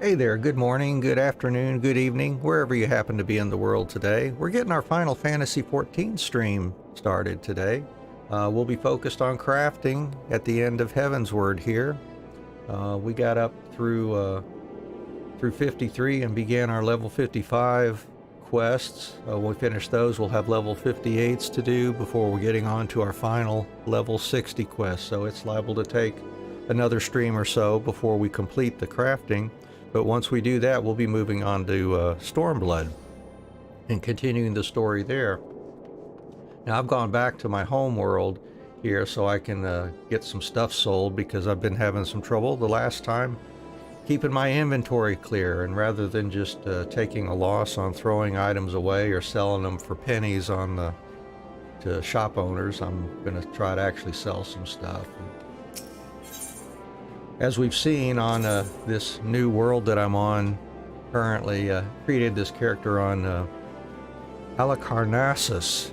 Hey there, good morning, good afternoon, good evening, wherever you happen to be in the world today. We're getting our Final Fantasy XIV stream started today. We'll be focused on crafting at the end of Heavensward here. We got up through 53 and began our level 55 quests. When we finish those, we'll have level 58s to do before we're getting on to our final level 60 quest. So it's liable to take another stream or so before we complete the crafting. But once we do that, we'll be moving on to Stormblood and continuing the story there. Now, I've gone back to my home world here so I can get some stuff sold because I've been having some trouble the last time keeping my inventory clear. And rather than just taking a loss on throwing items away or selling them for pennies to shop owners, I'm going to try to actually sell some stuff. As we've seen on this new world that I'm on currently, created this character on Halicarnassus.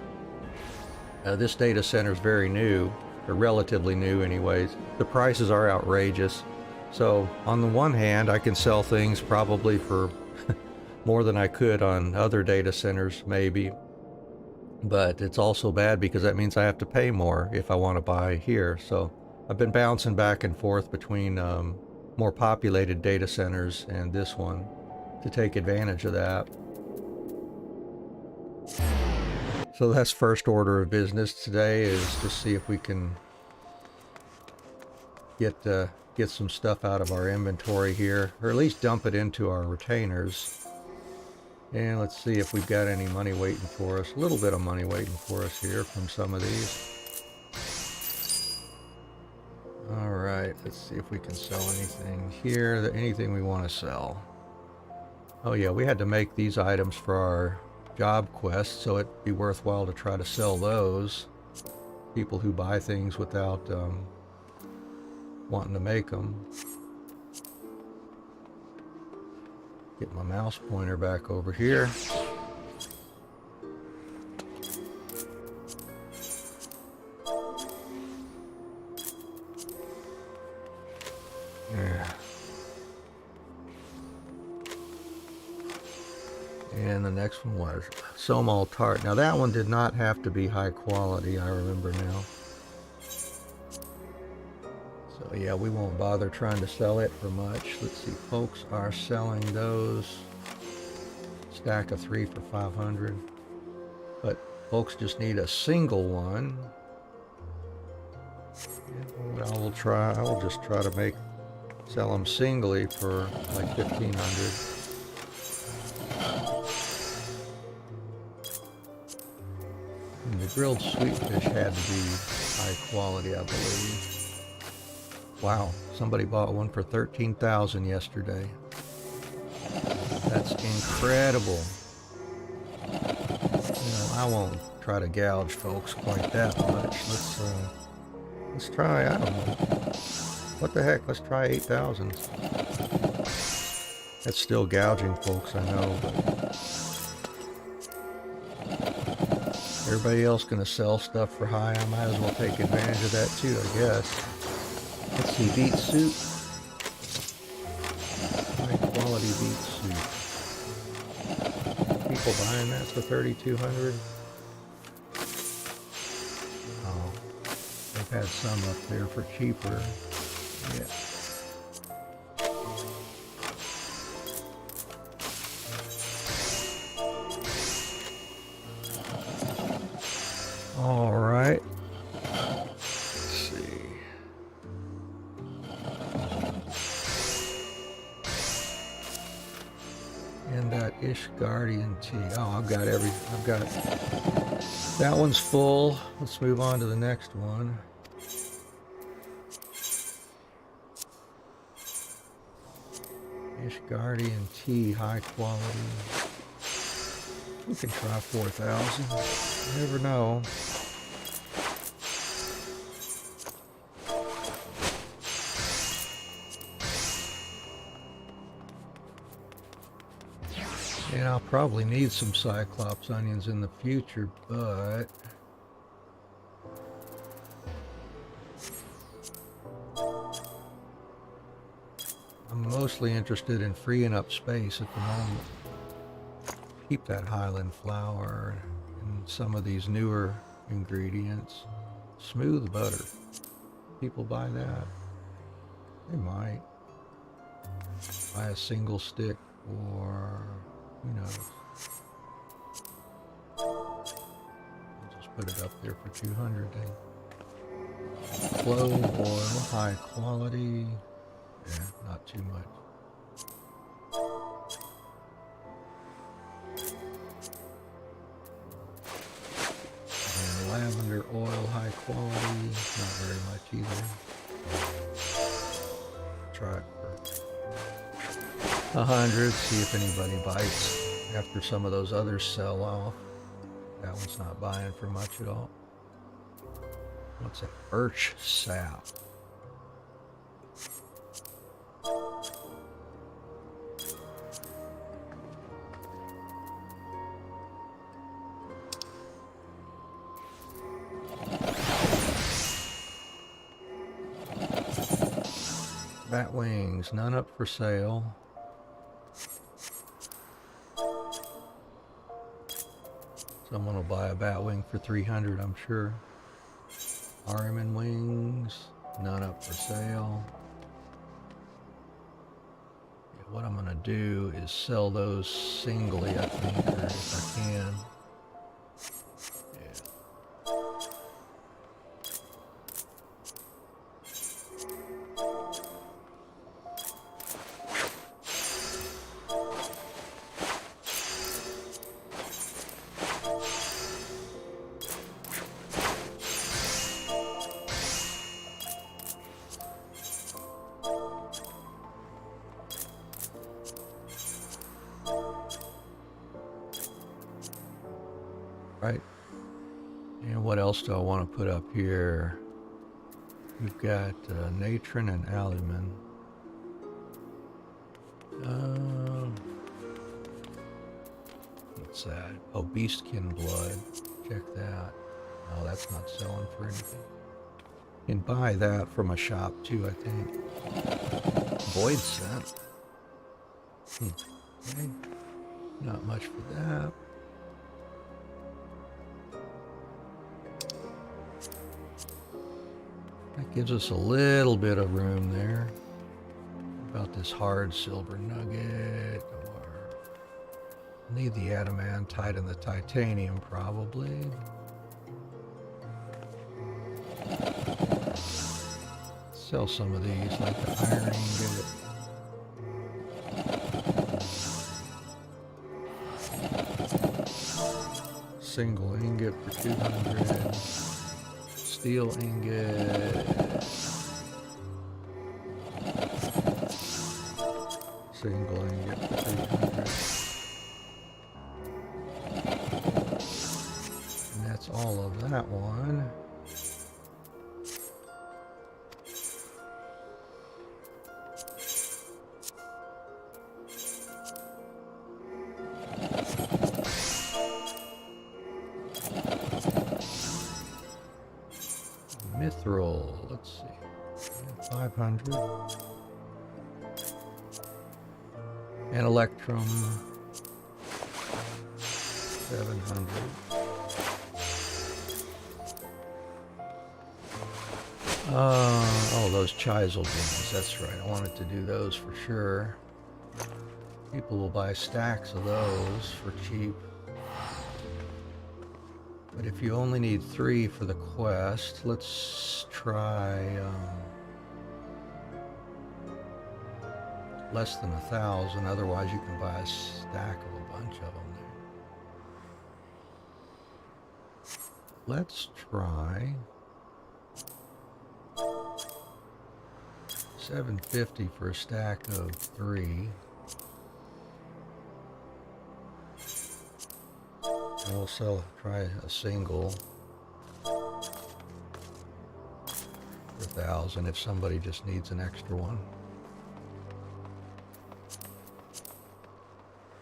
This data center is very new, or relatively new anyways. The prices are outrageous. So on the one hand, I can sell things probably for more than I could on other data centers maybe. But it's also bad because that means I have to pay more if I want to buy here. So I've been bouncing back and forth between more populated data centers and this one to take advantage of that. So that's first order of business today, is to see if we can get some stuff out of our inventory here, or at least dump it into our retainers. And let's see if we've got any money waiting for us. A little bit of money waiting for us here from some of these. Alright, let's see if we can sell anything here, anything we want to sell. Oh yeah, we had to make these items for our job quest, so it'd be worthwhile to try to sell those. People who buy things without wanting to make them. Get my mouse pointer back over here. Yeah. And the next one was Somal Tart. Now that one did not have to be high quality, I remember now. So yeah, we won't bother trying to sell it for much. Let's see, folks are selling those. Stack of 3 for 500. But folks just need a single one. I will just try to sell them singly for like 1,500. And the grilled sweetfish had to be high quality, I believe. Wow, somebody bought one for 13,000 yesterday. That's incredible. You know, I won't try to gouge folks quite that much. Let's try, I don't know. What the heck, let's try 8,000. That's still gouging folks, I know, but everybody else gonna sell stuff for high. I might as well take advantage of that too, I guess. Let's see, beet soup. High quality beet soup. People buying that for 3,200. Oh, they've had some up there for cheaper. Yeah. All right. Let's see. And that Ishgardian tea. Oh, I've got that one's full. Let's move on to the next one. Ishgardian tea, high quality. We can try 4,000. You never know. And I'll probably need some Cyclops onions in the future, but I'm mostly interested in freeing up space at the moment. Keep that Highland flour and some of these newer ingredients. Smooth butter. People buy that. They might buy a single stick, or who knows. I'll just put it up there for 200 then. Clove oil, high quality. Yeah, not too much. And lavender oil, high quality. Not very much either. Try it for 100. See if anybody bites after some of those others sell off. That one's not buying for much at all. What's that? Birch sap. Bat wings, none up for sale. Someone will buy a bat wing for 300, I'm sure. Harriman wings, none up for sale. Yeah, what I'm gonna do is sell those singly, I think, or if I can. Yeah. Right. And what else do I want to put up here? We've got natron and alumen. What's that? Oh, beastkin blood. Check that. Oh, that's not selling for anything. You can buy that from a shop too, I think. Void scent. Okay. Not much for that. That gives us a little bit of room there. About this hard silver nugget, or need the adamantite and the titanium probably. Sell some of these, like the iron ingot. Single ingot for 200. Steel ingot. Single ingot for 300. And that's all of that one. Mithril, let's see, 500. And electrum, 700. Oh, those chisel beans, that's right. I wanted to do those for sure. People will buy stacks of those for cheap. But if you only need 3 for the quest, let's try less than 1,000. Otherwise, you can buy a stack of a bunch of them there. Let's try 750 for a stack of 3. And we'll try a single for 1,000 if somebody just needs an extra one.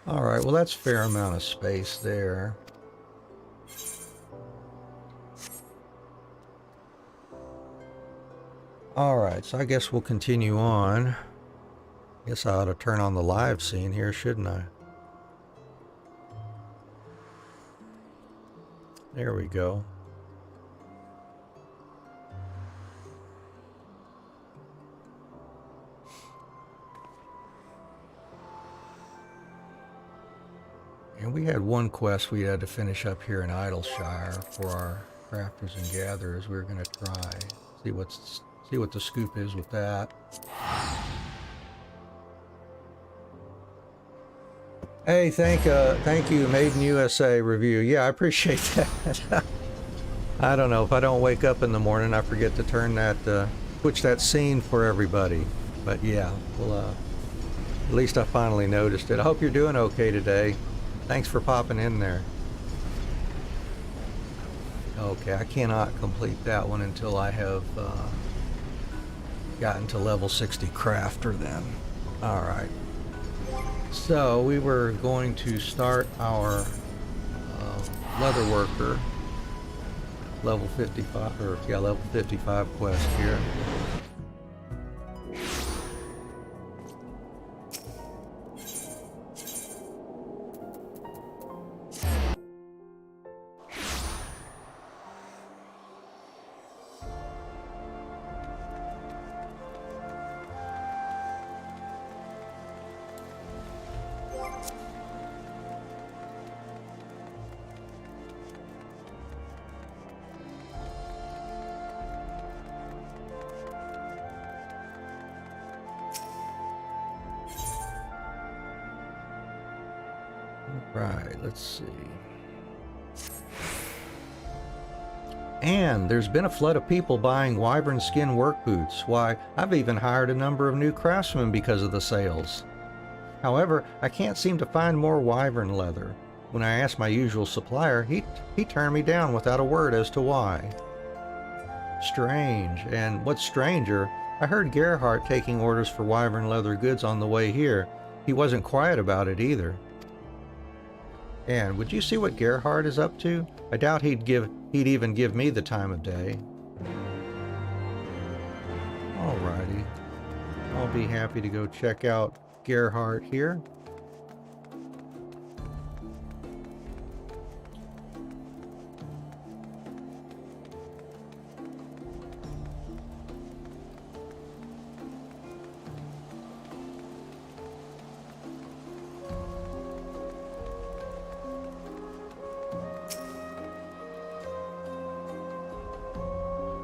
All right, well, that's a fair amount of space there. All right, so I guess we'll continue on. Guess I ought to turn on the live scene here, shouldn't I? There we go. And we had one quest we had to finish up here in Idleshire for our crafters and gatherers. We were going to try see what the scoop is with that. Hey, thank you, Made in USA review. Yeah, I appreciate that. I don't know, if I don't wake up in the morning, I forget to turn that, switch that scene for everybody. But yeah, well, at least I finally noticed it. I hope you're doing okay today. Thanks for popping in there. Okay, I cannot complete that one until I have gotten to level 60 crafter then. Alright. So we were going to start our leather worker level 55, or yeah, level 55 quest here. Right, let's see. And there's been a flood of people buying wyvern skin work boots. Why, I've even hired a number of new craftsmen because of the sales. However, I can't seem to find more wyvern leather. When I asked my usual supplier, he turned me down without a word as to why. Strange, and what's stranger, I heard Gerhardt taking orders for wyvern leather goods on the way here. He wasn't quiet about it either. And would you see what Gerhardt is up to? I doubt he'd even give me the time of day. Alrighty. I'll be happy to go check out Gerhardt here.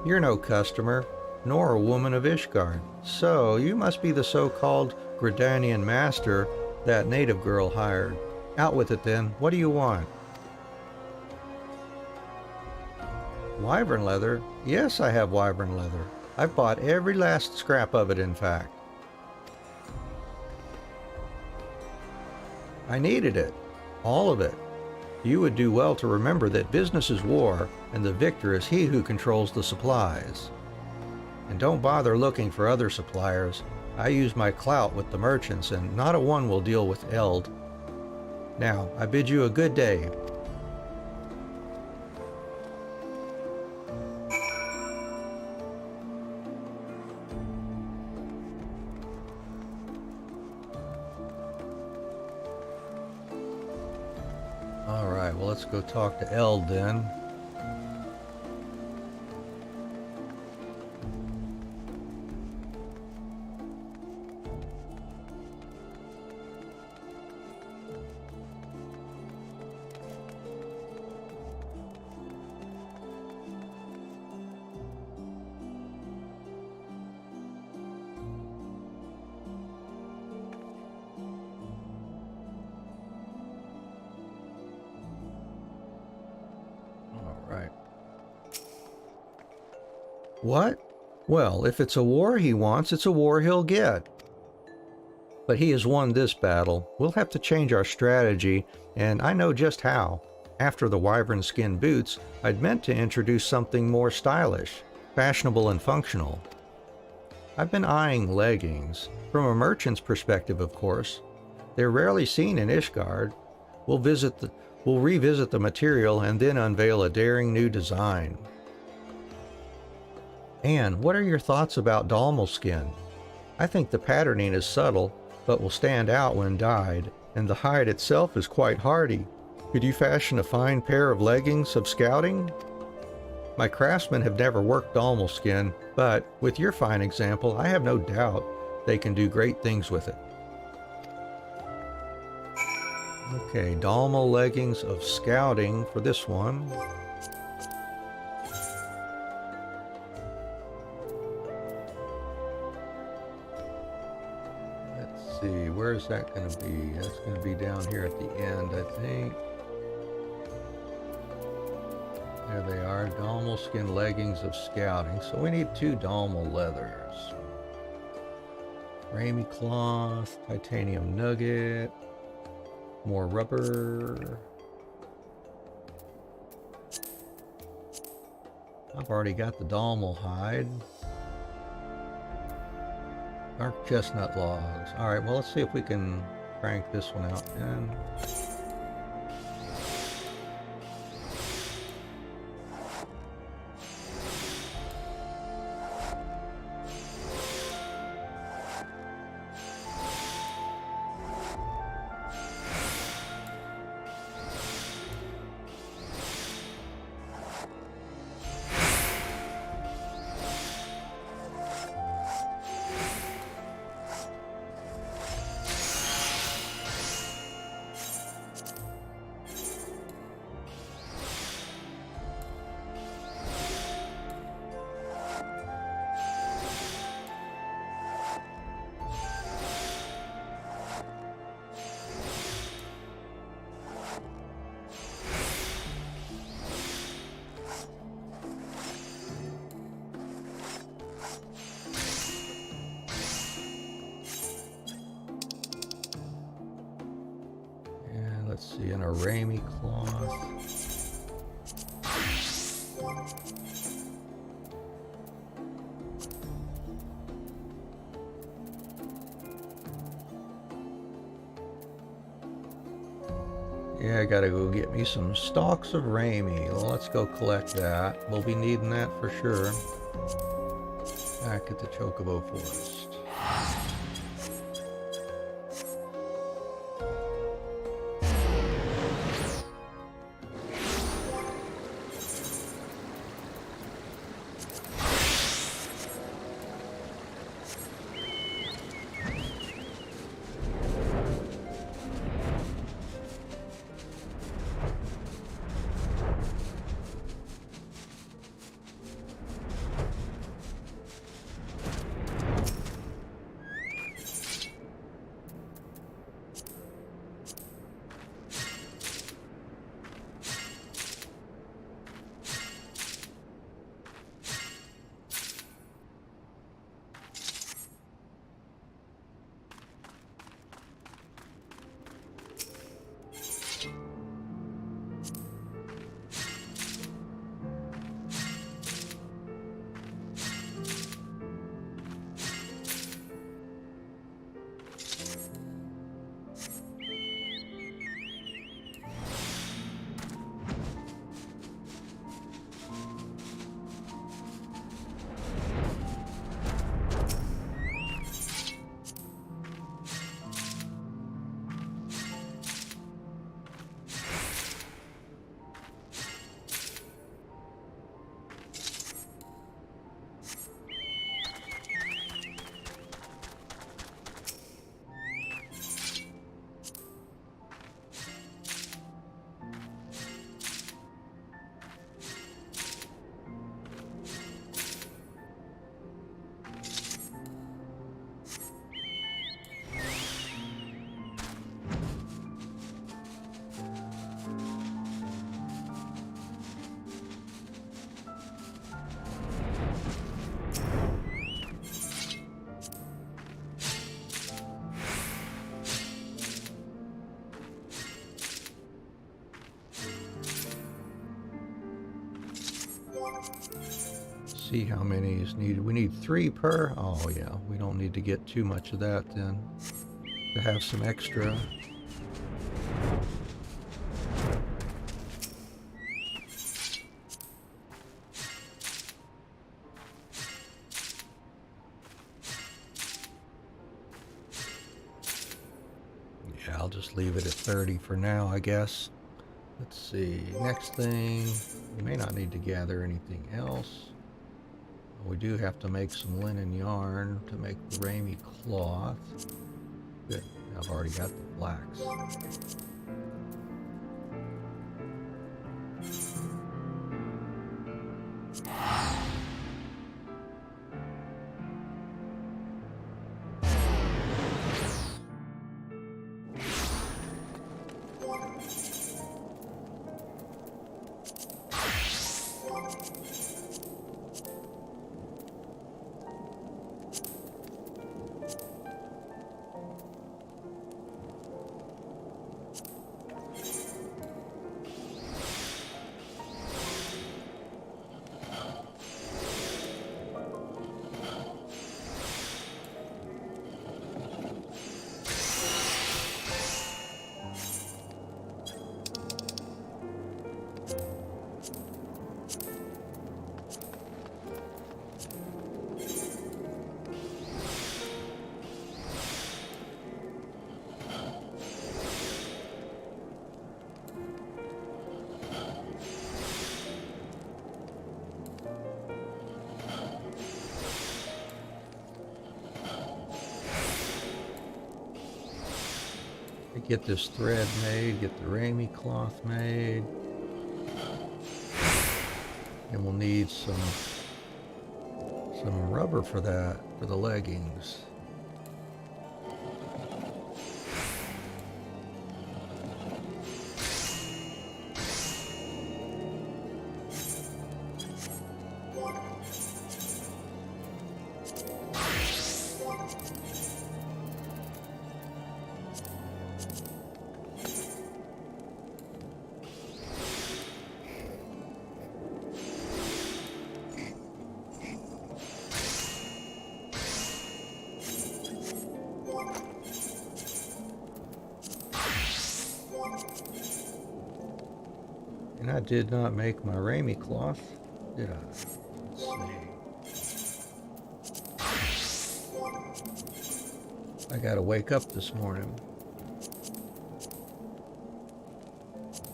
You're no customer, nor a woman of Ishgard, so you must be the so-called Gridanian master that native girl hired. Out with it then, what do you want? Wyvern leather? Yes, I have wyvern leather. I've bought every last scrap of it, in fact. I needed it. All of it. You would do well to remember that business is war, and the victor is he who controls the supplies. And don't bother looking for other suppliers. I use my clout with the merchants, and not a one will deal with Eld. Now, I bid you a good day. Alright, well, let's go talk to Eld then. What? Well, if it's a war he wants, it's a war he'll get. But he has won this battle. We'll have to change our strategy, and I know just how. After the wyvern skin boots, I'd meant to introduce something more stylish, fashionable and functional. I've been eyeing leggings, from a merchant's perspective, of course. They're rarely seen in Ishgard. We'll revisit the material and then unveil a daring new design. And what are your thoughts about Dalmal skin? I think the patterning is subtle, but will stand out when dyed, and the hide itself is quite hardy. Could you fashion a fine pair of leggings of scouting? My craftsmen have never worked Dalmal skin, but with your fine example, I have no doubt they can do great things with it. Okay, Dalmal leggings of scouting for this one. Let's see, where is that going to be? That's going to be down here at the end, I think. There they are, Dalmal skin leggings of scouting. So we need 2 Dalmal leathers. Ramie cloth, titanium nugget, more rubber. I've already got the Dalmal hide. Dark chestnut logs. Alright, well let's see if we can crank this one out then. Let's see, an Ramie cloth. Yeah, I gotta go get me some stalks of Ramie. Well, let's go collect that. We'll be needing that for sure. Back at the Chocobo Forest. See how many is needed. We need 3 per. Oh yeah, we don't need to get too much of that then. To have some extra. just leave it at 30 for now, I guess. Let's see, next thing, we may not need to gather anything else. We do have to make some linen yarn to make the Ramie cloth. Good, I've already got the flax. Get this thread made, get the Ramie cloth made. And we'll need some rubber for that, for the leggings. And I did not make my Ramie cloth, did I? Let's see. I gotta wake up this morning.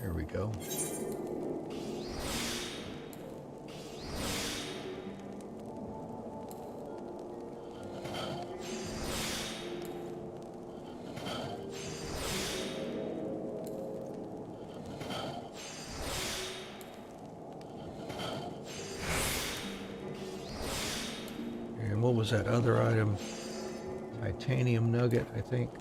There we go. And what was that other item? Titanium nugget, I think.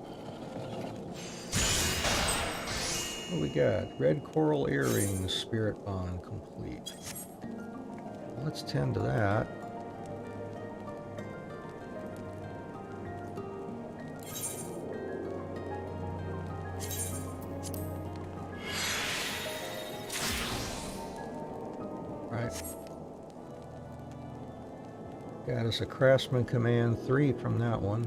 What we got? Red coral earrings, spirit bond complete. Let's tend to that. Right. Got us a Craftsman Command 3 from that one.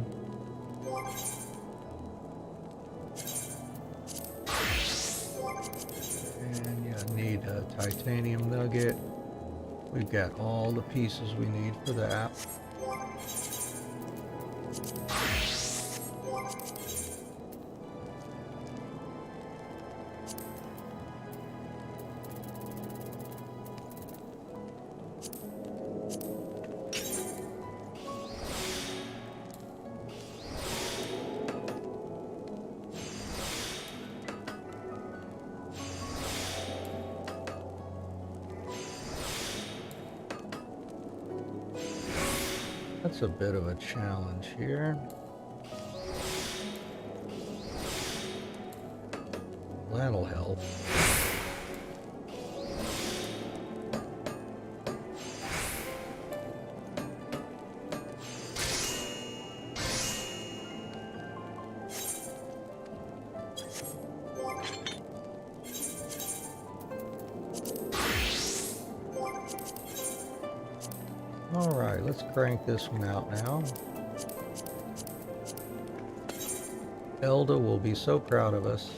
And yeah, need a titanium nugget. We've got all the pieces we need for that. That's a bit of a challenge here. That'll help. Alright, let's crank this one out now. Elda will be so proud of us.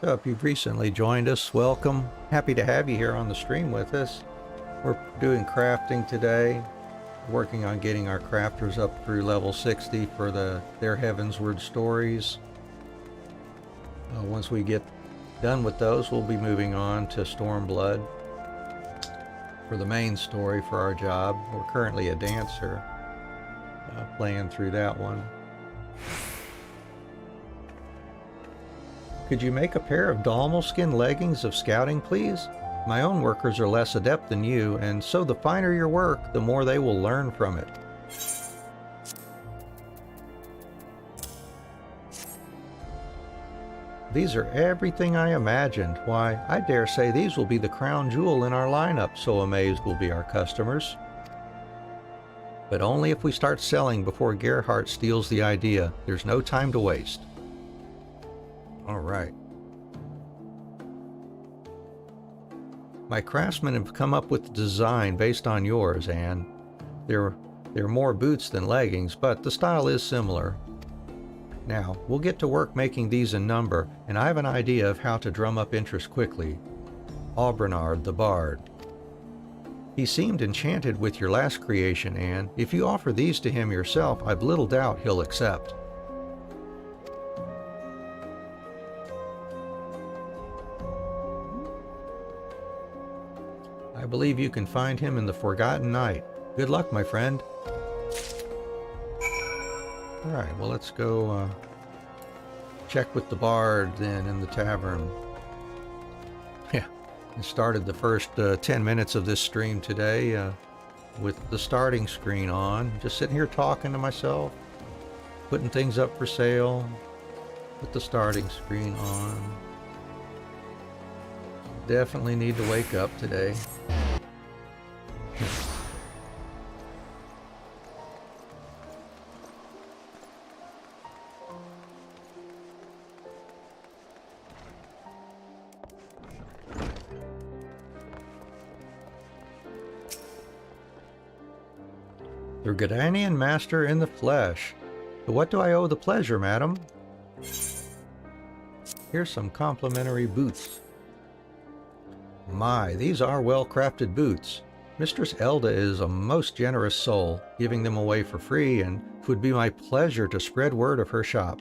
So if you've recently joined us, welcome. Happy to have you here on the stream with us. We're doing crafting today, working on getting our crafters up through level 60 for their Heavensward stories. Once we get done with those, we'll be moving on to Stormblood for the main story for our job. We're currently a dancer, playing through that one. Could you make a pair of Dalmalskin leggings of scouting, please? My own workers are less adept than you, and so the finer your work, the more they will learn from it. These are everything I imagined. Why, I dare say these will be the crown jewel in our lineup, so amazed will be our customers. But only if we start selling before Gerhardt steals the idea. There's no time to waste. All right. My craftsmen have come up with a design based on yours, Anne. They're more boots than leggings, but the style is similar. Now, we'll get to work making these in number, and I have an idea of how to drum up interest quickly. Aubrenard the Bard. He seemed enchanted with your last creation, Anne. If you offer these to him yourself, I've little doubt he'll accept. I believe you can find him in the Forgotten Night. Good luck, my friend. Alright, well, let's go check with the Bard then in the tavern. Yeah, I started the first 10 minutes of this stream today with the starting screen on. Just sitting here talking to myself, putting things up for sale, with the starting screen on. Definitely need to wake up today. The Gardanian master in the flesh. To what do I owe the pleasure, madam? Here's some complimentary boots. My, these are well-crafted boots. Mistress Elda is a most generous soul, giving them away for free, and it would be my pleasure to spread word of her shop.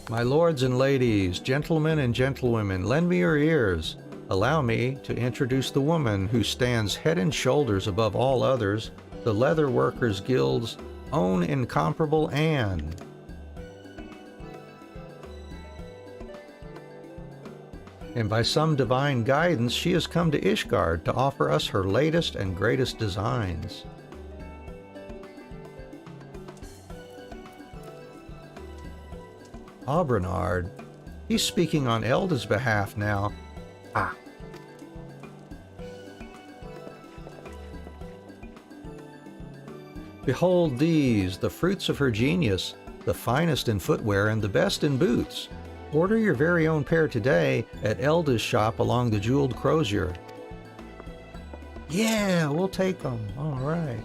My lords and ladies, gentlemen and gentlewomen, lend me your ears. Allow me to introduce the woman who stands head and shoulders above all others, the Leather Workers Guild's own incomparable Anne. And by some divine guidance, she has come to Ishgard to offer us her latest and greatest designs. Aubrenard. He's speaking on Elda's behalf now. Ah. Behold these, the fruits of her genius, the finest in footwear and the best in boots. Order your very own pair today at Elda's shop along the Jeweled Crozier. Yeah, we'll take them. All right.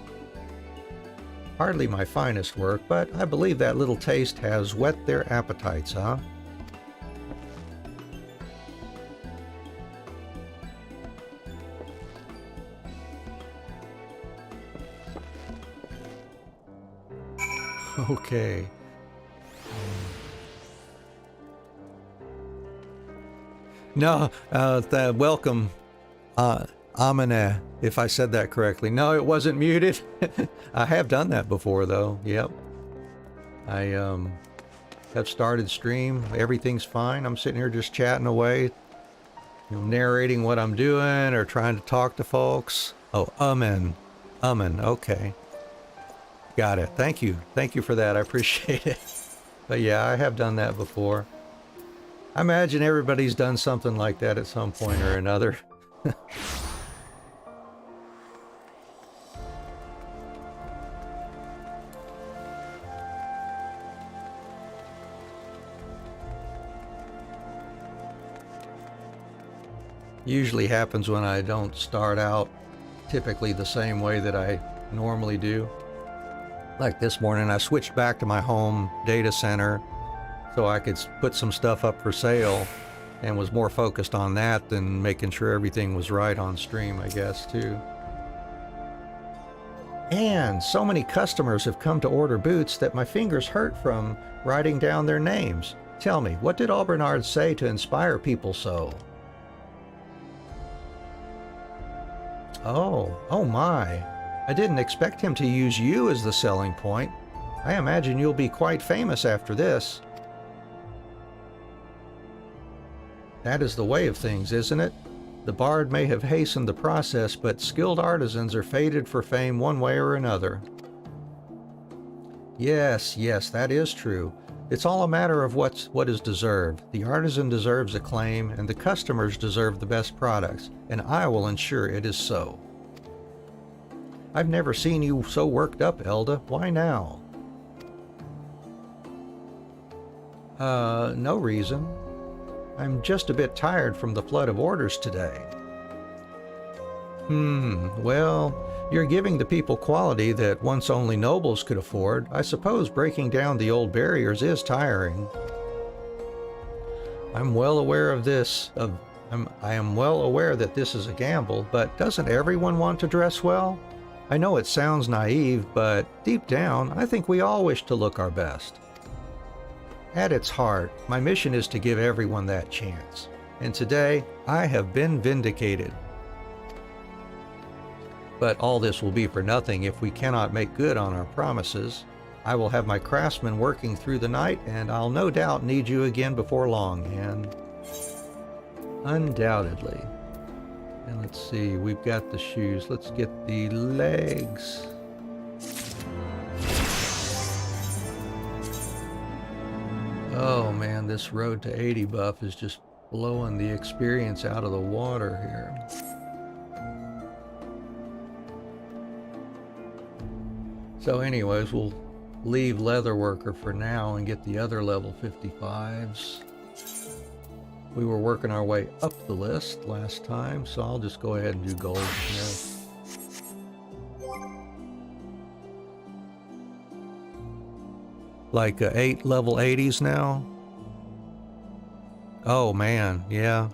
Hardly my finest work, but I believe that little taste has whet their appetites, huh? Okay. No, welcome, Amine, if I said that correctly. No, it wasn't muted. I have done that before, though. Yep. I have started stream. Everything's fine. I'm sitting here just chatting away, narrating what I'm doing or trying to talk to folks. Oh, Amen. Okay. Got it. Thank you. Thank you for that. I appreciate it. But yeah, I have done that before. I imagine everybody's done something like that at some point or another. Usually happens when I don't start out typically the same way that I normally do. Like this morning, I switched back to my home data center so I could put some stuff up for sale, and was more focused on that than making sure everything was right on stream, I guess, too. And so many customers have come to order boots that my fingers hurt from writing down their names. Tell me, what did Albernard say to inspire people so? Oh my. I didn't expect him to use you as the selling point. I imagine you'll be quite famous after this. That is the way of things, isn't it? The bard may have hastened the process, but skilled artisans are fated for fame one way or another. Yes, that is true. It's all a matter of what is deserved. The artisan deserves acclaim, and the customers deserve the best products, and I will ensure it is so. I've never seen you so worked up, Elda. Why now? No reason. I'm just a bit tired from the flood of orders today. Well, you're giving the people quality that once only nobles could afford. I suppose breaking down the old barriers is tiring. I'm well aware of this. I am well aware that this is a gamble, but doesn't everyone want to dress well? I know it sounds naive, but deep down, I think we all wish to look our best. At its heart, my mission is to give everyone that chance. And today, I have been vindicated. But all this will be for nothing if we cannot make good on our promises. I will have my craftsmen working through the night, and I'll no doubt need you again before long, and undoubtedly. And let's see, we've got the shoes. Let's get the legs. Oh man, this road to 80 buff is just blowing the experience out of the water here. So anyways, we'll leave Leatherworker for now and get the other level 55s. We were working our way up the list last time, so I'll just go ahead and do Goldsmith. Like 8 level 80s now. Oh man, yeah.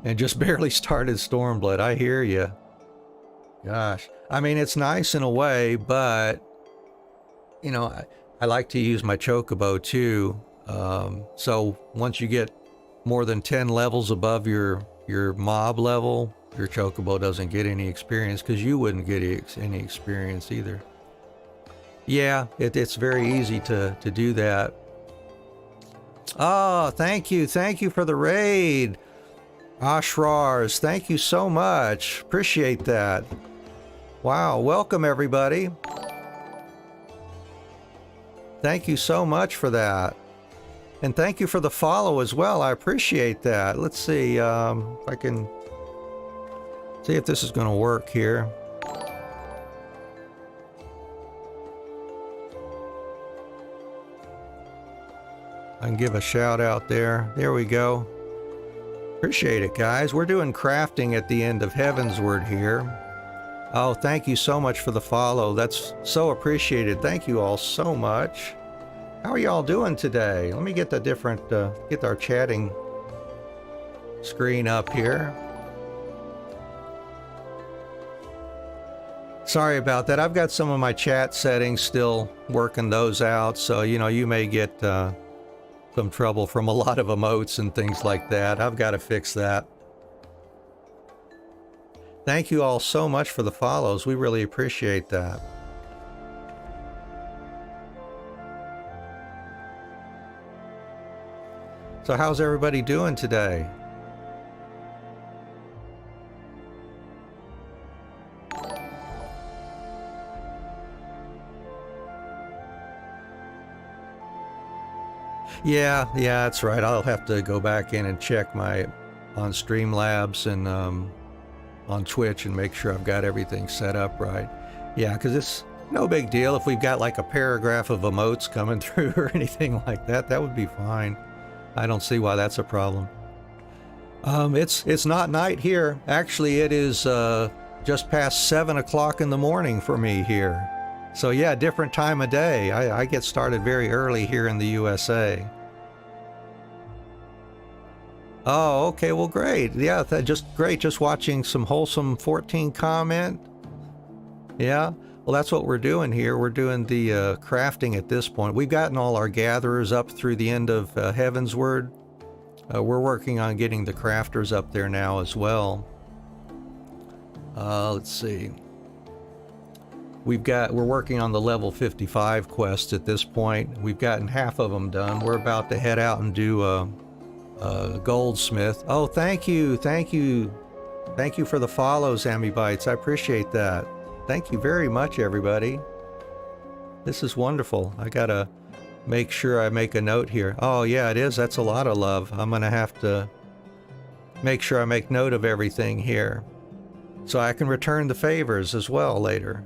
And just barely started Stormblood, I hear you. Gosh, I mean, it's nice in a way, but you know, I like to use my Chocobo too. So once you get more than 10 levels above your mob level, your Chocobo doesn't get any experience, because you wouldn't get any experience either. Yeah, it's very easy to do that. Oh, thank you for the raid, Ashrars. Thank you so much. Appreciate that. Wow, welcome everybody. Thank you so much for that. And thank you for the follow as well. I appreciate that. Let's see if I can see if this is going to work here. I can give a shout out there. There we go. Appreciate it, guys. We're doing crafting at the end of Heavensward here. Oh, thank you so much for the follow. That's so appreciated. Thank you all so much. How are y'all doing today? Let me get the different, get our chatting screen up here. Sorry about that. I've got some of my chat settings still working those out, so you know, you may get some trouble from a lot of emotes and things like that. I've got to fix that. Thank you all so much for the follows. We really appreciate that. So how's everybody doing today? Yeah, that's right. I'll have to go back in and check my on Streamlabs and on Twitch and make sure I've got everything set up right. Yeah, because it's no big deal if we've got like a paragraph of emotes coming through or anything like that. That would be fine. I don't see why that's a problem. It's not night here. Actually, it is just past 7 o'clock in the morning for me here. So yeah, different time of day. I get started very early here in the USA. Oh, okay, well, great. Yeah, just great. Just watching some wholesome 14 comment. Yeah, well, that's what we're doing here. We're doing the crafting at this point. We've gotten all our gatherers up through the end of Heavensward. We're working on getting the crafters up there now as well. Let's see. We're working on the level 55 quests at this point. We've gotten half of them done. We're about to head out and do a goldsmith. Oh, thank you for the follows, Amibites. I appreciate that. Thank you very much, everybody. This is wonderful. I gotta make sure I make a note here. Oh yeah, it is. That's a lot of love. I'm gonna have to make sure I make note of everything here so I can return the favors as well later.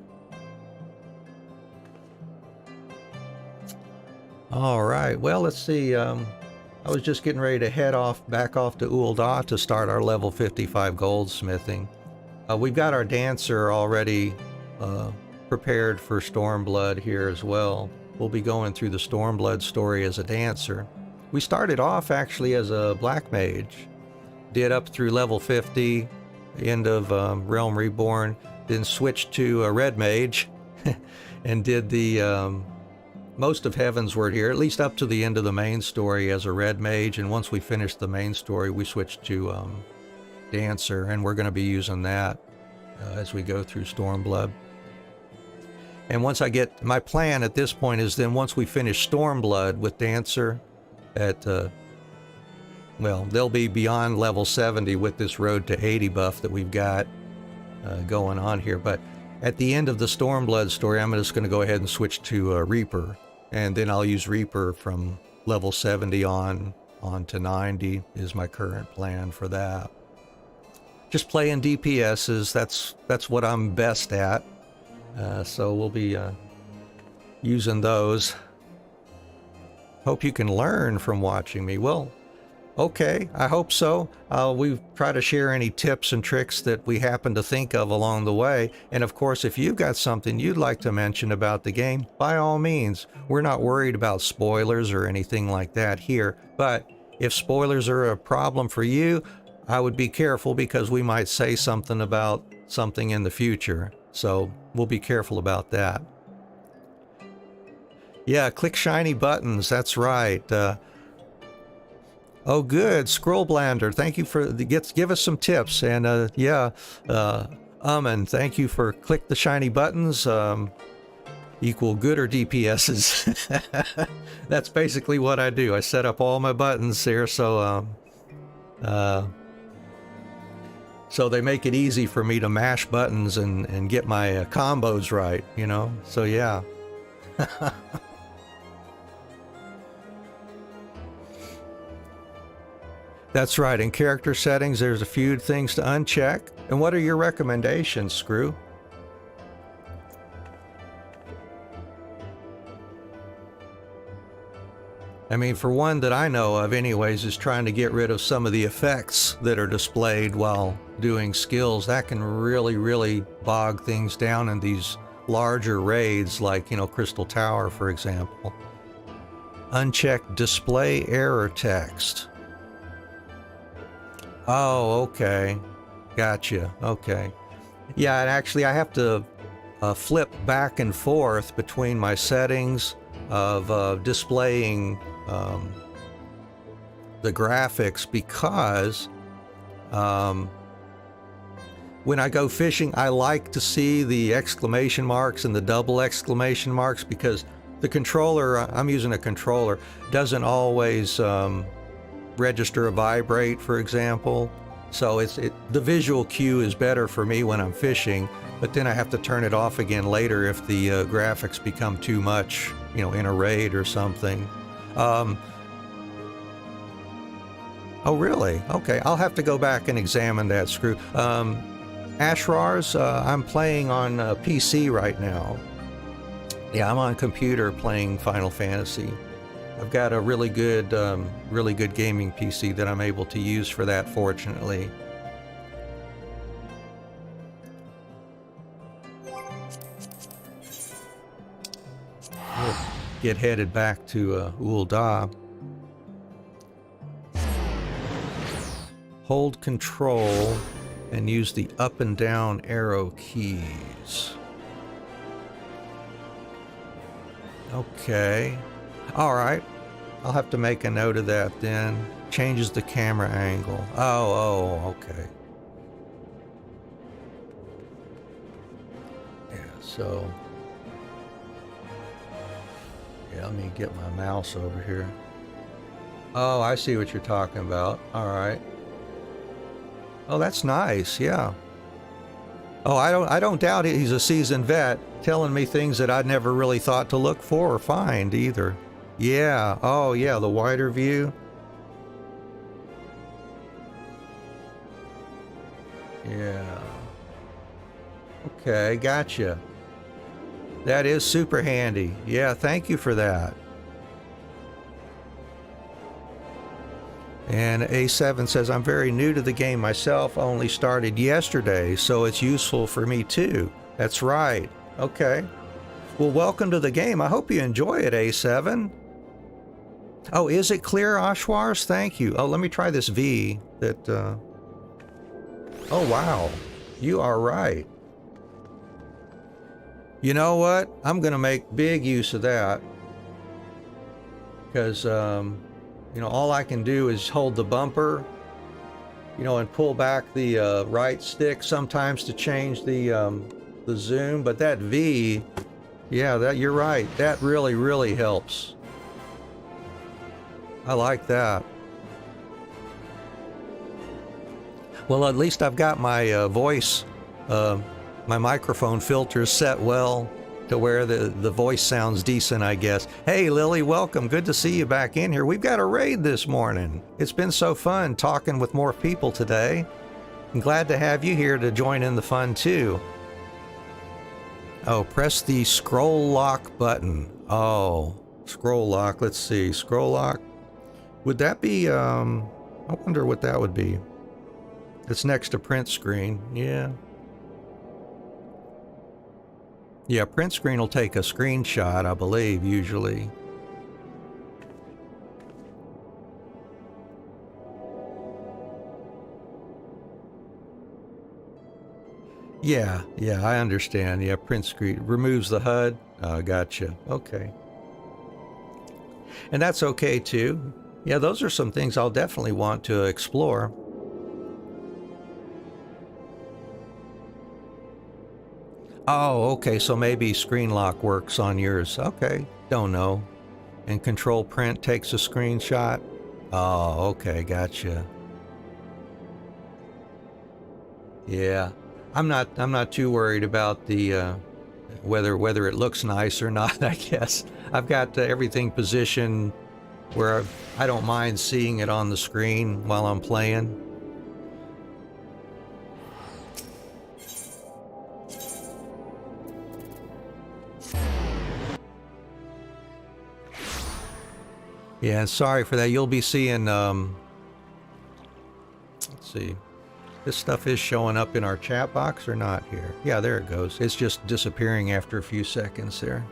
All right, well, let's see. I was just getting ready to head back off to Ul'dah to start our level 55 goldsmithing. We've got our dancer already prepared for Stormblood here as well. We'll be going through the Stormblood story as a dancer. We started off actually as a black mage, did up through level 50, end of Realm Reborn, then switched to a red mage and did the most of Heavensward here, at least up to the end of the main story as a red mage. And once we finished the main story, we switched to dancer, and we're going to be using that as we go through Stormblood. And once I get, my plan at this point is then once we finish Stormblood with dancer at well, they'll be beyond level 70 with this road to 80 buff that we've got going on here. But at the end of the Stormblood story, I'm just going to go ahead and switch to Reaper, and then I'll use Reaper from level 70 on to 90 is my current plan for that. Just playing DPSs, that's what I'm best at. So we'll be using those. Hope you can learn from watching me. Well, okay, I hope so. We try to share any tips and tricks that we happen to think of along the way. And of course, if you've got something you'd like to mention about the game, by all means. We're not worried about spoilers or anything like that here. But if spoilers are a problem for you, I would be careful because we might say something about something in the future. So we'll be careful about that. Yeah, click shiny buttons. That's right. Oh, good. Scrollblander, thank you for give us some tips. And yeah, and thank you for click the shiny buttons. Equal good or DPSs. That's basically what I do. I set up all my buttons here, so they make it easy for me to mash buttons and get my combos right, you know? So yeah. That's right. In character settings, there's a few things to uncheck. And what are your recommendations, Screw? I mean, for one that I know of anyways, is trying to get rid of some of the effects that are displayed while doing skills. That can really bog things down in these larger raids like, you know, Crystal Tower, for example. Uncheck display error text. Oh, okay. Gotcha. Okay. Yeah, and actually I have to flip back and forth between my settings of displaying the graphics because when I go fishing, I like to see the exclamation marks and the double exclamation marks because the controller, I'm using a controller, doesn't always register a vibrate, for example. So the visual cue is better for me when I'm fishing, but then I have to turn it off again later if the graphics become too much, you know, in a raid or something. Oh, really? Okay, I'll have to go back and examine that, Screw. Ashrar's, I'm playing on PC right now. Yeah, I'm on computer playing Final Fantasy. I've got a really good gaming PC that I'm able to use for that, fortunately. We'll get headed back to Ul'dah. Hold control and use the up and down arrow keys. Okay. All right. I'll have to make a note of that then. Changes the camera angle. Oh, okay. Yeah, so... yeah, let me get my mouse over here. Oh, I see what you're talking about. All right. Oh, that's nice. Yeah. Oh, I don't doubt it. He's a seasoned vet, telling me things that I'd never really thought to look for or find either. Yeah. Oh, yeah. The wider view. Yeah. Okay. Gotcha. That is super handy. Yeah. Thank you for that. And A7 says, I'm very new to the game myself, only started yesterday, so it's useful for me too. That's right. Okay. Well, welcome to the game. I hope you enjoy it, A7. Oh, is it clear, Ashwars? Thank you. Oh, let me try this V that... Oh, wow. You are right. You know what? I'm going to make big use of that. Because... you know, all I can do is hold the bumper, you know, and pull back the right stick sometimes to change the zoom. But that V, yeah, that you're right. That really, really helps. I like that. Well, at least I've got my voice, my microphone filters set well to where the voice sounds decent, I guess. Hey, Lily, welcome. Good to see you back in here. We've got a raid this morning. It's been so fun talking with more people today. I'm glad to have you here to join in the fun, too. Oh, press the scroll lock button. Oh, scroll lock. Let's see. Scroll lock. Would that be, I wonder what that would be. It's next to print screen. Yeah. Yeah, print screen will take a screenshot, I believe, usually. Yeah, I understand. Yeah, print screen removes the HUD. Gotcha. Okay. And that's okay too. Yeah, those are some things I'll definitely want to explore. Oh, okay, so maybe screen lock works on yours. Okay, don't know. And control print takes a screenshot. Oh, okay, gotcha. Yeah, I'm not too worried about the whether it looks nice or not. I guess I've got everything positioned where I don't mind seeing it on the screen while I'm playing. Yeah, sorry for that. You'll be seeing, let's see. This stuff is showing up in our chat box or not here? Yeah, there it goes. It's just disappearing after a few seconds there.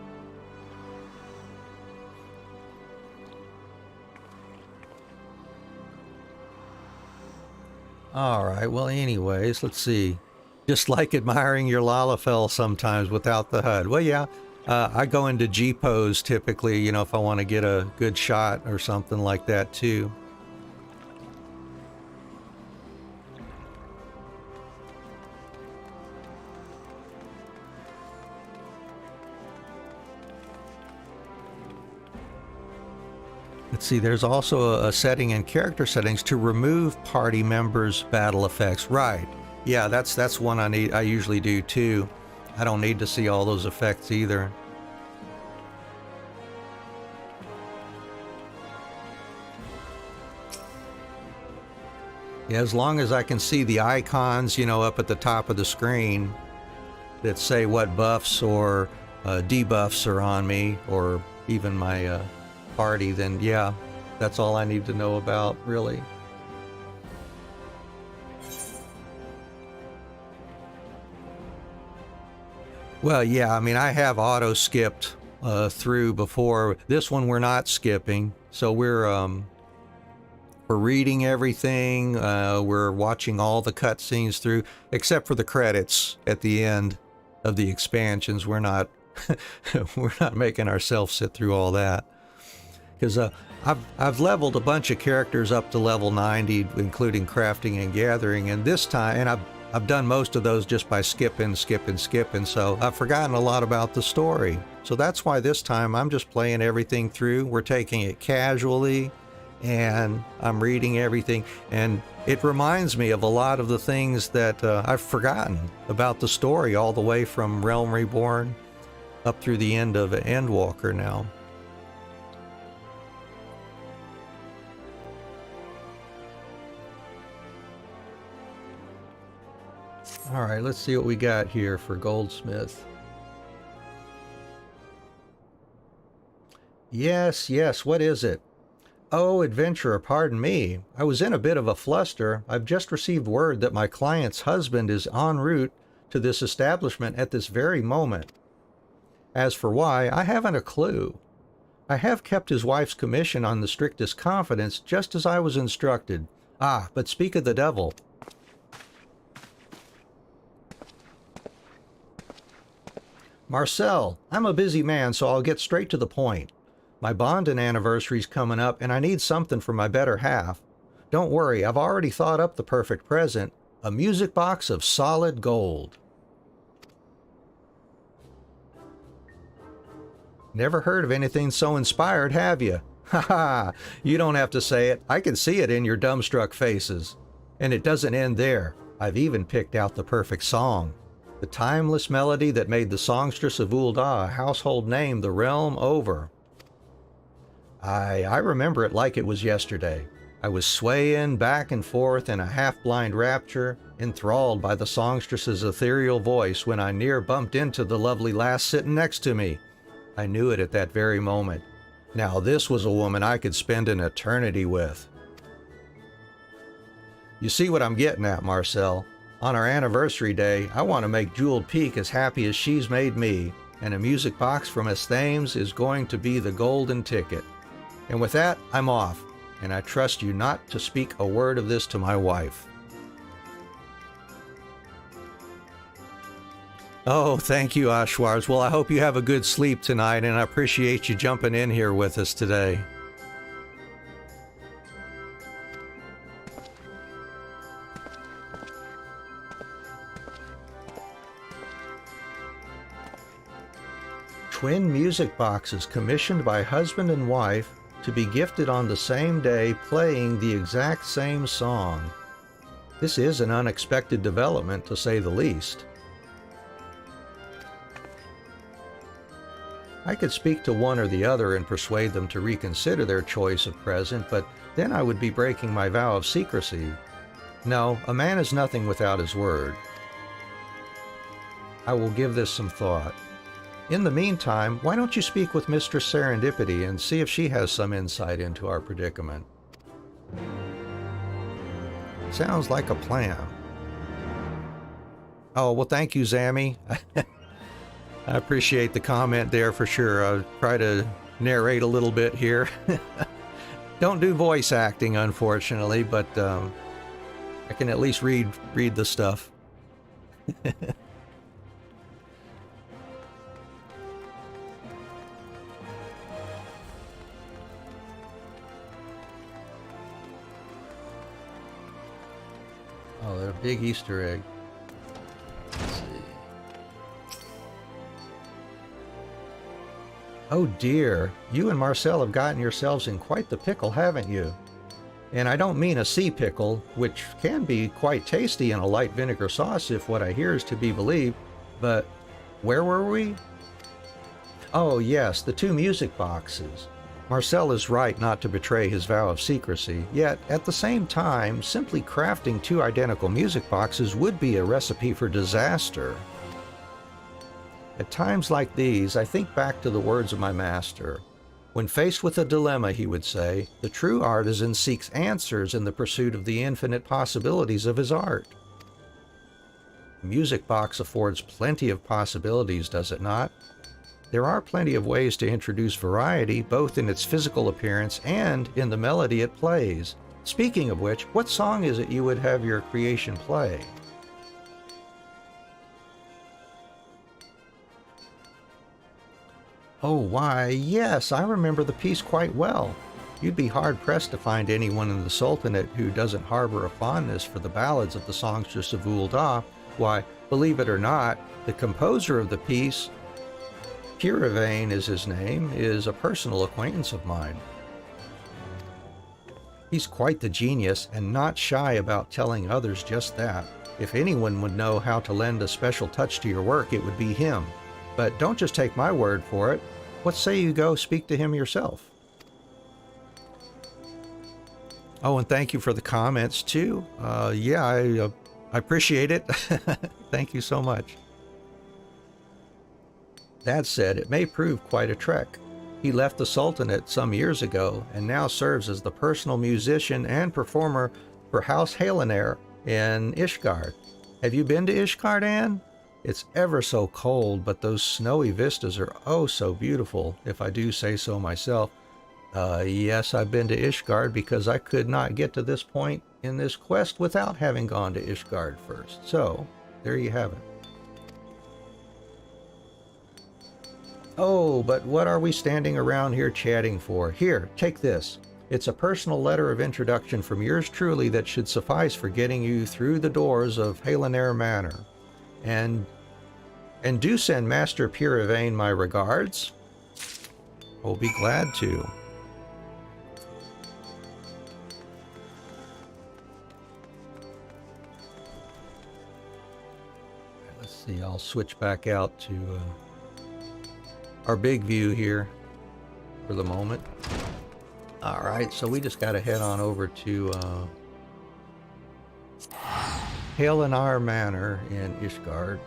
All right, well, anyways, let's see. Just like admiring your Lalafell sometimes without the HUD. Well, yeah. I go into G-pose typically, you know, if I want to get a good shot or something like that too. Let's see, there's also a setting in character settings to remove party members' battle effects. Right. Yeah, that's one I usually do too. I don't need to see all those effects either. Yeah, as long as I can see the icons, you know, up at the top of the screen that say what buffs or debuffs are on me, or even my party, then yeah, that's all I need to know about, really. Well, yeah, I mean, I have auto skipped through before. This one we're not skipping, so we're reading everything. We're watching all the cutscenes through, except for the credits at the end of the expansions. We're not we're not making ourselves sit through all that, because I've leveled a bunch of characters up to level 90, including crafting and gathering, and this time, and I've done most of those just by skipping, so I've forgotten a lot about the story. So that's why this time I'm just playing everything through. We're taking it casually, and I'm reading everything, and it reminds me of a lot of the things that I've forgotten about the story, all the way from Realm Reborn up through the end of Endwalker now. All right, let's see what we got here for Goldsmith. Yes, what is it? Oh, adventurer, pardon me. I was in a bit of a fluster. I've just received word that my client's husband is en route to this establishment at this very moment. As for why, I haven't a clue. I have kept his wife's commission on the strictest confidence, just as I was instructed. Ah, but speak of the devil. Marcel, I'm a busy man, so I'll get straight to the point. My bonding anniversary's coming up, and I need something for my better half. Don't worry, I've already thought up the perfect present. A music box of solid gold. Never heard of anything so inspired, have you? Ha ha! You don't have to say it. I can see it in your dumbstruck faces. And it doesn't end there. I've even picked out the perfect song. The timeless melody that made the songstress of Ul'dah a household name the realm over. I remember it like it was yesterday. I was swaying back and forth in a half-blind rapture, enthralled by the songstress's ethereal voice when I near bumped into the lovely lass sitting next to me. I knew it at that very moment. Now this was a woman I could spend an eternity with. You see what I'm getting at, Marcel? On our anniversary day, I want to make Jeweled Peak as happy as she's made me, and a music box from Esthames is going to be the golden ticket. And with that, I'm off, and I trust you not to speak a word of this to my wife. Oh, thank you, Ashwars. Well, I hope you have a good sleep tonight, and I appreciate you jumping in here with us today. Twin music boxes commissioned by husband and wife to be gifted on the same day, playing the exact same song. This is an unexpected development, to say the least. I could speak to one or the other and persuade them to reconsider their choice of present, but then I would be breaking my vow of secrecy. No, a man is nothing without his word. I will give this some thought. In the meantime, why don't you speak with Mistress Serendipity and see if she has some insight into our predicament? Sounds like a plan. Oh, well, thank you, Zammy. I appreciate the comment there for sure. I'll try to narrate a little bit here. Don't do voice acting, unfortunately, but I can at least read the stuff. Oh, they're a big Easter egg. Let's see. Oh dear, you and Marcel have gotten yourselves in quite the pickle, haven't you? And I don't mean a sea pickle, which can be quite tasty in a light vinegar sauce if what I hear is to be believed, but where were we? Oh yes, the two music boxes. Marcel is right not to betray his vow of secrecy, yet at the same time, simply crafting two identical music boxes would be a recipe for disaster. At times like these, I think back to the words of my master. When faced with a dilemma, he would say, the true artisan seeks answers in the pursuit of the infinite possibilities of his art. The music box affords plenty of possibilities, does it not? There are plenty of ways to introduce variety, both in its physical appearance and in the melody it plays. Speaking of which, what song is it you would have your creation play? Oh, why, yes, I remember the piece quite well. You'd be hard-pressed to find anyone in the Sultanate who doesn't harbor a fondness for the ballads of the songstress of Ul'dah. Why, believe it or not, the composer of the piece, Piravain is his name, is a personal acquaintance of mine. He's quite the genius and not shy about telling others just that. If anyone would know how to lend a special touch to your work, it would be him. But don't just take my word for it. What say you go speak to him yourself? Oh, and thank you for the comments too. Yeah, I appreciate it. Thank you so much. That said, it may prove quite a trek. He left the Sultanate some years ago and now serves as the personal musician and performer for House Halenair in Ishgard. Have you been to Ishgard, Anne? It's ever so cold, but those snowy vistas are oh so beautiful, if I do say so myself. Yes, I've been to Ishgard because I could not get to this point in this quest without having gone to Ishgard first. So, there you have it. Oh, but what are we standing around here chatting for? Here, take this. It's a personal letter of introduction from yours truly that should suffice for getting you through the doors of Halenair Manor. And do send Master Piravain my regards. I'll be glad to. Let's see, I'll switch back out to our big view here for the moment. All right, so we just got to head on over to Halenair Manor in Ishgard.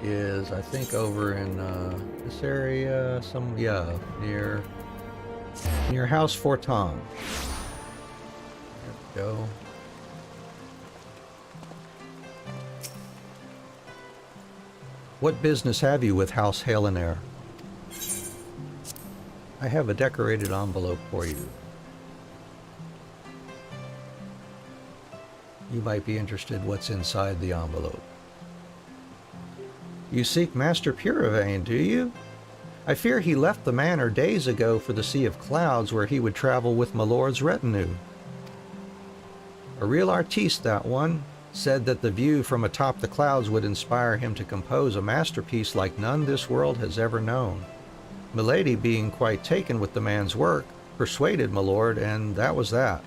Is I think over in this area, near House Fortong. There we go. What business have you with House Halenair? I have a decorated envelope for you. You might be interested what's inside the envelope. You seek Master Piravain, do you? I fear he left the manor days ago for the Sea of Clouds, where he would travel with my lord's retinue. A real artiste, that one. Said that the view from atop the clouds would inspire him to compose a masterpiece like none this world has ever known. Milady, being quite taken with the man's work, persuaded my lord, and that was that.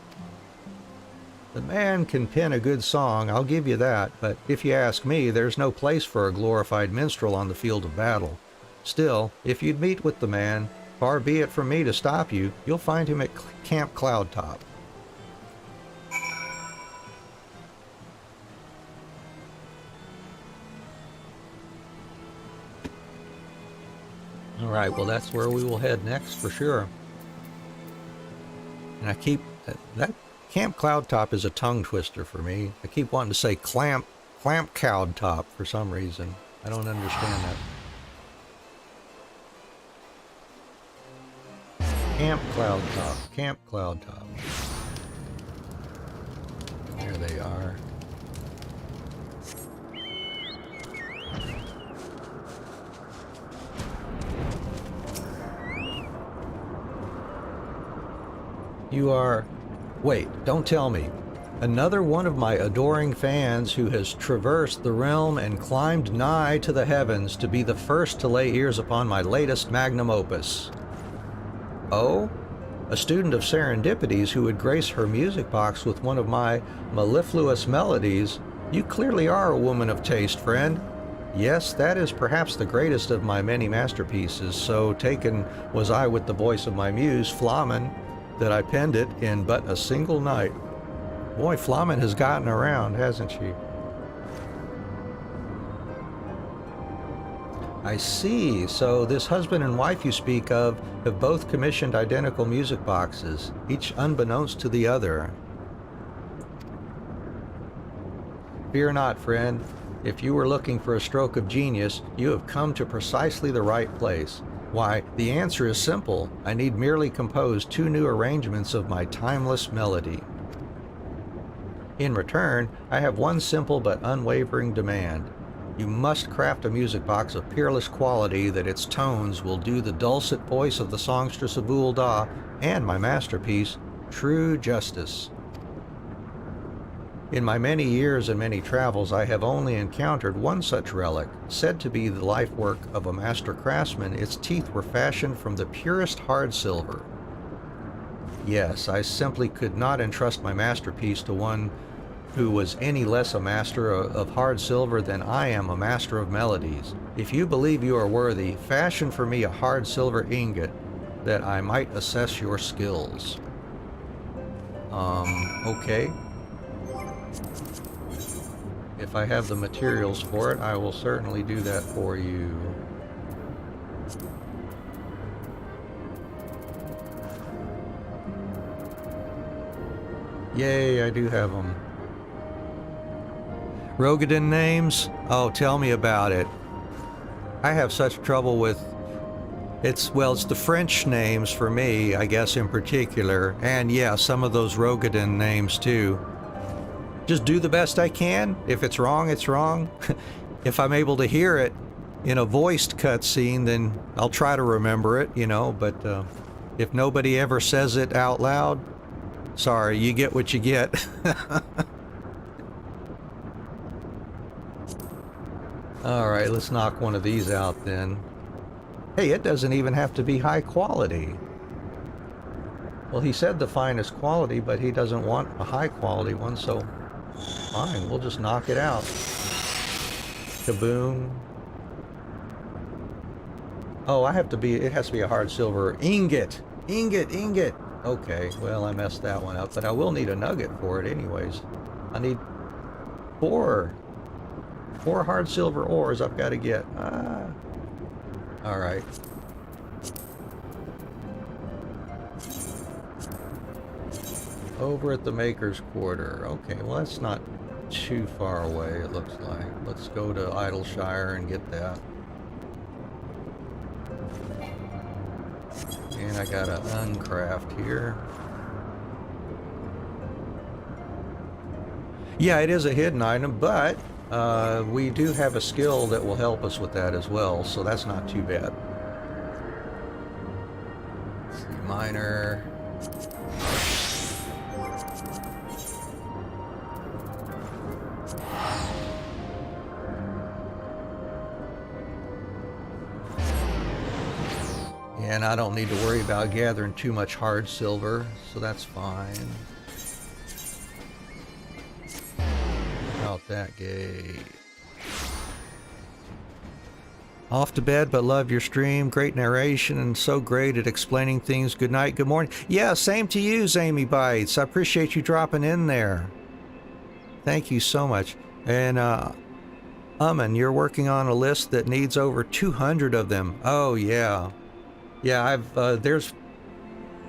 The man can pen a good song, I'll give you that, but if you ask me, there's no place for a glorified minstrel on the field of battle. Still, if you'd meet with the man, far be it from me to stop you, you'll find him at Camp Cloudtop. All right, well, that's where we will head next for sure. And I keep that Camp Cloudtop is a tongue twister for me. I keep wanting to say Clamp Cloudtop for some reason. I don't understand that. Camp Cloudtop. There they are. You are... Wait, don't tell me. Another one of my adoring fans who has traversed the realm and climbed nigh to the heavens to be the first to lay ears upon my latest magnum opus. Oh? A student of Serendipity's who would grace her music box with one of my mellifluous melodies. You clearly are a woman of taste, friend. Yes, that is perhaps the greatest of my many masterpieces, so taken was I with the voice of my muse, Flamen. that I penned it in but a single night. Boy, Flamen has gotten around, hasn't she? I see. So this husband and wife you speak of have both commissioned identical music boxes, each unbeknownst to the other. Fear not, friend. If you were looking for a stroke of genius, you have come to precisely the right place. Why, the answer is simple. I need merely compose 2 new arrangements of my timeless melody. In return, I have one simple but unwavering demand. You must craft a music box of peerless quality that its tones will do the dulcet voice of the songstress of Ul'dah and my masterpiece true justice. In my many years and many travels, I have only encountered one such relic, said to be the life work of a master craftsman. Its teeth were fashioned from the purest hard silver. Yes, I simply could not entrust my masterpiece to one who was any less a master of hard silver than I am a master of melodies. If you believe you are worthy, fashion for me a hard silver ingot that I might assess your skills. Okay. If I have the materials for it, I will certainly do that for you. Yay, I do have them. Rogadin names? Oh, tell me about it. I have such trouble with... It's the French names for me, I guess, in particular. And yeah, some of those Rogadin names too. Just do the best I can. If it's wrong, it's wrong. If I'm able to hear it in a voiced cutscene, then I'll try to remember it, you know, but if nobody ever says it out loud, sorry, you get what you get. Alright, let's knock one of these out then. Hey, it doesn't even have to be high quality. Well, he said the finest quality, but he doesn't want a high quality one, so fine, we'll just knock it out. Kaboom. Oh, it has to be a hard silver ingot. Ingot. Okay, well, I messed that one up, but I will need a nugget for it anyways. I need 4 hard silver ores I've got to get. Alright. Over at the Maker's Quarter. Okay, well that's not too far away, it looks like. Let's go to Idleshire and get that. And I got an uncraft here. Yeah, it is a hidden item, but we do have a skill that will help us with that as well, so that's not too bad. Let's see, miner. And I don't need to worry about gathering too much hard silver, so that's fine. Out that gate. Off to bed, but love your stream. Great narration and so great at explaining things. Good night, good morning. Yeah, same to you, Zamy Bites. I appreciate you dropping in there. Thank you so much. And Amin, you're working on a list that needs over 200 of them. Oh yeah. Yeah, there's,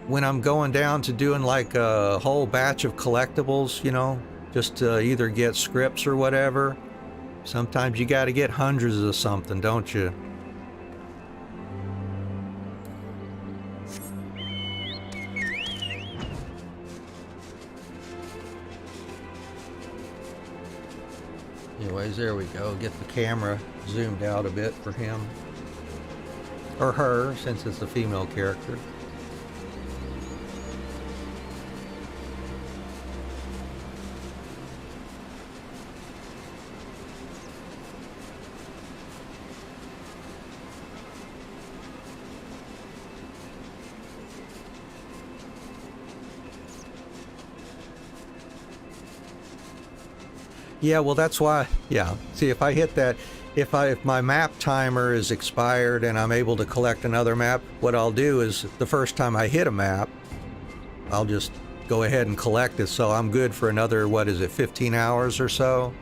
when I'm going down to doing like a whole batch of collectibles, you know, just to either get scripts or whatever, sometimes you got to get hundreds of something, don't you? Anyways, there we go. Get the camera zoomed out a bit for him. Or her, since it's a female character. Yeah, well that's why, yeah. See, if I hit that, if my map timer is expired and I'm able to collect another map, what I'll do is the first time I hit a map, I'll just go ahead and collect it, so I'm good for another, what is it, 15 hours or so,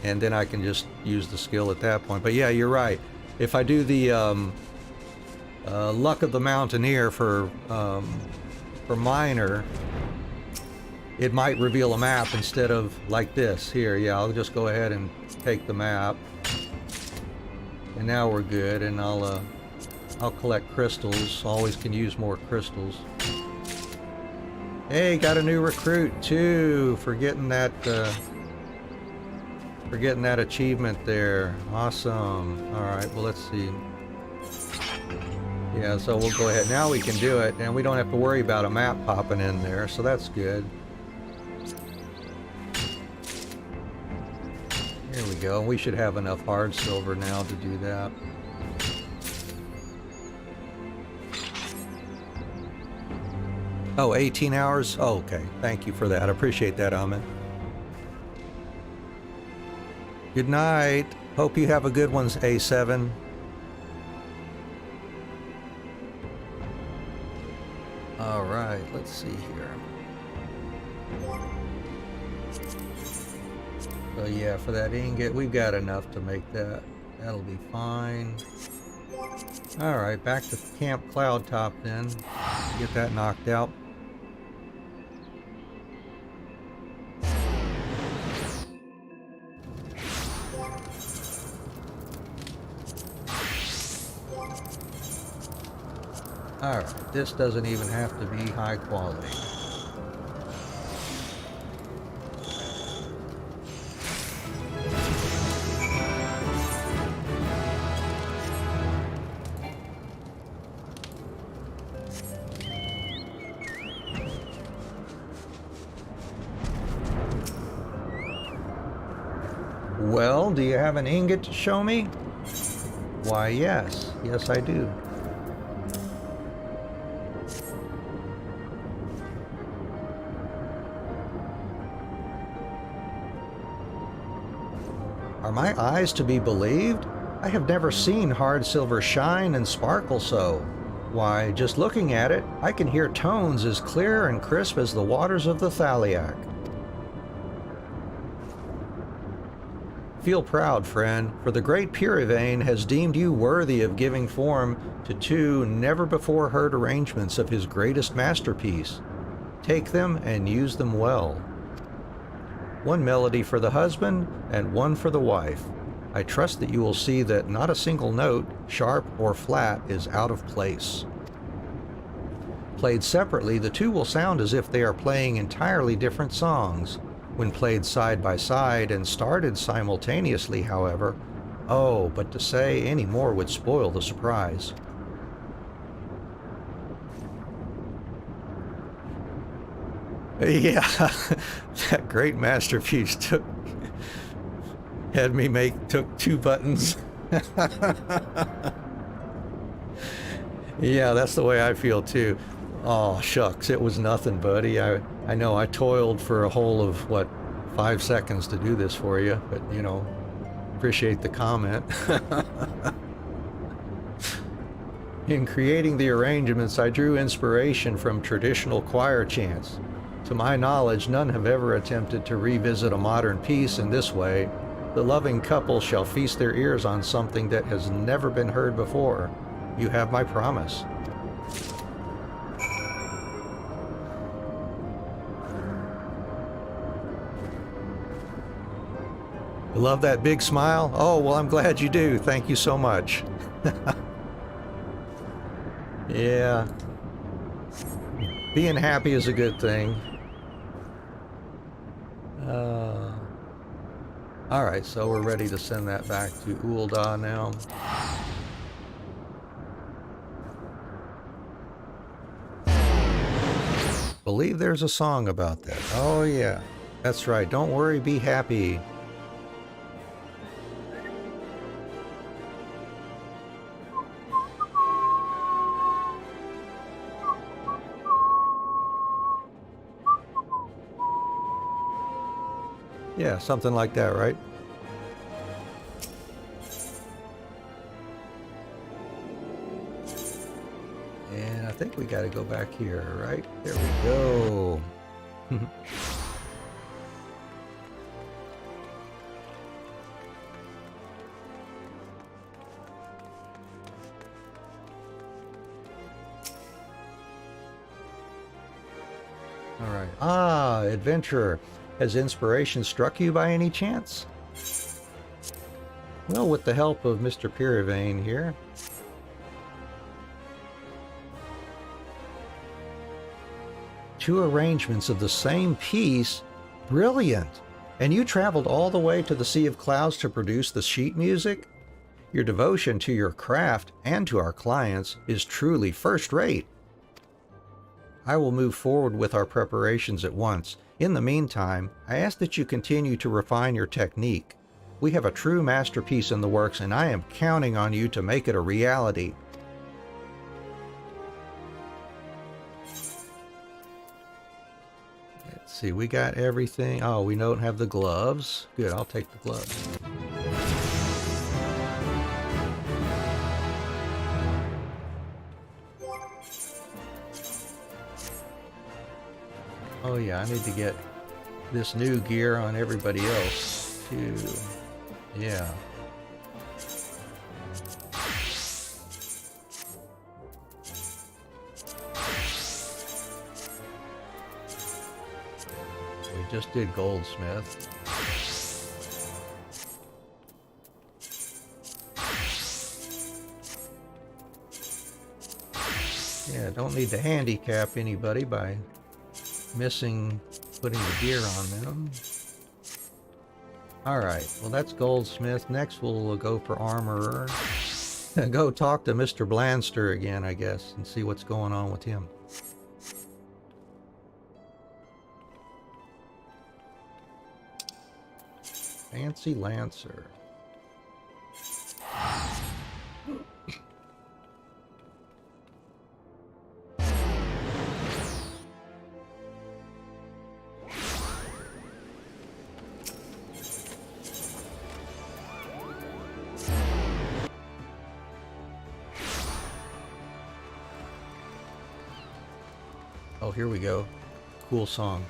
and then I can just use the skill at that point. But yeah, you're right. If I do the Luck of the Mountaineer for minor, it might reveal a map instead of like this here. Yeah, I'll just go ahead and take the map, and now we're good. And I'll collect crystals. Always can use more crystals. Hey, got a new recruit too for getting that achievement there. Awesome. All right, well, let's see. Yeah, so we'll go ahead. Now we can do it, and we don't have to worry about a map popping in there, so that's good. Here we go. We should have enough hard silver now to do that. Oh, 18 hours? Oh, okay. Thank you for that. I appreciate that, Ahmed. Good night. Hope you have a good one, A7. All right, let's see here. So yeah, for that ingot, we've got enough to make that. That'll be fine. All right, back to Camp Cloud Top then. Get that knocked out. Alright, this doesn't even have to be high quality. Well, do you have an ingot to show me? Why, yes. Yes, I do. Are my eyes to be believed? I have never seen hard silver shine and sparkle so. Why, just looking at it, I can hear tones as clear and crisp as the waters of the Thaliac. Feel proud, friend, for the great Purivane has deemed you worthy of giving form to two never-before-heard arrangements of his greatest masterpiece. Take them and use them well. One melody for the husband and one for the wife. I trust that you will see that not a single note, sharp or flat, is out of place. Played separately, the two will sound as if they are playing entirely different songs. When played side by side and started simultaneously, however, oh, but to say any more would spoil the surprise. Yeah, that great masterpiece took two buttons. Yeah, that's the way I feel too. Oh, shucks, it was nothing, buddy. I know I toiled for a whole of, 5 seconds to do this for you, but, appreciate the comment. In creating the arrangements, I drew inspiration from traditional choir chants. To my knowledge, none have ever attempted to revisit a modern piece in this way. The loving couple shall feast their ears on something that has never been heard before. You have my promise. You love that big smile? Oh, well, I'm glad you do. Thank you so much. Yeah. Being happy is a good thing. Alright, so we're ready to send that back to Ul'dah now. Believe there's a song about that. Oh yeah, that's right. Don't worry, be happy. Yeah, something like that, right? And I think we got to go back here, right? There we go. All right. Ah, adventurer. Has inspiration struck you by any chance? Well, with the help of Mr. Pirivane here. Two arrangements of the same piece? Brilliant! And you traveled all the way to the Sea of Clouds to produce the sheet music? Your devotion to your craft and to our clients is truly first-rate. I will move forward with our preparations at once. In the meantime, I ask that you continue to refine your technique. We have a true masterpiece in the works, and I am counting on you to make it a reality. Let's see, we got everything. Oh, we don't have the gloves. Good, I'll take the gloves. Oh yeah, I need to get this new gear on everybody else too. Yeah. We just did goldsmith. Yeah, don't need to handicap anybody by missing putting the gear on them. Alright, well that's goldsmith. Next we'll go for armorer. Go talk to Mr. Blanster again, I guess, and see what's going on with him. Fancy Lancer. Oh, here we go. Cool song.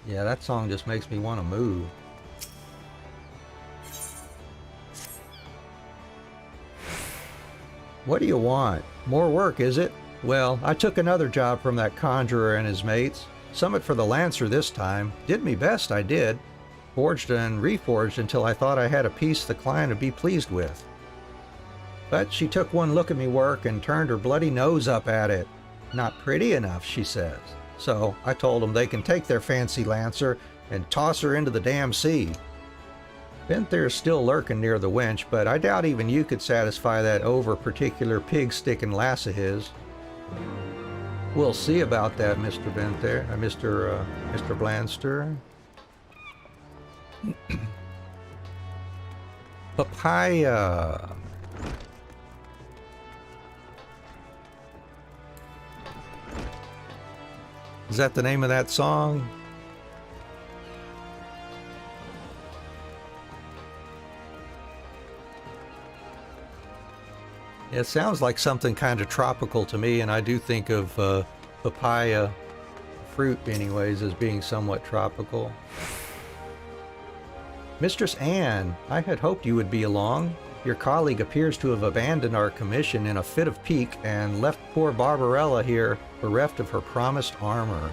Yeah, that song just makes me want to move. What do you want? More work, is it? Well, I took another job from that conjurer and his mates. Summit for the Lancer this time. Did me best, I did. Forged and reforged until I thought I had a piece the client would be pleased with. But she took one look at me work and turned her bloody nose up at it. Not pretty enough, she says. So I told them they can take their fancy Lancer and toss her into the damn sea. Benthir's still lurking near the winch, but I doubt even you could satisfy that over-particular pig-sticking lass of his. We'll see about that, Mr. Benthir, Mr. Blanster. Papaya. Is that the name of that song? It sounds like something kind of tropical to me, and I do think of papaya fruit anyways as being somewhat tropical. Mistress Anne, I had hoped you would be along. Your colleague appears to have abandoned our commission in a fit of pique and left poor Barbarella here bereft of her promised armor.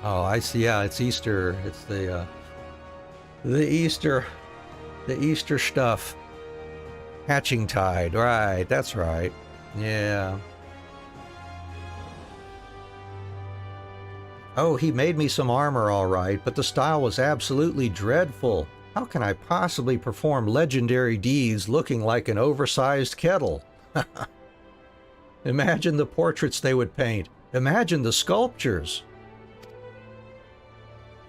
Oh, I see. Yeah, it's Easter. It's the Easter stuff. Hatching tide. Right, that's right. Yeah. Oh, he made me some armor all right, but the style was absolutely dreadful. How can I possibly perform legendary deeds looking like an oversized kettle? Imagine the portraits they would paint. Imagine the sculptures.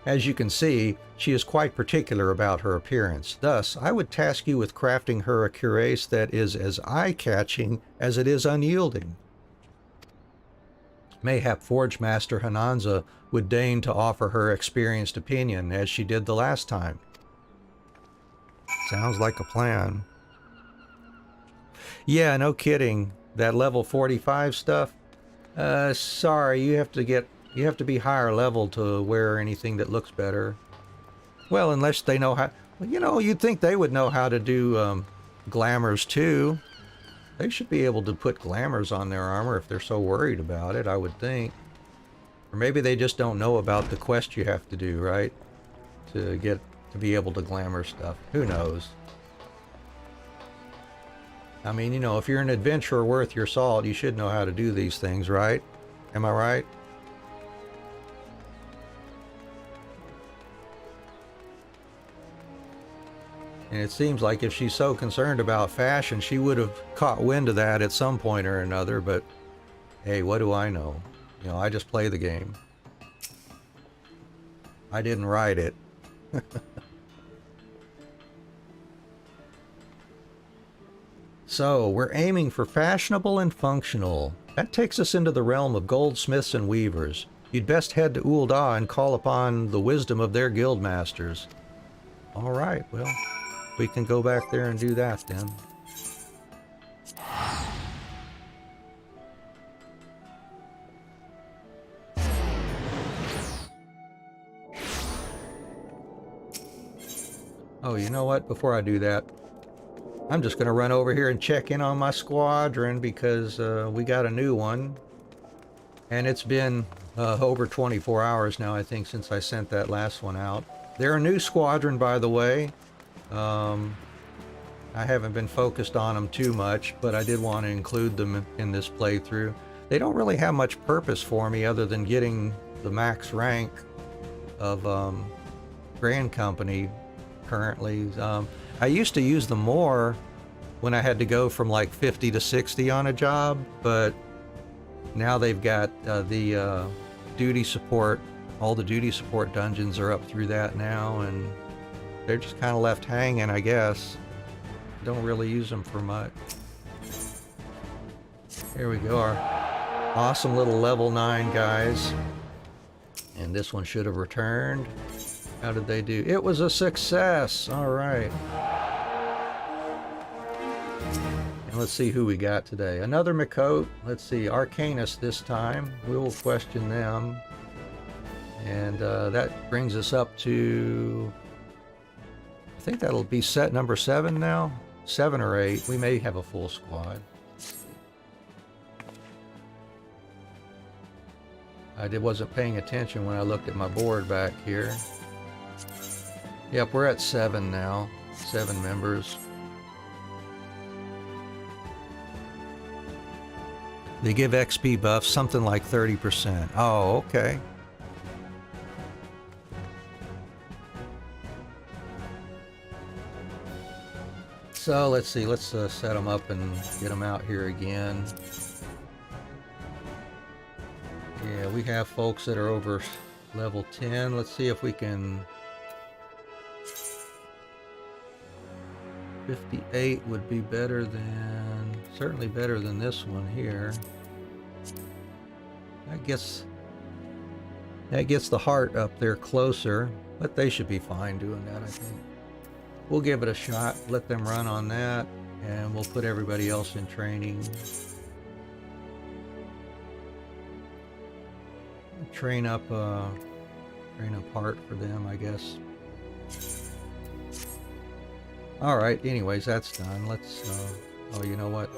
As you can see, she is quite particular about her appearance. Thus, I would task you with crafting her a cuirass that is as eye-catching as it is unyielding. Mayhap Forge Master Hananza would deign to offer her experienced opinion, as she did the last time. Sounds like a plan. Yeah, no kidding. That level 45 stuff? Sorry, you have to be higher level to wear anything that looks better. Well, unless they know how... You know, you'd think they would know how to do glamours too. They should be able to put glamours on their armor if they're so worried about it, I would think. Or maybe they just don't know about the quest you have to do, right? To be able to glamour stuff. Who knows? I mean, you know, if you're an adventurer worth your salt, you should know how to do these things, right? Am I right? And it seems like if she's so concerned about fashion, she would have caught wind of that at some point or another, but hey, what do I know? You know, I just play the game. I didn't write it. So, we're aiming for fashionable and functional. That takes us into the realm of goldsmiths and weavers. You'd best head to Ul'dah and call upon the wisdom of their guild masters. Alright, well, we can go back there and do that then. Oh, you know what? Before I do that, I'm just going to run over here and check in on my squadron because we got a new one. And it's been over 24 hours now, I think, since I sent that last one out. They're a new squadron, by the way. I haven't been focused on them too much, but I did want to include them in this playthrough. They don't really have much purpose for me other than getting the max rank of Grand Company currently. I used to use them more when I had to go from like 50 to 60 on a job, but now they've got the duty support. All the duty support dungeons are up through that now, and they're just kind of left hanging, I guess. Don't really use them for much. Here we go, our awesome little level 9 guys. And this one should have returned. How did they do? It was a success! Alright. And let's see who we got today. Another Makot. Let's see, Arcanus this time. We will question them. And that brings us up to... I think that'll be set number 7 now. 7 or 8. We may have a full squad. I wasn't paying attention when I looked at my board back here. Yep, we're at 7 now. 7 members. They give XP buffs, something like 30%. Oh, okay. So let's see, let's set them up and get them out here again. Yeah, we have folks that are over level 10. Let's see if we can... 58 would be better than... certainly better than this one here. That gets the heart up there closer, but they should be fine doing that, I think. We'll give it a shot, let them run on that, and we'll put everybody else in training. Train up heart for them, I guess. Alright, anyways, that's done. Let's, oh, you know what?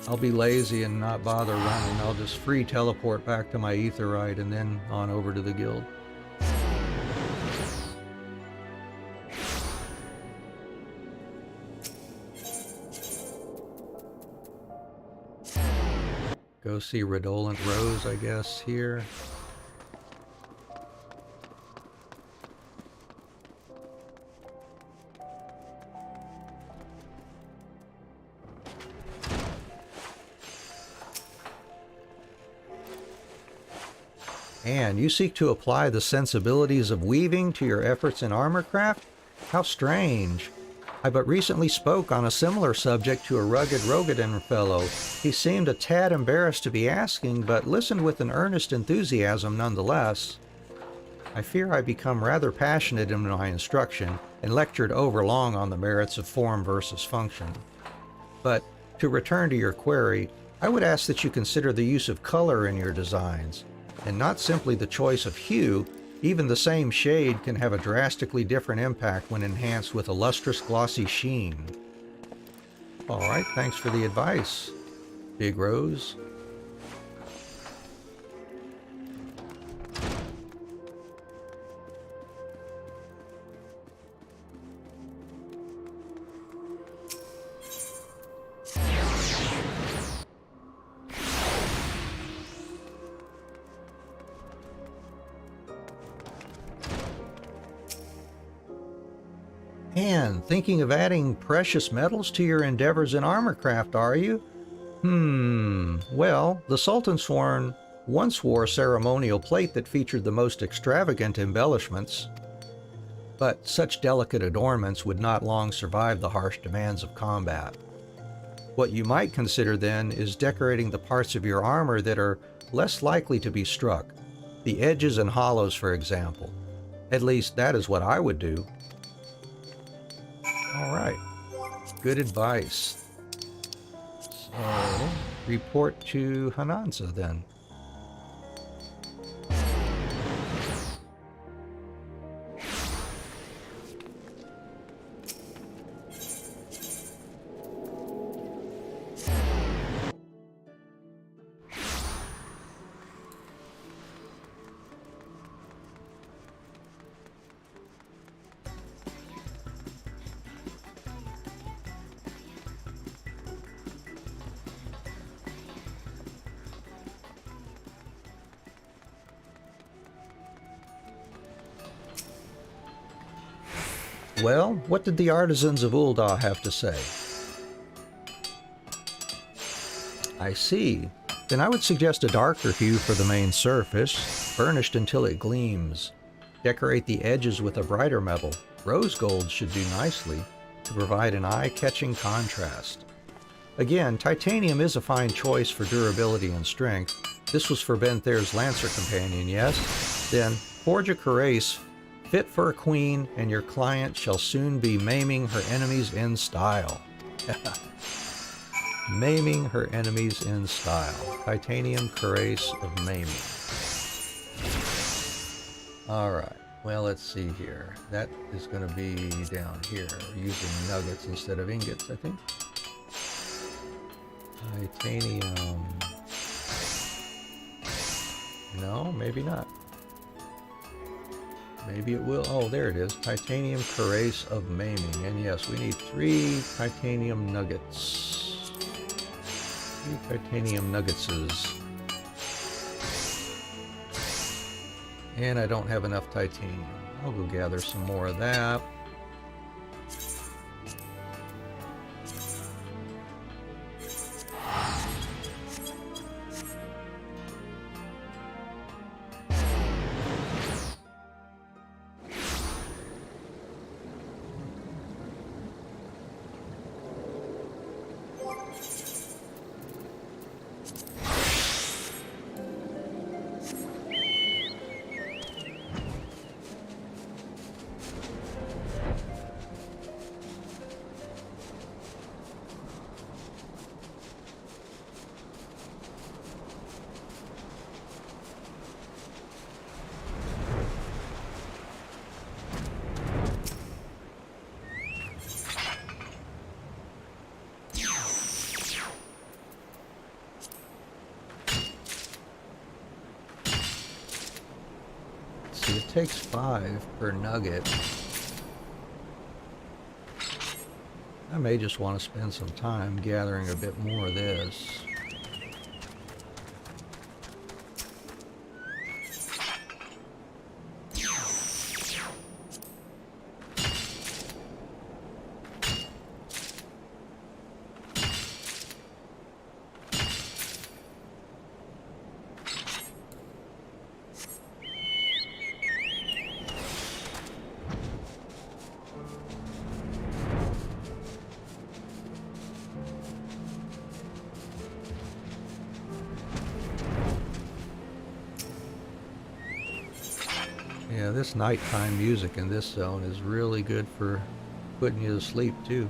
I'll be lazy and not bother running. I'll just free teleport back to my Aetheryte and then on over to the guild. Go see Redolent Rose, I guess, here. And you seek to apply the sensibilities of weaving to your efforts in armor craft? How strange. I but recently spoke on a similar subject to a rugged Rogadan fellow. He seemed a tad embarrassed to be asking, but listened with an earnest enthusiasm nonetheless. I fear I become rather passionate in my instruction and lectured overlong on the merits of form versus function. But to return to your query, I would ask that you consider the use of color in your designs, and not simply the choice of hue. Even the same shade can have a drastically different impact when enhanced with a lustrous glossy sheen. Alright, thanks for the advice, Big Rose. And thinking of adding precious metals to your endeavors in armorcraft, are you? Well, the Sultan Sworn once wore a ceremonial plate that featured the most extravagant embellishments. But such delicate adornments would not long survive the harsh demands of combat. What you might consider then is decorating the parts of your armor that are less likely to be struck, the edges and hollows, for example. At least that is what I would do. Alright, good advice. So, report to Hananza then. Well, what did the artisans of Ul'dah have to say? I see. Then I would suggest a darker hue for the main surface, burnished until it gleams. Decorate the edges with a brighter metal. Rose gold should do nicely to provide an eye-catching contrast. Again, titanium is a fine choice for durability and strength. This was for Benthair's Lancer companion, yes? Then forge a cuirass fit for a queen, and your client shall soon be maiming her enemies in style. Maiming her enemies in style. Titanium cuirass of maiming. Alright, well, let's see here. That is going to be down here, using nuggets instead of ingots, I think. Titanium. No, maybe not. Maybe it will. Oh, there it is. Titanium cuirass of maiming. And yes, we need 3 titanium nuggets. 3 titanium nuggetses. And I don't have enough titanium. I'll go gather some more of that. It takes 5 per nugget. I may just want to spend some time gathering a bit more of this. Yeah, this nighttime music in this zone is really good for putting you to sleep too.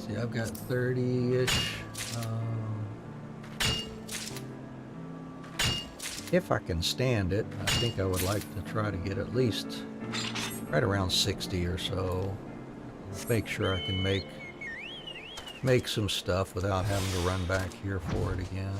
See, I've got 30-ish. If I can stand it, I think I would like to try to get at least right around 60 or so. Make sure I can make some stuff without having to run back here for it again.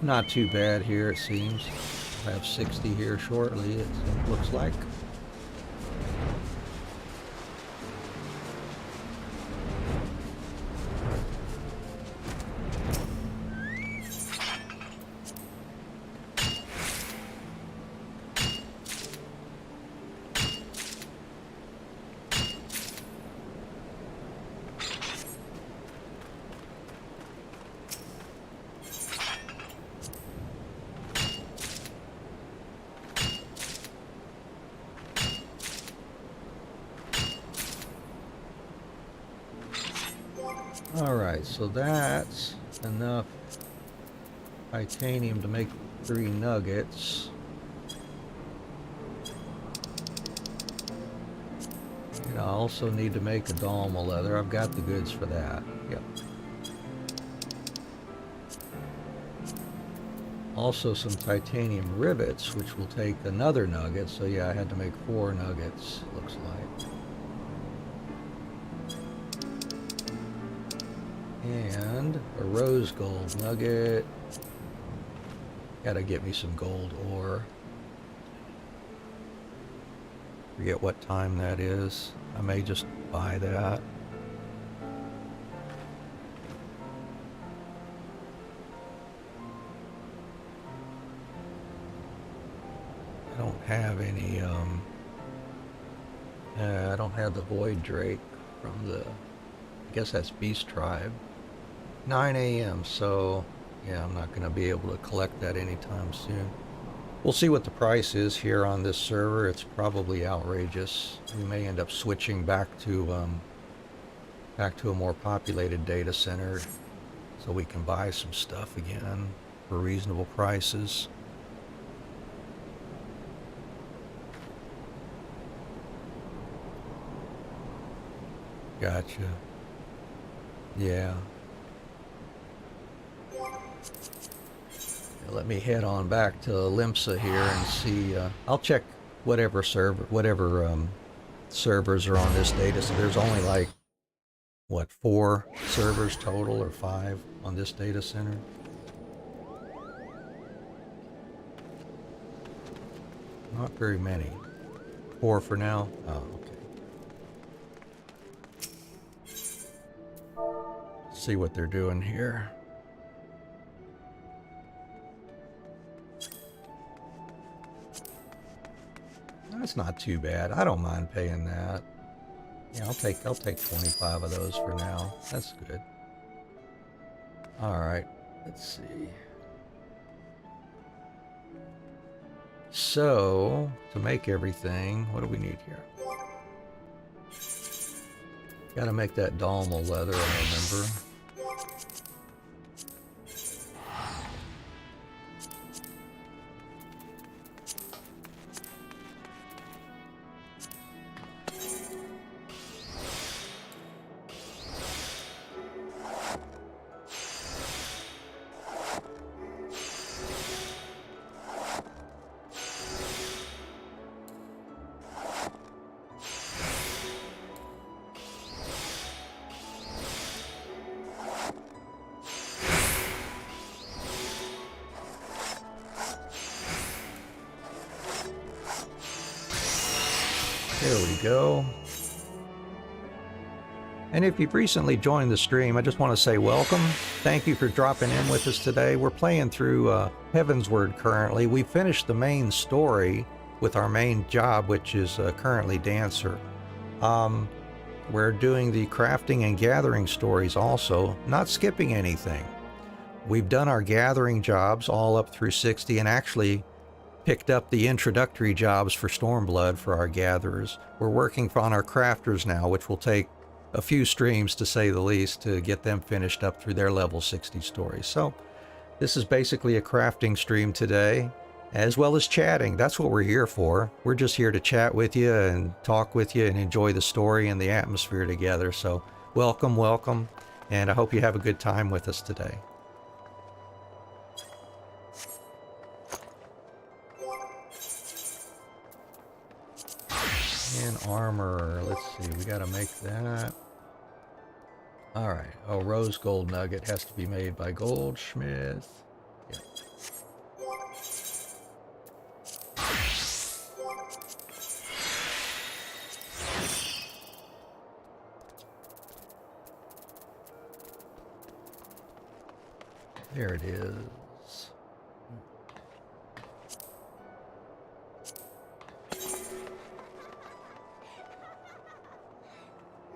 Not too bad here, it seems. We'll have 60 here shortly, it looks like. Alright, so that's enough titanium to make 3 nuggets. And I also need to make a Dalma leather. I've got the goods for that. Yep. Also some titanium rivets, which will take another nugget. So yeah, I had to make 4 nuggets, looks like. And a rose gold nugget. Gotta get me some gold ore. Forget what time that is. I may just buy that. I don't have any, I don't have the Void Drake from the, I guess that's Beast Tribe. 9 a.m. So yeah, I'm not going to be able to collect that anytime soon. We'll see what the price is here on this server. It's probably outrageous. We may end up switching back to a more populated data center so we can buy some stuff again for reasonable prices. Gotcha. Yeah. Let me head on back to Limsa here and see. I'll check whatever servers are on this data. So there's only like what, 4 servers total or 5 on this data center. Not very many. 4 for now. Oh, okay. See what they're doing here. That's not too bad. I don't mind paying that. Yeah, I'll take 25 of those for now. That's good. All right, let's see. So, to make everything, what do we need here? Gotta make that Dalma leather, I remember. There we go. And if you've recently joined the stream, I just want to say welcome. Thank you for dropping in with us today. We're playing through Heavensward currently. We finished the main story with our main job, which is currently Dancer. We're doing the crafting and gathering stories also, not skipping anything. We've done our gathering jobs all up through 60 and actually picked up the introductory jobs for Stormblood for our gatherers. We're working on our crafters now, which will take a few streams to say the least to get them finished up through their level 60 stories. So this is basically a crafting stream today, as well as chatting. That's what we're here for. We're just here to chat with you and talk with you and enjoy the story and the atmosphere together. So welcome, welcome, and I hope you have a good time with us today. And armor, let's see, we gotta make that. All right, oh, rose gold nugget has to be made by goldsmith. Yeah. There it is.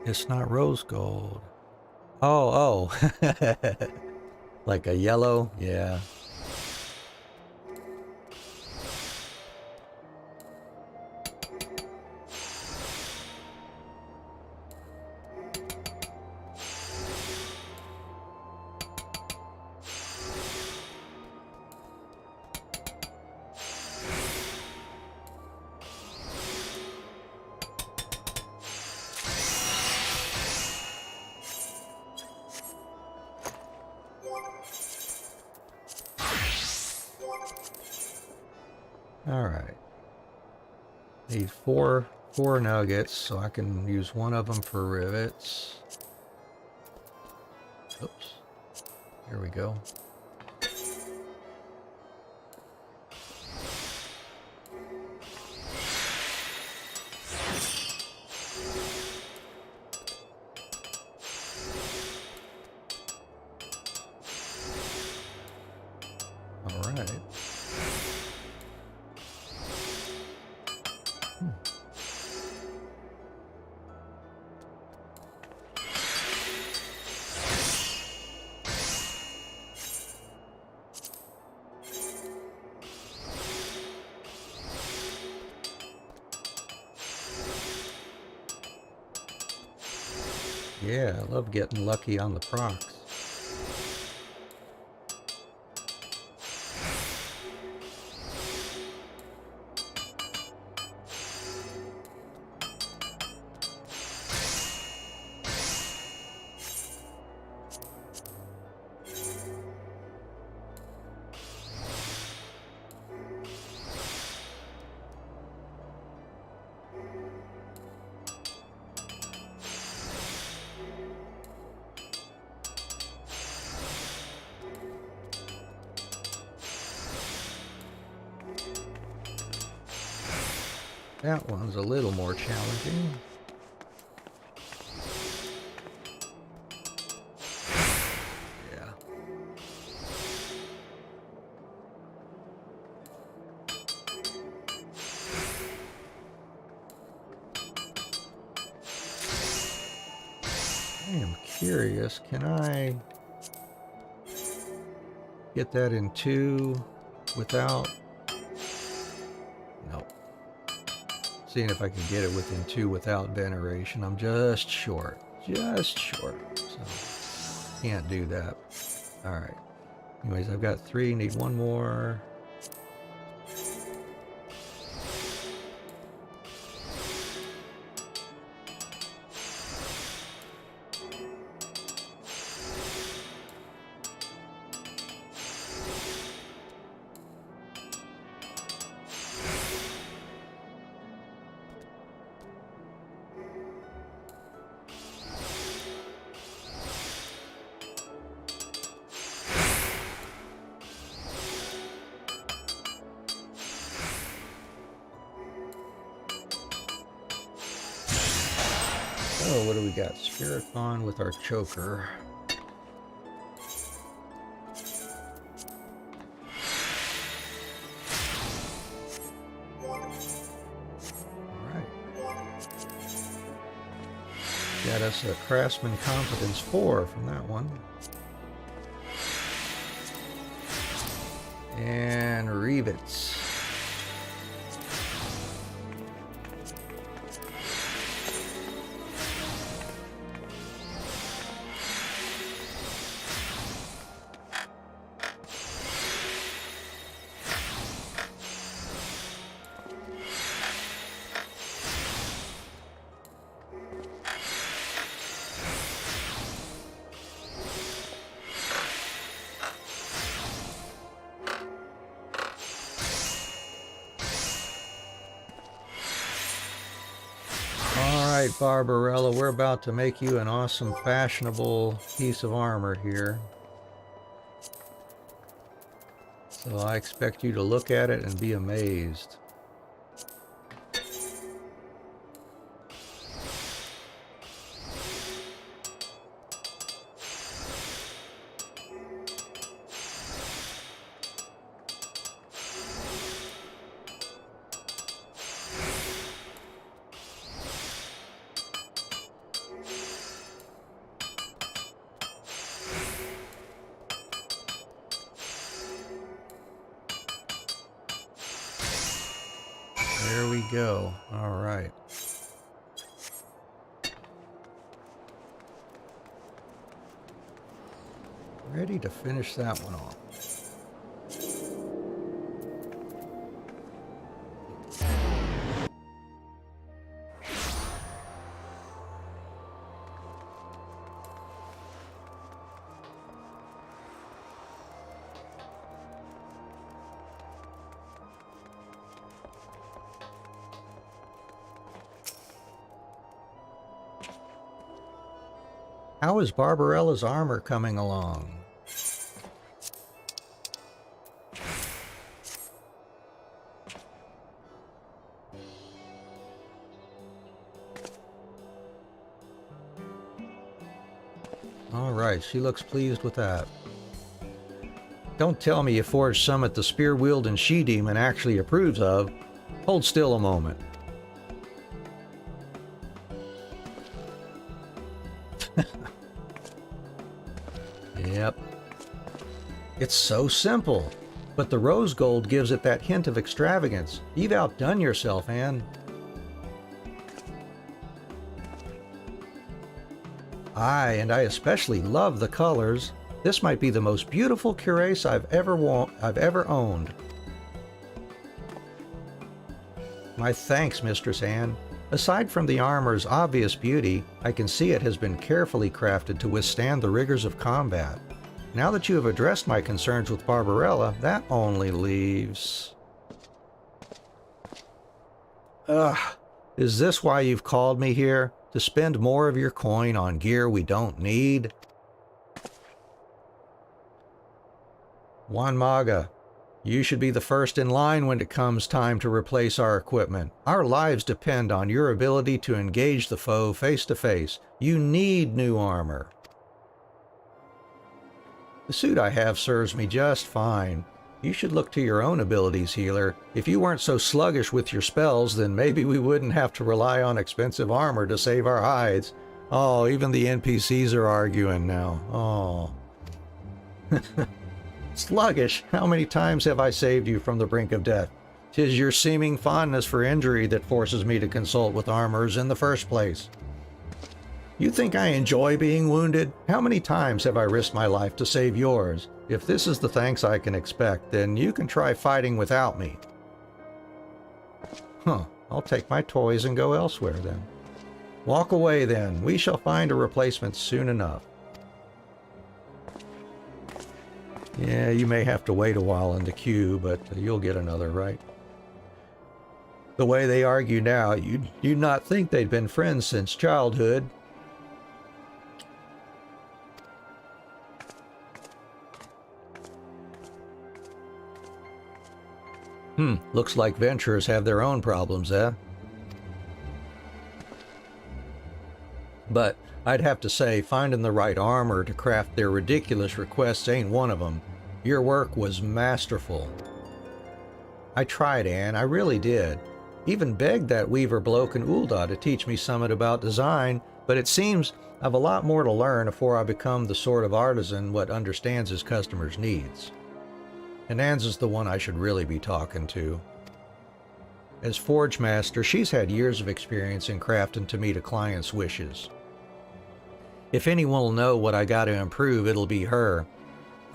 It's not rose gold. Oh, oh. Like a yellow? Yeah. All right. Need four nuggets, so I can use one of them for rivets. Oops. Here we go. All right. Yeah, I love getting lucky on the procs. That one's a little more challenging. Yeah. I am curious, can I get that in 2 without... No. Seeing if I can get it within 2 without veneration. I'm just short. Just short. So, can't do that. Alright. Anyways, I've got 3. Need 1 more. So, what do we got? Spirit Bond with our choker. Alright. Got us a Craftsman Confidence 4 from that one. And rivets. Alright, Barbarella, we're about to make you an awesome, fashionable piece of armor here. So I expect you to look at it and be amazed. There we go. All right. Ready to finish that one off. How is Barbarella's armor coming along? All right, she looks pleased with that. Don't tell me you forged some that the spear-wielding she-demon actually approves of. Hold still a moment. Yep. It's so simple, but the rose gold gives it that hint of extravagance. You've outdone yourself, Anne. Aye, and I especially love the colors. This might be the most beautiful cuirass I've ever owned. My thanks, Mistress Anne. Aside from the armor's obvious beauty, I can see it has been carefully crafted to withstand the rigors of combat. Now that you have addressed my concerns with Barbarella, that only leaves... Ugh, is this why you've called me here? To spend more of your coin on gear we don't need? Juan Maga, you should be the first in line when it comes time to replace our equipment. Our lives depend on your ability to engage the foe face to face. You need new armor. The suit I have serves me just fine. You should look to your own abilities, healer. If you weren't so sluggish with your spells, then maybe we wouldn't have to rely on expensive armor to save our hides. Oh, even the NPCs are arguing now. Oh. Sluggish, how many times have I saved you from the brink of death? 'Tis your seeming fondness for injury that forces me to consult with armorers in the first place. You think I enjoy being wounded? How many times have I risked my life to save yours? If this is the thanks I can expect, then you can try fighting without me. Huh, I'll take my toys and go elsewhere then. Walk away then, we shall find a replacement soon enough. Yeah, you may have to wait a while in the queue, but you'll get another, right? The way they argue now, you'd not think they'd been friends since childhood. Looks like venturers have their own problems, eh? But I'd have to say, finding the right armor to craft their ridiculous requests ain't one of them. Your work was masterful. I tried, Anne, I really did. Even begged that weaver bloke in Ul'dah to teach me something about design, but it seems I've a lot more to learn before I become the sort of artisan what understands his customers' needs. And Anne's is the one I should really be talking to. As Forge Master, she's had years of experience in crafting to meet a client's wishes. If anyone will know what I gotta improve, it'll be her.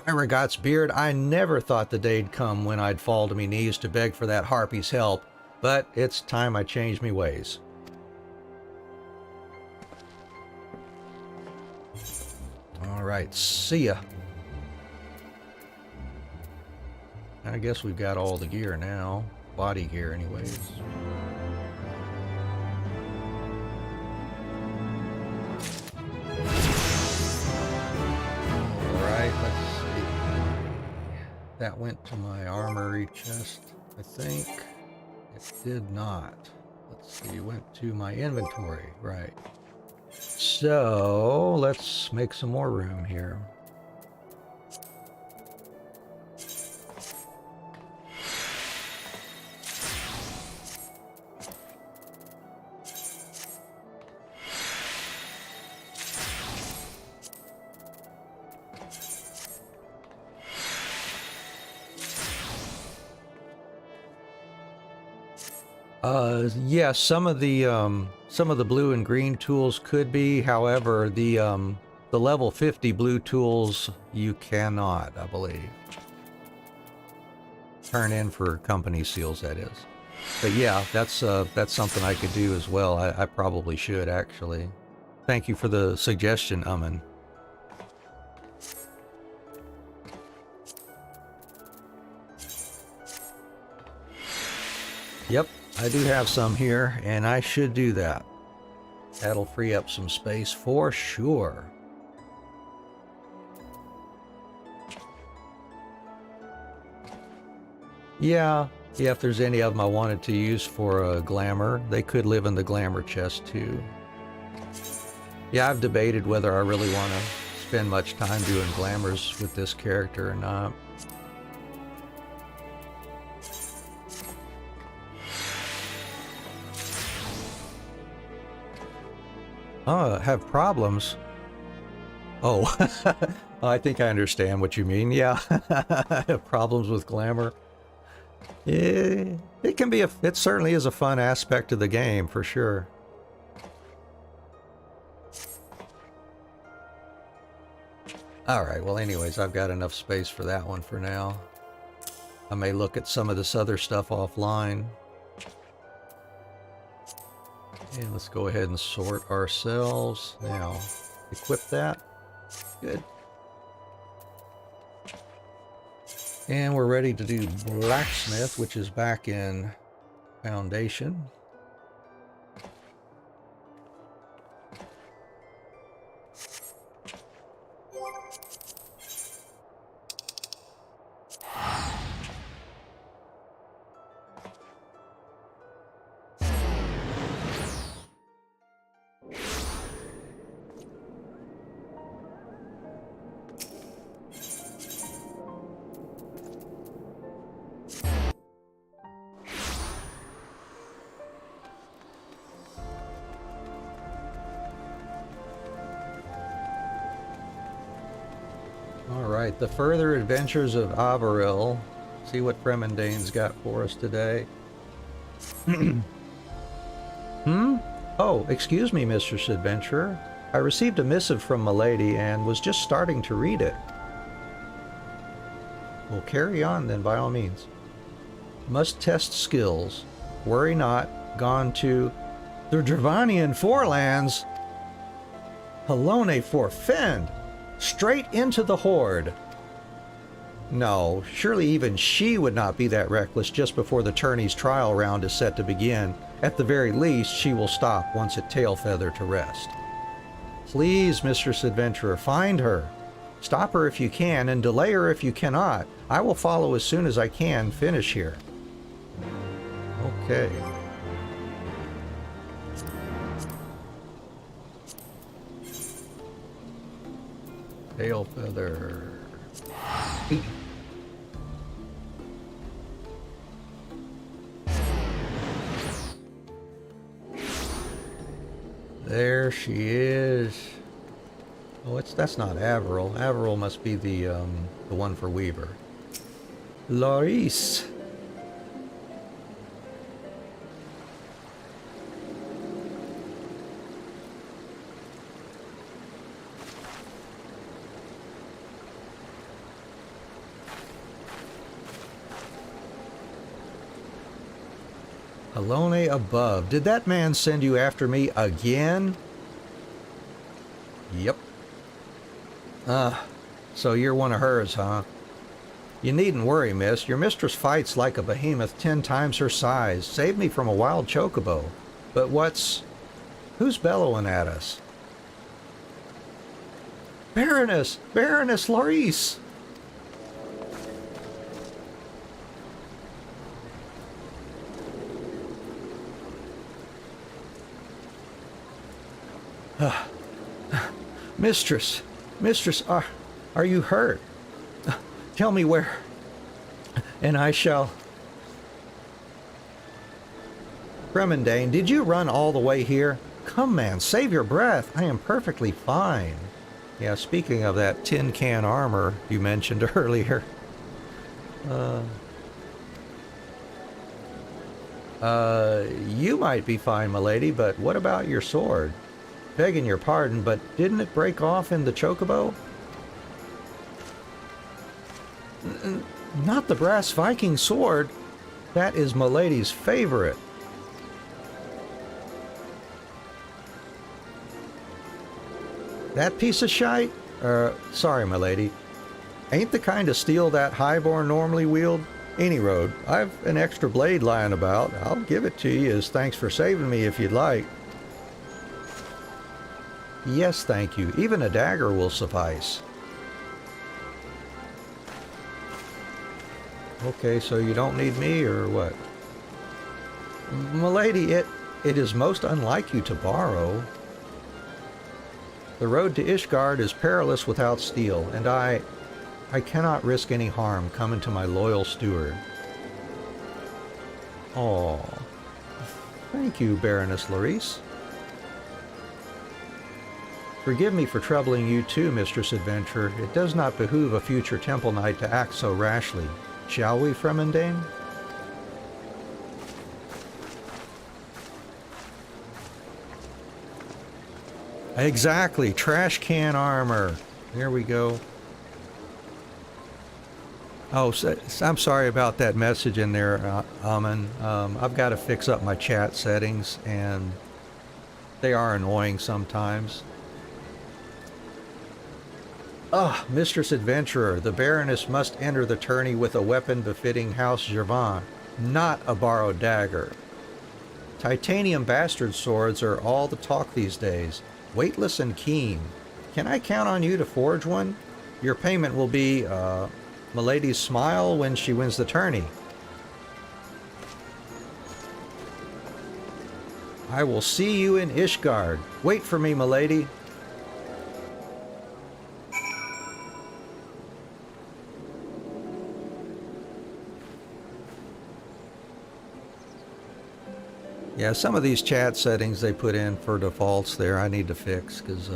My regards, Beard, I never thought the day'd come when I'd fall to me knees to beg for that harpy's help, but it's time I changed me ways. Alright, see ya. I guess we've got all the gear now. Body gear anyways. Alright, let's see. That went to my armory chest, I think. It did not. Let's see, it went to my inventory, right. So, let's make some more room here. Yeah, some of the blue and green tools could be. However, the level 50 blue tools you cannot, I believe, turn in for company seals. That is. But yeah, that's something I could do as well. I probably should actually. Thank you for the suggestion, Uman. Yep, I do have some here, and I should do that. That'll free up some space for sure. Yeah, if there's any of them I wanted to use for glamour, they could live in the glamour chest too. Yeah, I've debated whether I really want to spend much time doing glamours with this character or not. Oh, have problems? Oh, I think I understand what you mean. Yeah, I have problems with glamour. Yeah, it can be it certainly is a fun aspect of the game for sure. All right, well anyways, I've got enough space for that one for now. I may look at some of this other stuff offline. And let's go ahead and sort ourselves. Now, equip that. Good. And we're ready to do blacksmith, which is back in foundation. Alright, the further adventures of Averil. See what Fremendane's got for us today. Oh, excuse me, Mistress Adventurer. I received a missive from Milady and was just starting to read it. Well, carry on then, by all means. Must test skills. Worry not. Gone to the Dravanian Forelands. Halone forfend. Straight into the Horde. No, surely even she would not be that reckless just before the tourney's trial round is set to begin. At the very least, she will stop once at Tailfeather to rest. Please, Mistress Adventurer, find her. Stop her if you can, and delay her if you cannot. I will follow as soon as I can finish here. Okay. Tailfeather. There she is. Oh, that's not Averil. Averil must be the one for Weaver. Laurice. Halone above. Did that man send you after me again? Yep. So you're one of hers, huh? You needn't worry, miss. Your mistress fights like a behemoth 10 times her size. Saved me from a wild chocobo. But who's bellowing at us? Baroness! Baroness Laurice! Mistress, are you hurt? Tell me where, and I shall... Fremendane, did you run all the way here? Come, man, save your breath. I am perfectly fine. Yeah, speaking of that tin can armor you mentioned earlier. You might be fine, milady, but what about your sword? Begging your pardon, but didn't it break off in the chocobo? Not the brass Viking sword. That is milady's favorite. That piece of shite? Sorry, milady. Ain't the kind of steel that highborn normally wield? Any road. I've an extra blade lying about. I'll give it to you as thanks for saving me if you'd like. Yes, thank you. Even a dagger will suffice. Okay, so you don't need me, or what? Milady, it is most unlike you to borrow. The road to Ishgard is perilous without steel, and I cannot risk any harm coming to my loyal steward. Oh, thank you, Baroness Larice. Forgive me for troubling you too, Mistress Adventurer. It does not behoove a future Temple Knight to act so rashly. Shall we, Fremendane? Exactly, trash can armor. There we go. Oh, I'm sorry about that message in there, Amin. I've got to fix up my chat settings, and they are annoying sometimes. Ah, Mistress Adventurer, the Baroness must enter the tourney with a weapon befitting House Gervin, not a borrowed dagger. Titanium bastard swords are all the talk these days, weightless and keen. Can I count on you to forge one? Your payment will be, Milady's smile when she wins the tourney. I will see you in Ishgard. Wait for me, milady. Yeah, some of these chat settings they put in for defaults there I need to fix, because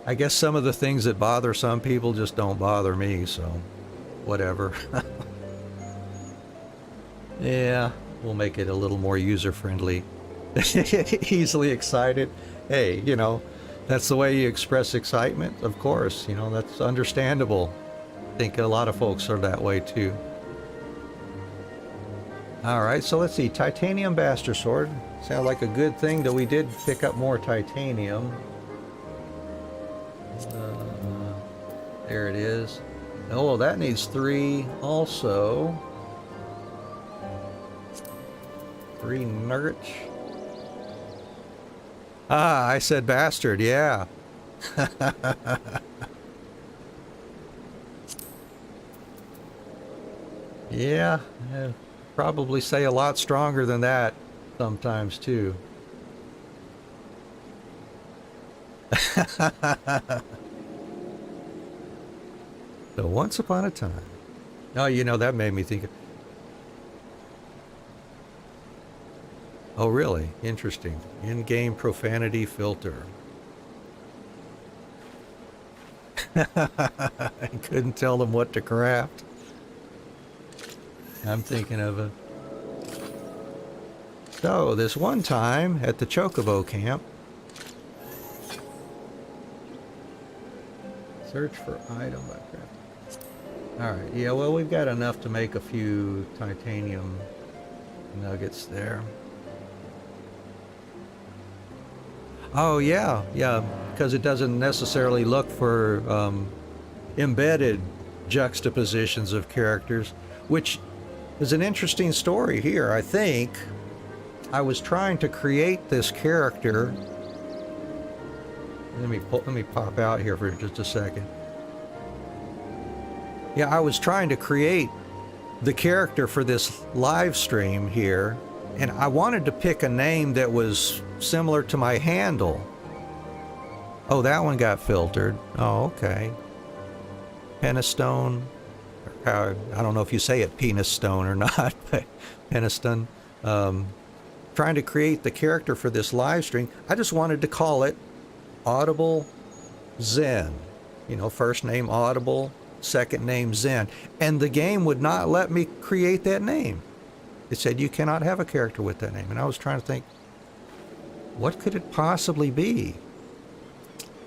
I guess some of the things that bother some people just don't bother me, so whatever. Yeah, we'll make it a little more user-friendly. Easily excited. Hey, you know, that's the way you express excitement, of course. You know, that's understandable. I think a lot of folks are that way too. Alright, so let's see. Titanium Bastard Sword. Sounds like a good thing that we did pick up more titanium. There it is. Oh, that needs 3 also. 3 nuggets. Ah, I said bastard, yeah. Yeah, probably say a lot stronger than that sometimes too. So once upon a time. Oh, you know, that made me think of... Oh, really? Interesting. In-game profanity filter. I couldn't tell them what to craft. I'm thinking of a... So, this one time at the Chocobo camp, search for item by craft. Alright, yeah, well, we've got enough to make a few titanium nuggets there. Oh, yeah, yeah, because it doesn't necessarily look for embedded juxtapositions of characters, which is an interesting story here. I think I was trying to create this character. Let me pop out here for just a second. Yeah, I was trying to create the character for this live stream here, and I wanted to pick a name that was similar to my handle. Oh, that one got filtered. Oh, okay. Penistone. I don't know if you say it penis stone or not, but Peniston. Trying to create the character for this live stream. I just wanted to call it Audible Zen. You know, first name Audible, second name Zen. And the game would not let me create that name. It said you cannot have a character with that name. And I was trying to think, what could it possibly be?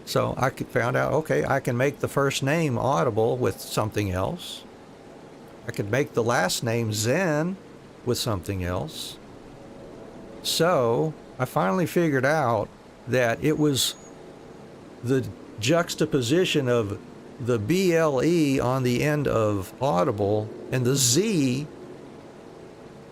So I found out, okay, I can make the first name Audible with something else. I could make the last name Zen with something else. So I finally figured out that it was the juxtaposition of the BLE on the end of Audible and the Z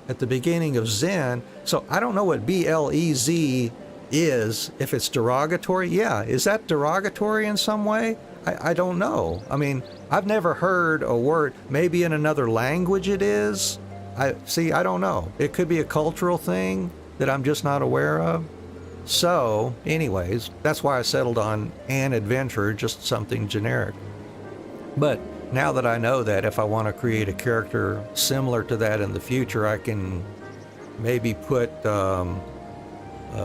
at the beginning of Zen. So I don't know what BLEZ is, if it's derogatory. Yeah, is that derogatory in some way? I don't know. I mean, I've never heard a word. Maybe in another language it is. I don't know. It could be a cultural thing that I'm just not aware of. So, anyways, that's why I settled on an adventurer, just something generic. But now that I know that if I want to create a character similar to that in the future, I can maybe put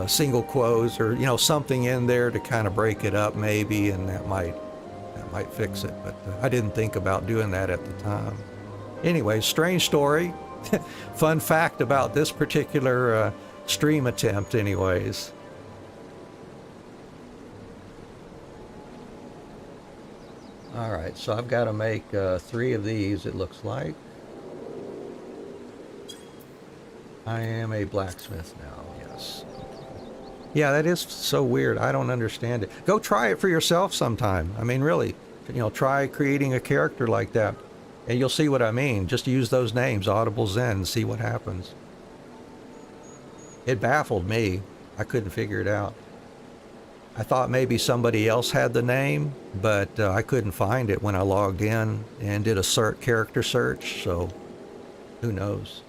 single quotes or, you know, something in there to kind of break it up maybe, and that might fix it. But I didn't think about doing that at the time. Anyway, strange story. Fun fact about this particular stream attempt anyways. All right, so I've got to make 3 of these, it looks like. I am a blacksmith now, yes. Yeah, that is so weird. I don't understand it. Go try it for yourself sometime. I mean, really, you know, try creating a character like that, and you'll see what I mean. Just use those names, Audible Zen, and see what happens. It baffled me. I couldn't figure it out. I thought maybe somebody else had the name, but I couldn't find it when I logged in and did a character search, so who knows.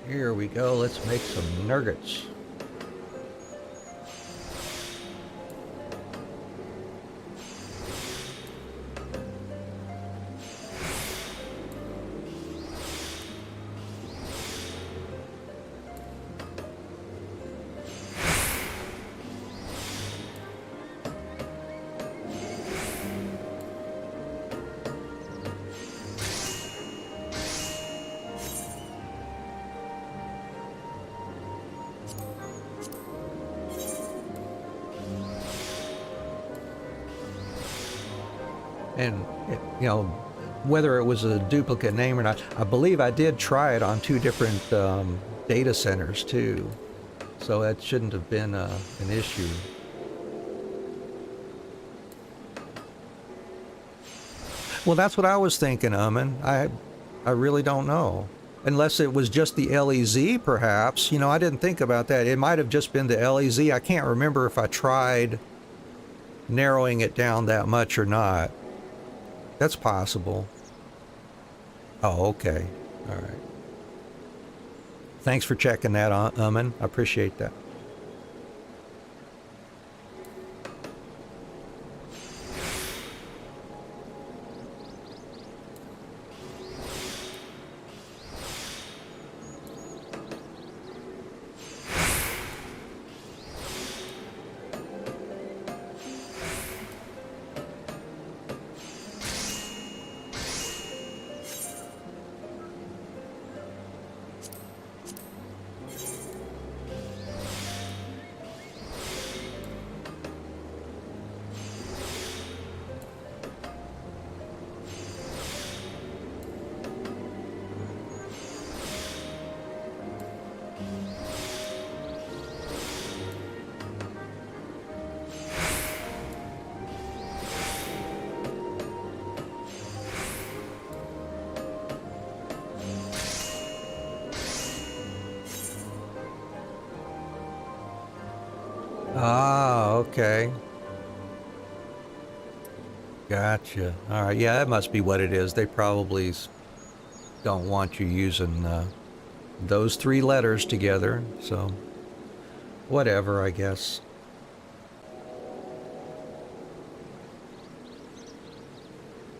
Here we go, let's make some nuggets. And, you know, whether it was a duplicate name or not, I believe I did try it on 2 different data centers too. So that shouldn't have been an issue. Well, that's what I was thinking, I really don't know. Unless it was just the LEZ, perhaps. You know, I didn't think about that. It might have just been the LEZ. I can't remember if I tried narrowing it down that much or not. That's possible. Oh, okay. All right. Thanks for checking that, I appreciate that. Ah, okay. Gotcha. All right, yeah, that must be what it is. They probably don't want you using those 3 letters together, so whatever, I guess.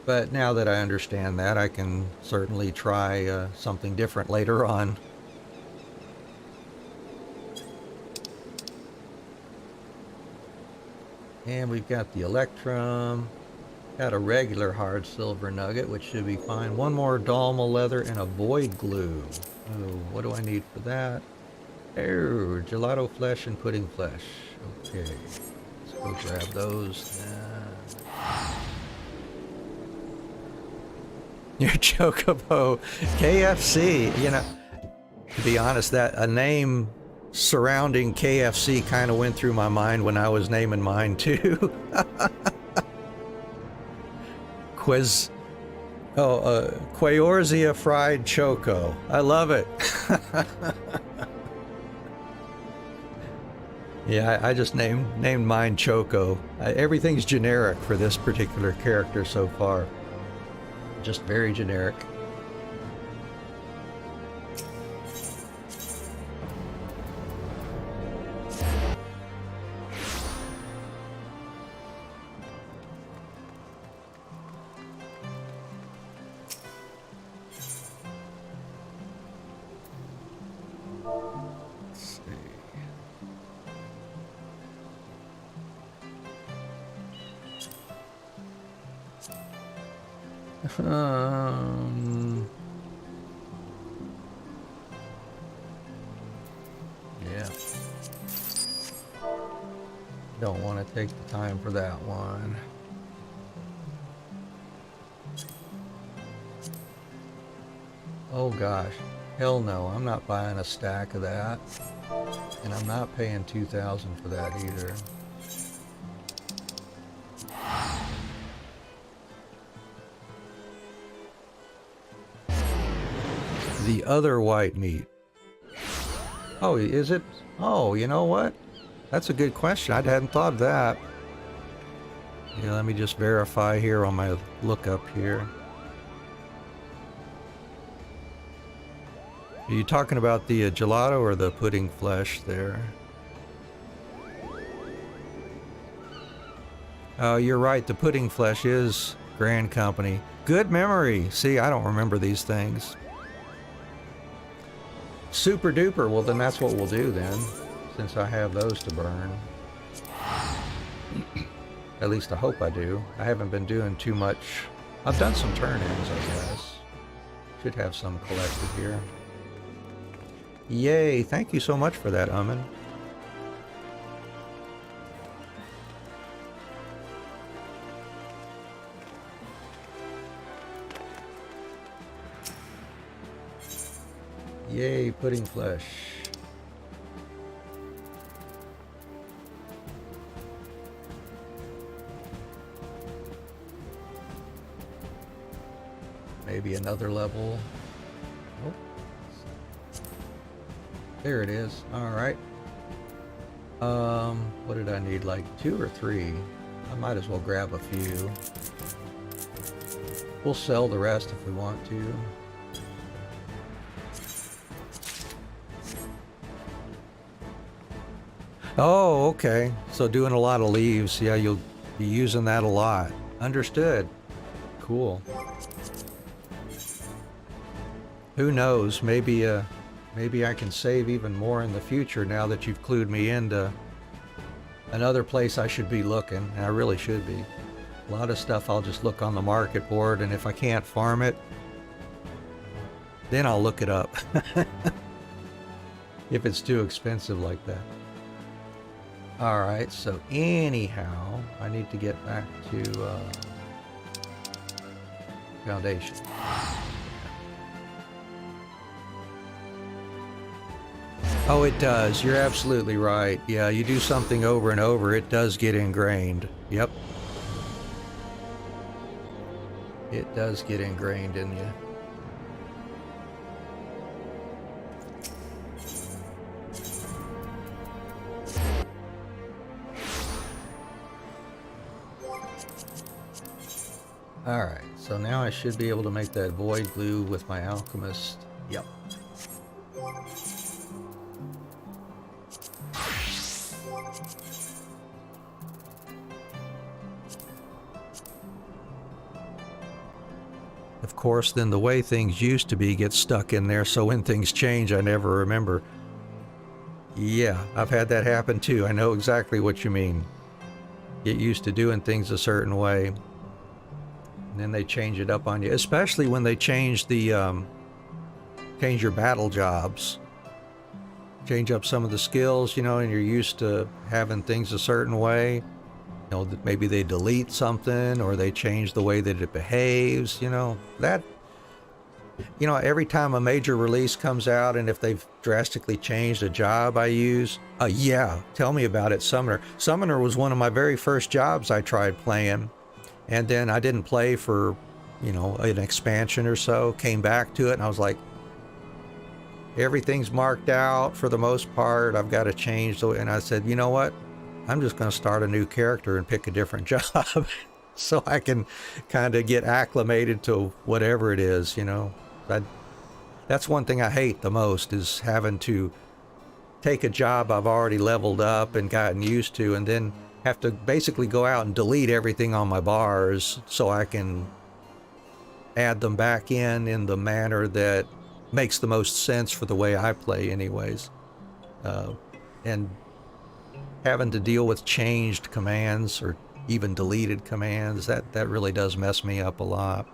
But now that I understand that, I can certainly try something different later on. And we've got the Electrum. Got a regular hard silver nugget, which should be fine. One more Dalma leather and a void glue. Oh, what do I need for that? Oh, gelato flesh and pudding flesh. Okay, let's go grab those. Your Chocobo KFC. You know, to be honest, that a name surrounding KFC kind of went through my mind when I was naming mine too. Quaorzia fried choco. I love it. Yeah, I just named mine Choco. Everything's generic for this particular character so far. Just very generic. Yeah. Don't want to take the time for that one. Oh gosh. Hell no, I'm not buying a stack of that. And I'm not paying $2,000 for that either. The other white meat. Oh, is it? Oh, you know what? That's a good question. I hadn't thought of that. Yeah, let me just verify here on my lookup here. Are you talking about the gelato or the pudding flesh there? Oh, you're right. The pudding flesh is Grand Company. Good memory. See, I don't remember these things. Super duper. Well, then that's what we'll do then, since I have those to burn. At least I hope I do. I haven't been doing too much. I've done some turn-ins, I guess. Should have some collected here. Yay, thank you so much for that, Umin. Yay, pudding flesh. Maybe another level. Oh. There it is. All right. What did I need? Like 2 or 3? I might as well grab a few. We'll sell the rest if we want to. Oh, okay. So doing a lot of leaves. Yeah, you'll be using that a lot. Understood. Cool. Who knows? Maybe I can save even more in the future now that you've clued me into another place I should be looking. And I really should be. A lot of stuff I'll just look on the market board, and if I can't farm it, then I'll look it up. If it's too expensive like that. Alright, so anyhow, I need to get back to Foundation. Oh, it does. You're absolutely right. Yeah, you do something over and over, it does get ingrained. Yep. It does get ingrained in you. Alright, so now I should be able to make that void glue with my alchemist. Yep. Of course, then the way things used to be gets stuck in there, so when things change, I never remember. Yeah, I've had that happen too. I know exactly what you mean. get used to doing things a certain way, and then they change it up on you, especially when they change change your battle jobs, change up some of the skills, and you're used to having things a certain way. That maybe they delete something or they change the way that it behaves, every time a major release comes out, and if they've drastically changed a job I use, yeah, tell me about it. Summoner was one of my very first jobs I tried playing, and then I didn't play for, an expansion or so, came back to it, and I was like, everything's marked out for the most part, I've got to change, and I said, you know what? I'm just going to start a new character and pick a different job so I can kind of get acclimated to whatever it is, That's one thing I hate the most, is having to take a job I've already leveled up and gotten used to, and then have to basically go out and delete everything on my bars so I can add them back in the manner that makes the most sense for the way I play anyways. And having to deal with changed commands or even deleted commands, that really does mess me up a lot.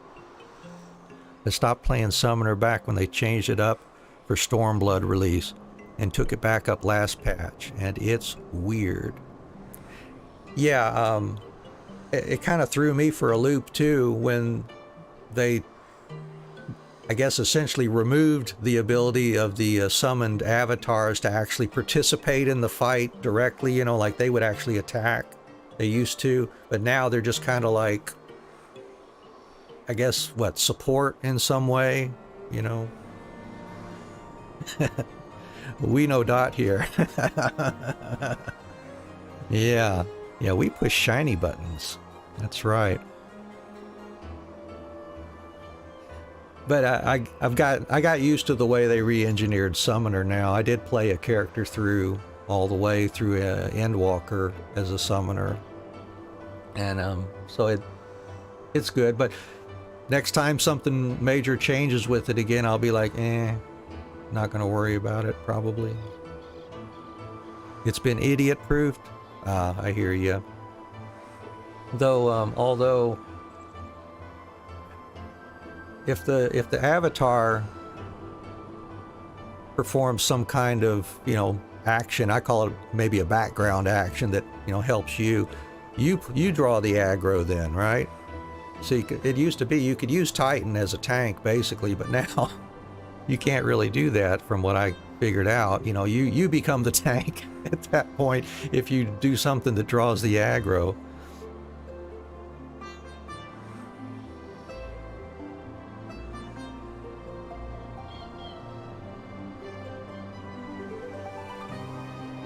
I stopped playing Summoner back when they changed it up for Stormblood release and took it back up last patch, and it's weird. Yeah, it kind of threw me for a loop too when they, I guess, essentially removed the ability of the summoned avatars to actually participate in the fight directly, like they would actually attack. They used to, but now they're just kind of like, I guess, support in some way, We know Dot here. Yeah, we push shiny buttons. That's right. But I got used to the way they re-engineered Summoner now. I did play a character through all the way through Endwalker as a Summoner, and so it's good. But next time something major changes with it again, I'll be like, not gonna worry about it probably. It's been idiot-proofed. I hear you. Though, although, if the avatar performs some kind of, action, I call it maybe a background action that, helps you draw the aggro then, right? So it used to be you could use Titan as a tank basically, but now you can't really do that from what I figured out. You become the tank at that point if you do something that draws the aggro.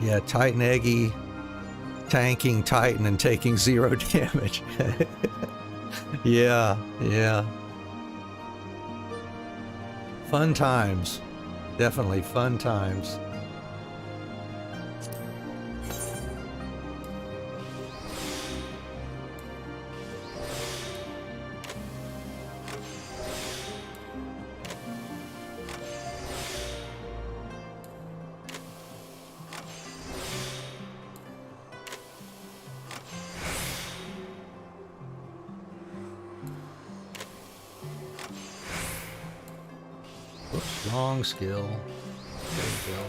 Yeah, Titan Eggy tanking Titan and taking 0 damage. Yeah. Fun times. Definitely fun times. Long skill. There you go.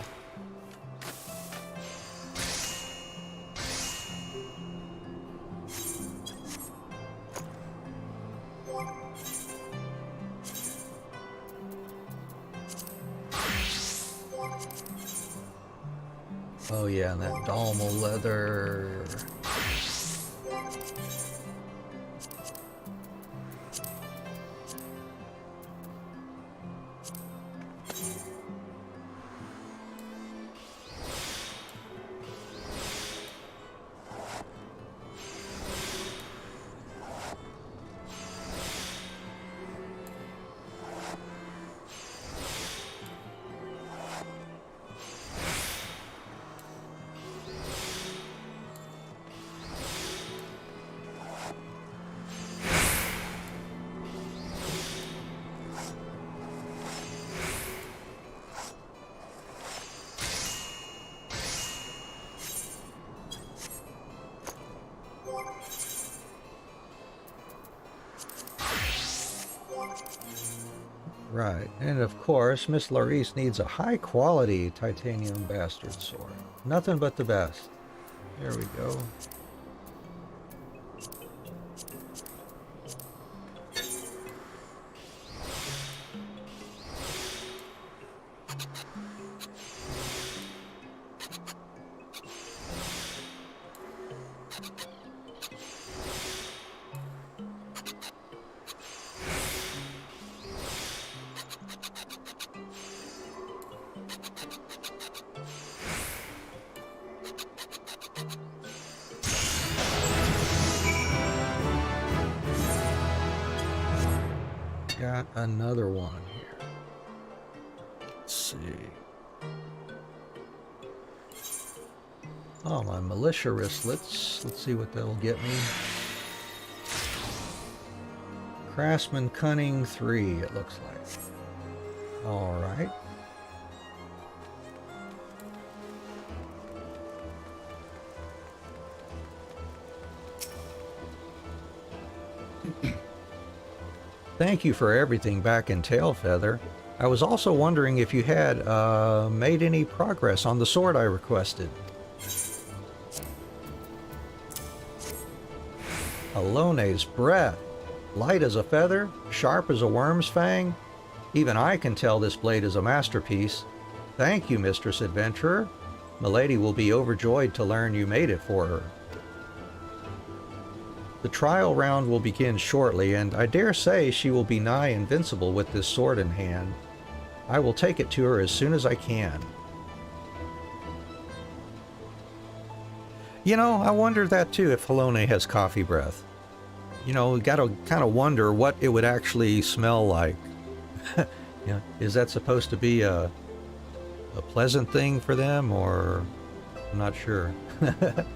Oh yeah, and that Dalmal leather. Right. And of course, Miss Laurice needs a high quality titanium bastard sword. Nothing but the best. There we go. Got another one here. Let's see. Oh, my militia wristlets. Let's see what that'll get me. Craftsman Cunning 3, it looks like. Alright. Thank you for everything back in Tailfeather. I was also wondering if you had made any progress on the sword I requested. Alone's breath. Light as a feather, sharp as a worm's fang. Even I can tell this blade is a masterpiece. Thank you, Mistress Adventurer. Milady will be overjoyed to learn you made it for her. The trial round will begin shortly, and I dare say she will be nigh invincible with this sword in hand. I will take it to her as soon as I can. You know, I wonder that too, if Halone has coffee breath. You know, we gotta kind of wonder what it would actually smell like. Yeah, is that supposed to be a pleasant thing for them, or I'm not sure.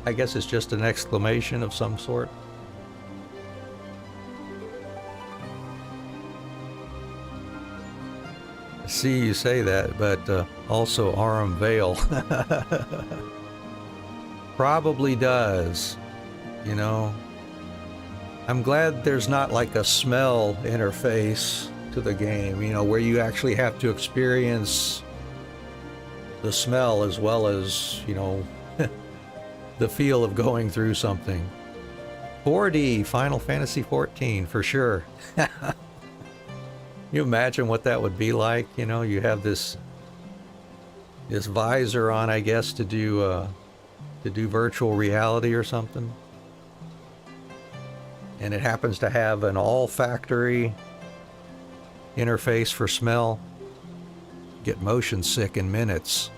I guess it's just an exclamation of some sort. See, you say that, but also Arum Vale probably does, you know. I'm glad there's not like a smell interface to the game, you know, where you actually have to experience the smell as well as, you know, the feel of going through something. 4D Final Fantasy XIV for sure. You imagine what that would be like? You know, you have this visor on, I guess, to do virtual reality or something, and it happens to have an all-factory interface for smell. Get motion sick in minutes.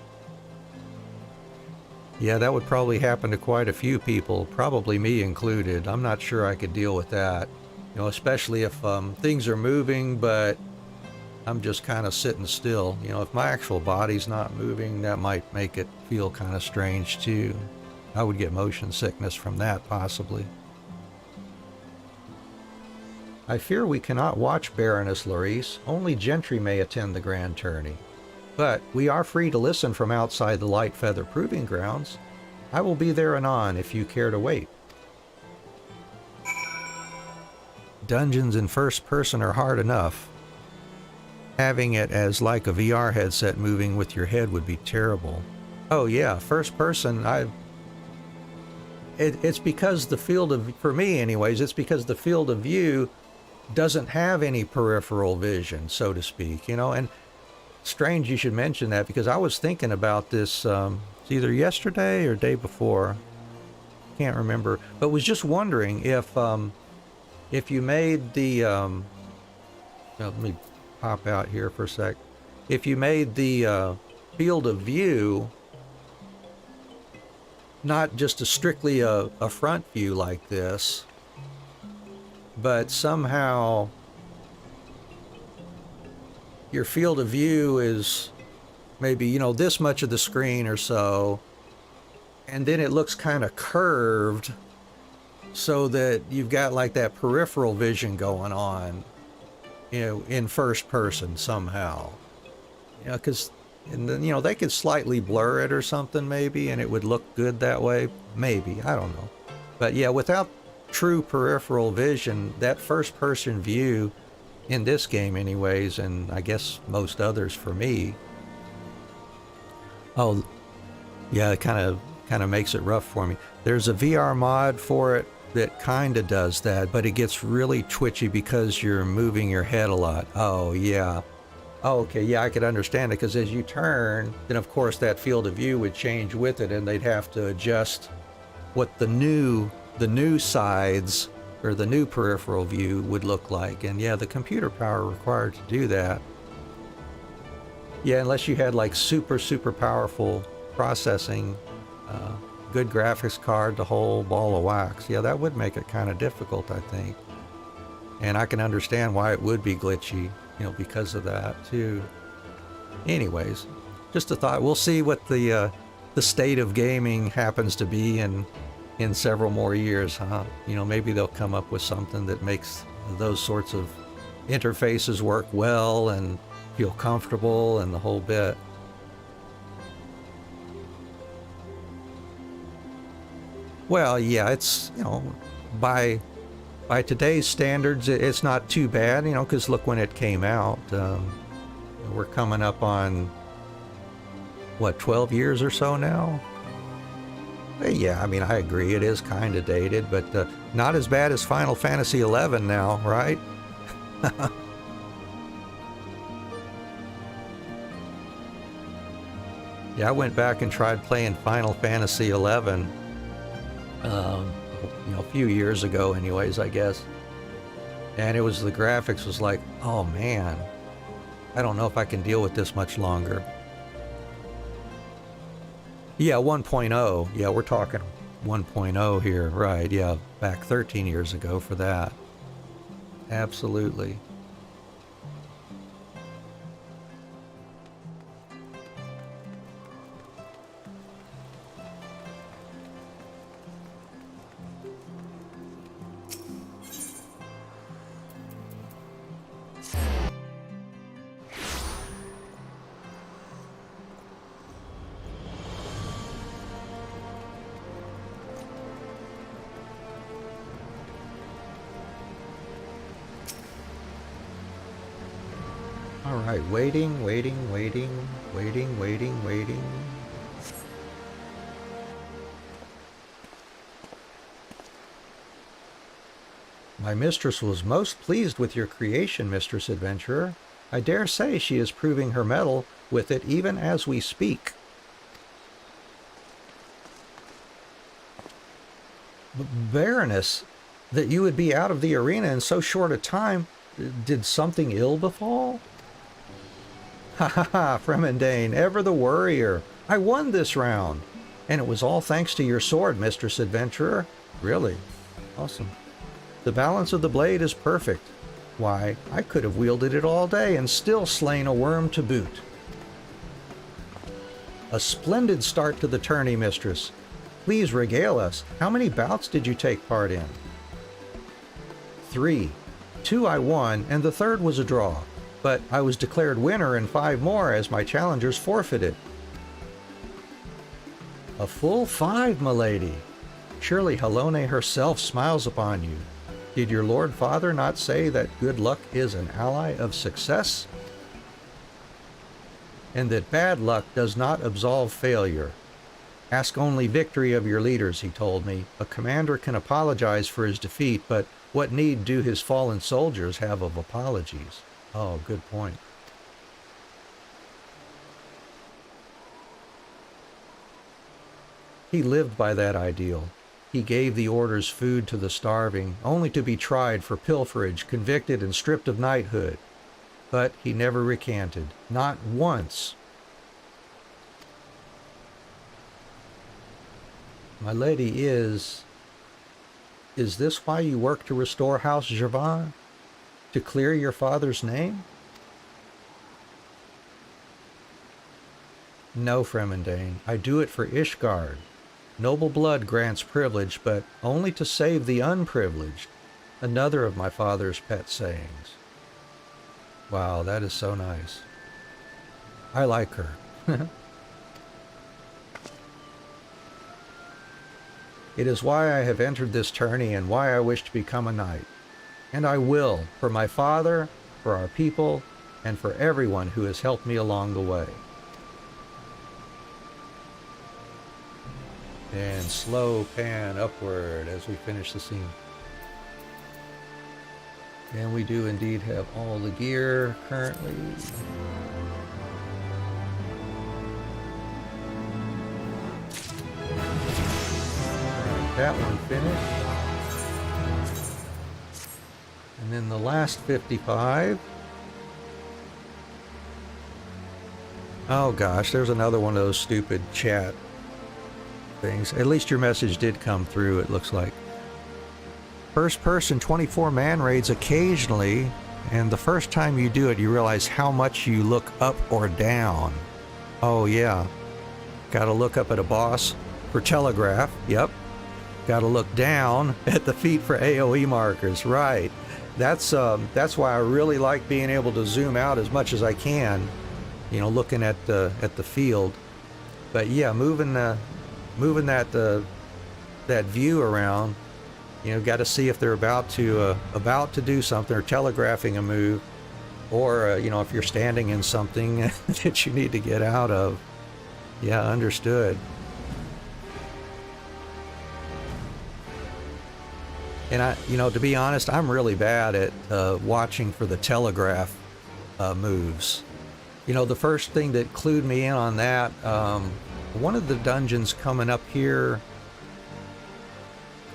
Yeah, that would probably happen to quite a few people, probably me included. I'm not sure I could deal with that. You know, especially if things are moving, but I'm just kind of sitting still. You know, if my actual body's not moving, that might make it feel kind of strange too. I would get motion sickness from that, possibly. I fear we cannot watch Baroness Laurice. Only gentry may attend the grand tourney. But we are free to listen from outside the Light Feather Proving Grounds. I will be there anon if you care to wait. Dungeons in first person are hard enough. Having it as like a VR headset moving with your head would be terrible. Oh yeah, first person, it's because the field of, for me anyways, it's because the field of view doesn't have any peripheral vision, so to speak, you know. And strange you should mention that, because I was thinking about this either yesterday or day before, can't remember, but was just wondering if you made the let me pop out here for a sec. If you made the field of view not just a strictly a front view like this, but somehow your field of view is maybe, you know, this much of the screen or so, and then it looks kind of curved so that you've got like that peripheral vision going on, you know, in first person somehow. You know, because, and then, you know, they could slightly blur it or something maybe, and it would look good that way. Maybe, I don't know. But yeah, without true peripheral vision, that first person view in this game anyways, and I guess most others for me. Oh, yeah, it kind of makes it rough for me. There's a VR mod for it that kind of does that, but it gets really twitchy because you're moving your head a lot. Oh, yeah. Oh, okay, yeah, I could understand it, because as you turn, then of course that field of view would change with it, and they'd have to adjust what the new sides or the new peripheral view would look like. And yeah, the computer power required to do that. Yeah, unless you had like super powerful processing, good graphics card, the whole ball of wax. Yeah, that would make it kind of difficult, I think. And I can understand why it would be glitchy, you know, because of that too. Anyways, just a thought. We'll see what the state of gaming happens to be in several more years, huh? You know, maybe they'll come up with something that makes those sorts of interfaces work well and feel comfortable and the whole bit. Well, yeah, it's, you know, by today's standards, it's not too bad, you know, because look when it came out. We're coming up on, what, 12 years or so now? Yeah, I mean, I agree, it is kind of dated, but not as bad as Final Fantasy XI now, right? Yeah, I went back and tried playing Final Fantasy XI, you know, a few years ago anyways, I guess. And it was, the graphics was like, oh man, I don't know if I can deal with this much longer. Yeah, 1.0. Yeah, we're talking 1.0 here, right? Yeah, back 13 years ago for that. Absolutely. All right, waiting. My mistress was most pleased with your creation, Mistress Adventurer. I dare say she is proving her mettle with it even as we speak. Baroness, that you would be out of the arena in so short a time, did something ill befall? Ha ha ha, Fremendane, ever the worrier. I won this round, and it was all thanks to your sword, Mistress Adventurer. Really? Awesome. The balance of the blade is perfect. Why, I could have wielded it all day and still slain a worm to boot. A splendid start to the tourney, Mistress. Please regale us. How many bouts did you take part in? 3. 2 I won, and the third was a draw. But I was declared winner in 5 more as my challengers forfeited. A full 5, milady. Surely Halone herself smiles upon you. Did your Lord Father not say that good luck is an ally of success? And that bad luck does not absolve failure. Ask only victory of your leaders, he told me. A commander can apologize for his defeat, but what need do his fallen soldiers have of apologies? Oh, good point. He lived by that ideal. He gave the order's food to the starving, only to be tried for pilferage, convicted, and stripped of knighthood. But he never recanted, not once. My lady, is this why you work to restore House Gervin? To clear your father's name? No, Fremendane, I do it for Ishgard. Noble blood grants privilege, but only to save the unprivileged. Another of my father's pet sayings. Wow, that is so nice. I like her. It is why I have entered this tourney and why I wish to become a knight. And I will, for my father for our people, and for everyone who has helped me along the way. And slow pan upward as we finish the scene. And we do indeed have all the gear currently. That one finished. And then the last 55. Oh gosh, there's another one of those stupid chat things. At least your message did come through, it looks like. First person 24 man raids occasionally, and the first time you do it, you realize how much you look up or down. Oh yeah. Gotta look up at a boss for telegraph. Yep. Gotta look down at the feet for AoE markers. Right. That's why I really like being able to zoom out as much as I can, you know, looking at the field. But yeah, moving that view around, you know, got to see if they're about to do something or telegraphing a move, or you know, if you're standing in something that you need to get out of. Yeah, understood. And I, you know, to be honest, I'm really bad at watching for the telegraph moves. You know, the first thing that clued me in on that, one of the dungeons coming up here,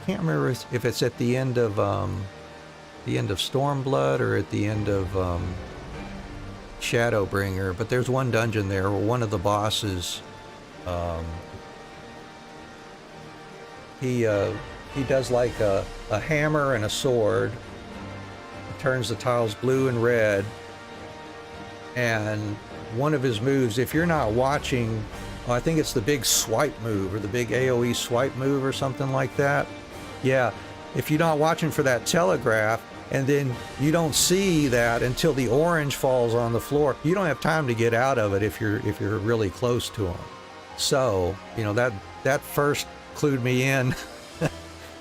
I can't remember if it's at the end of Stormblood or at the end of Shadowbringer, but there's one dungeon there where one of the bosses, he does like a hammer and a sword. He turns the tiles blue and red. And one of his moves, if you're not watching, I think it's the big swipe move or the big AoE swipe move or something like that. Yeah, if you're not watching for that telegraph, and then you don't see that until the orange falls on the floor, you don't have time to get out of it if you're really close to him. So, you know, that first clued me in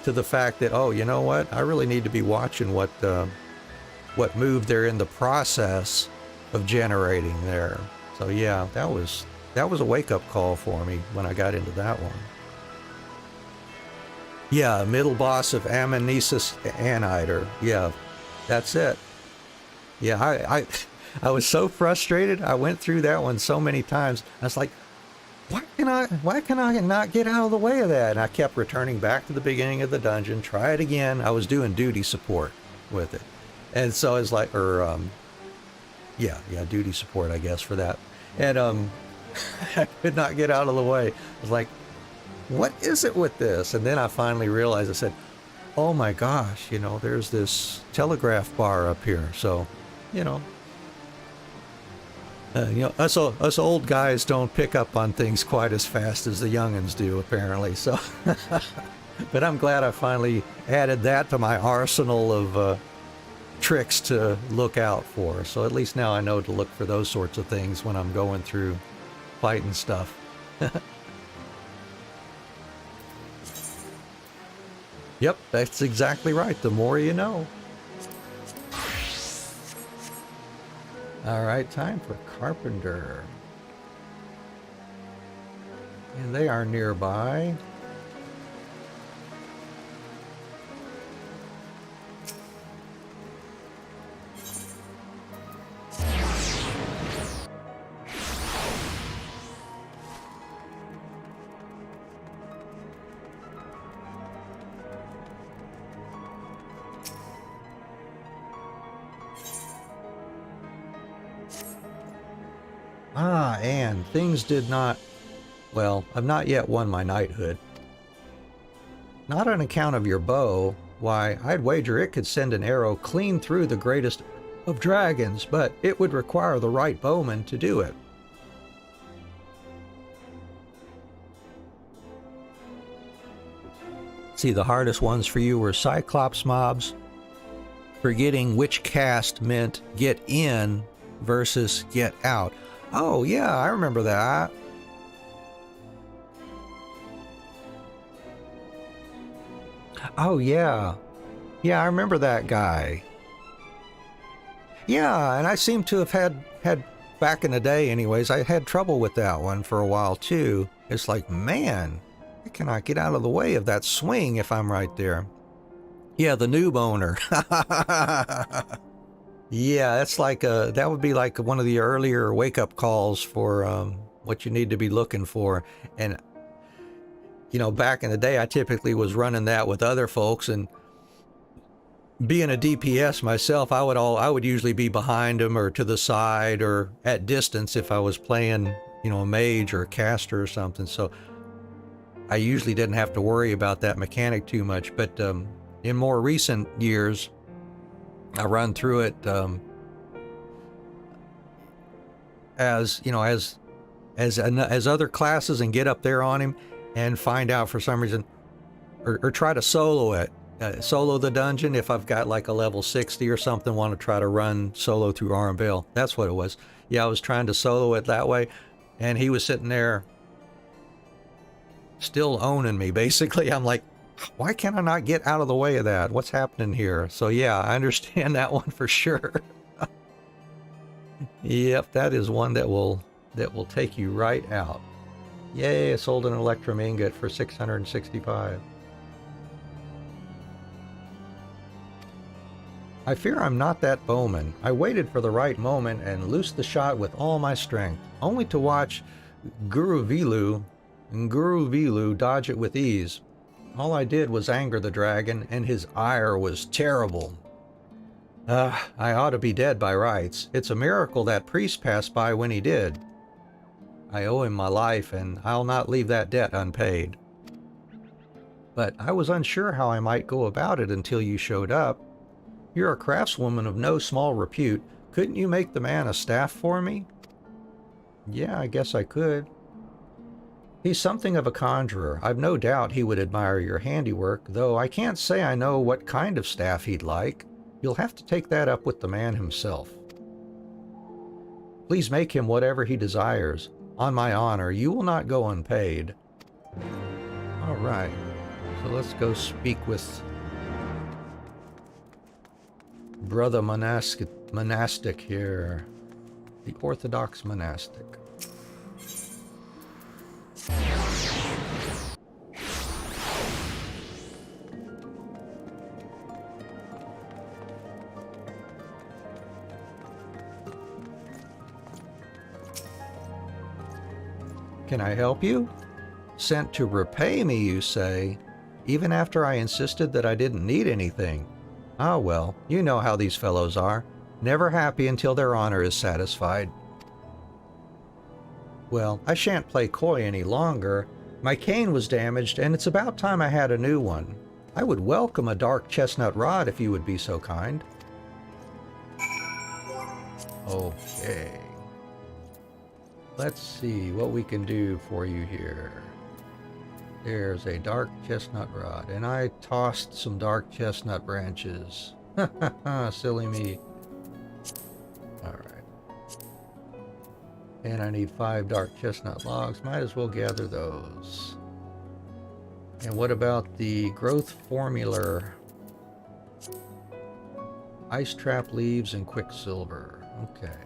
to the fact that, oh, you know what? I really need to be watching what move they're in the process of generating there. So yeah, that was a wake-up call for me when I got into that one. Yeah, middle boss of Amnesis Anhydar. Yeah, that's it. Yeah, I was so frustrated. I went through that one so many times. I was like, why can I not get out of the way of that? And I kept returning back to the beginning of the dungeon, try it again. I was doing duty support with it. And so it's like, yeah, duty support, I guess, for that. And I could not get out of the way. I was like, what is it with this? And then I finally realized, I said, oh my gosh, you know, there's this telegraph bar up here. So, you know, us old guys don't pick up on things quite as fast as the youngins do, apparently. So, but I'm glad I finally added that to my arsenal of tricks to look out for. So at least now I know to look for those sorts of things when I'm going through fighting stuff. Yep, that's exactly right. The more you know. All right, time for Carpenter. And they are nearby. And things did not... Well, I've not yet won my knighthood. Not on account of your bow. Why, I'd wager it could send an arrow clean through the greatest of dragons, but it would require the right bowman to do it. See, the hardest ones for you were Cyclops mobs, forgetting which cast meant get in versus get out. Oh yeah, I remember that. Oh yeah. Yeah, I remember that guy. Yeah, and I seem to have had back in the day anyways, I had trouble with that one for a while too. It's like, man, I cannot get out of the way of that swing if I'm right there. Yeah, the noob owner. Yeah, that's like that would be like one of the earlier wake-up calls for what you need to be looking for. And you know, back in the day, I typically was running that with other folks, and being a DPS myself, I would usually be behind them or to the side or at distance if I was playing, you know, a mage or a caster or something. So I usually didn't have to worry about that mechanic too much. But in more recent years, I run through it as you know, as other classes, and get up there on him and find out for some reason, or try to solo it. Solo the dungeon if I've got like a level 60 or something, want to try to run solo through Armvale. That's what it was. Yeah, I was trying to solo it that way, and he was sitting there still owning me, basically. I'm like, why can't I not get out of the way of that? What's happening here? So yeah, I understand that one for sure. Yep, that is one that will take you right out. Yay, I sold an Electrum ingot for 665. I fear I'm not that bowman. I waited for the right moment and loosed the shot with all my strength, only to watch Guruvilu dodge it with ease. All I did was anger the dragon, and his ire was terrible. I ought to be dead by rights. It's a miracle that priest passed by when he did. I owe him my life, and I'll not leave that debt unpaid. But I was unsure how I might go about it until you showed up. You're a craftswoman of no small repute. Couldn't you make the man a staff for me? Yeah, I guess I could. He's something of a conjurer. I've no doubt he would admire your handiwork, though I can't say I know what kind of staff he'd like. You'll have to take that up with the man himself. Please make him whatever he desires. On my honor, you will not go unpaid. All right, so let's go speak with Brother monastic here, the Orthodox monastic. Can I help you? Sent to repay me, you say, even after I insisted that I didn't need anything. Ah, well, you know how these fellows are, never happy until their honor is satisfied. Well, I shan't play coy any longer. My cane was damaged, and it's about time I had a new one. I would welcome a dark chestnut rod if you would be so kind. Okay. Let's see what we can do for you here. There's a dark chestnut rod, and I tossed some dark chestnut branches. Ha ha ha, silly me. Alright. And I need 5 dark chestnut logs. Might as well gather those. And what about the growth formula? Ice trap leaves and quicksilver. Okay.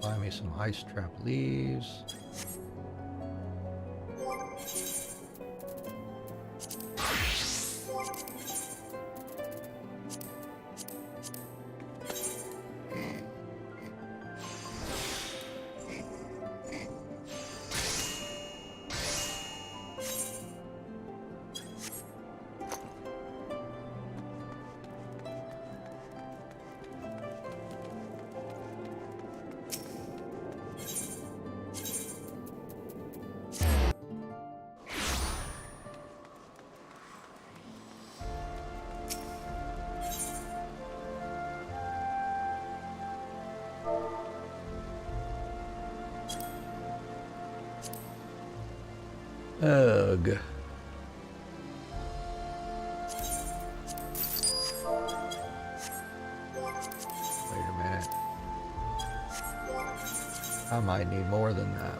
Buy me some ice trap leaves. Ugh. Wait a minute. I might need more than that.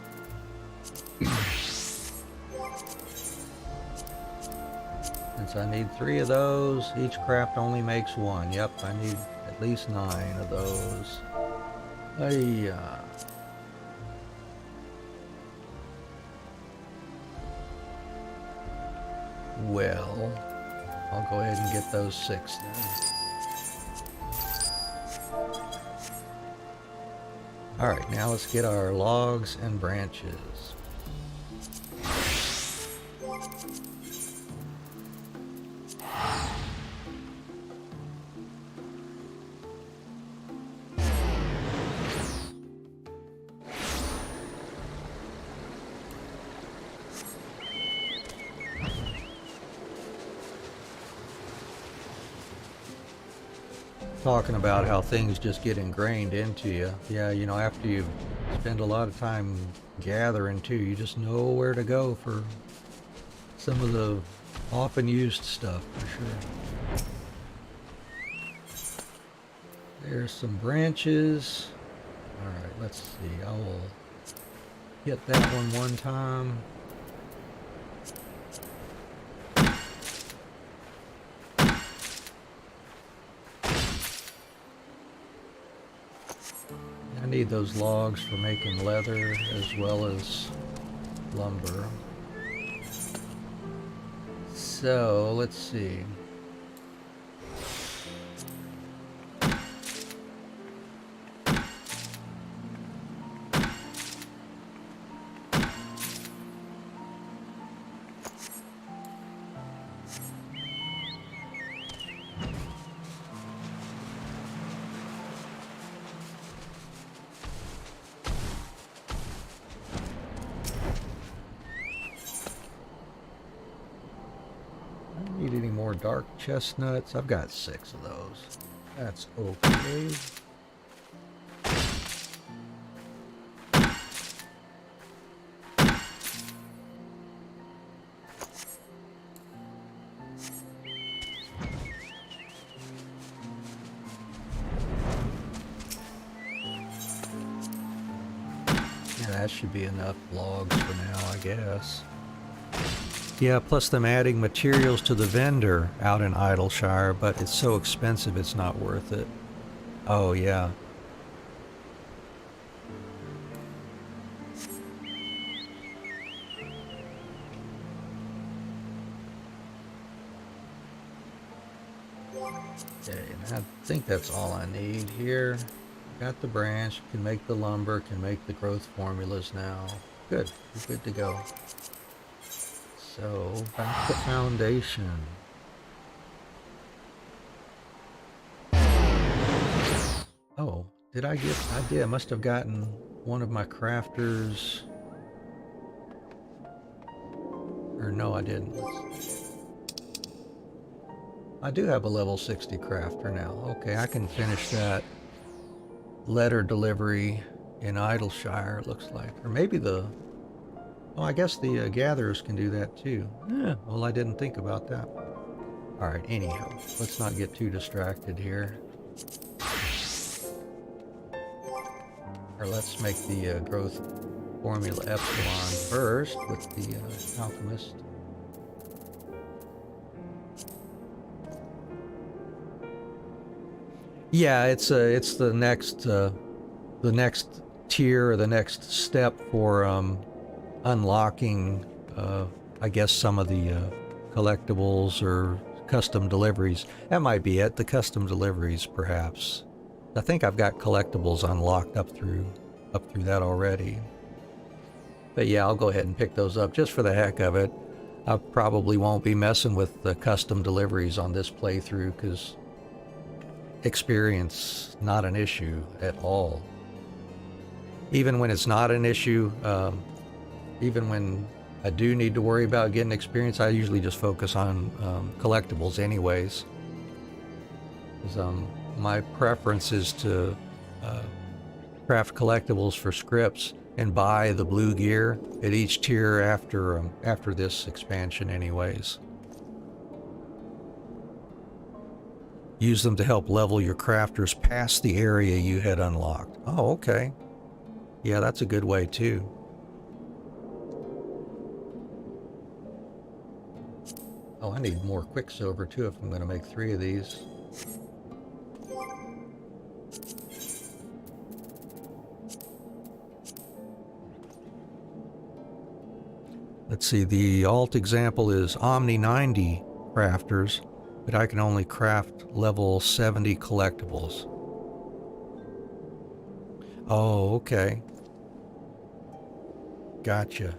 Since I need 3 of those, each craft only makes 1. Yep, I need at At least 9 of those. Hey, well, I'll go ahead and get those 6 then. Alright, now let's get our logs and branches. Talking about how things just get ingrained into you. Yeah, you know, after you spend a lot of time gathering too, you just know where to go for some of the often used stuff, for sure. There's some branches. Alright, let's see. I will hit that one time. I need those logs for making leather as well as lumber. So, let's see. Need any more dark chestnuts? I've got 6 of those. That's okay. Yeah, that should be enough logs for now, I guess. Yeah, plus them adding materials to the vendor out in Idleshire, but it's so expensive it's not worth it. Oh, yeah. Okay, I think that's all I need here. Got the branch, can make the lumber, can make the growth formulas now. Good, we're good to go. So, back to foundation. Oh, did I get... I did. I must have gotten one of my crafters... Or no, I didn't. I do have a level 60 crafter now. Okay, I can finish that letter delivery in Idleshire, it looks like. Or maybe the... Oh, I guess the gatherers can do that too. Yeah, well, I didn't think about that. Alright, anyhow, let's not get too distracted here. Or let's make the growth formula epsilon first with the alchemist. Yeah, it's the next tier, or the next step for unlocking, I guess, some of the collectibles or custom deliveries. That might be it, the custom deliveries, perhaps. I think I've got collectibles unlocked up through that already. But yeah, I'll go ahead and pick those up just for the heck of it. I probably won't be messing with the custom deliveries on this playthrough, because experience, not an issue at all. Even when it's not an issue, even when I do need to worry about getting experience, I usually just focus on collectibles anyways. Because my preference is to craft collectibles for scripts and buy the blue gear at each tier after this expansion anyways. Use them to help level your crafters past the area you had unlocked. Oh, okay. Yeah, that's a good way too. Oh, I need more quicksilver too if I'm going to make 3 of these. Let's see, the alt example is Omni 90 crafters, but I can only craft level 70 collectibles. Oh, okay. Gotcha.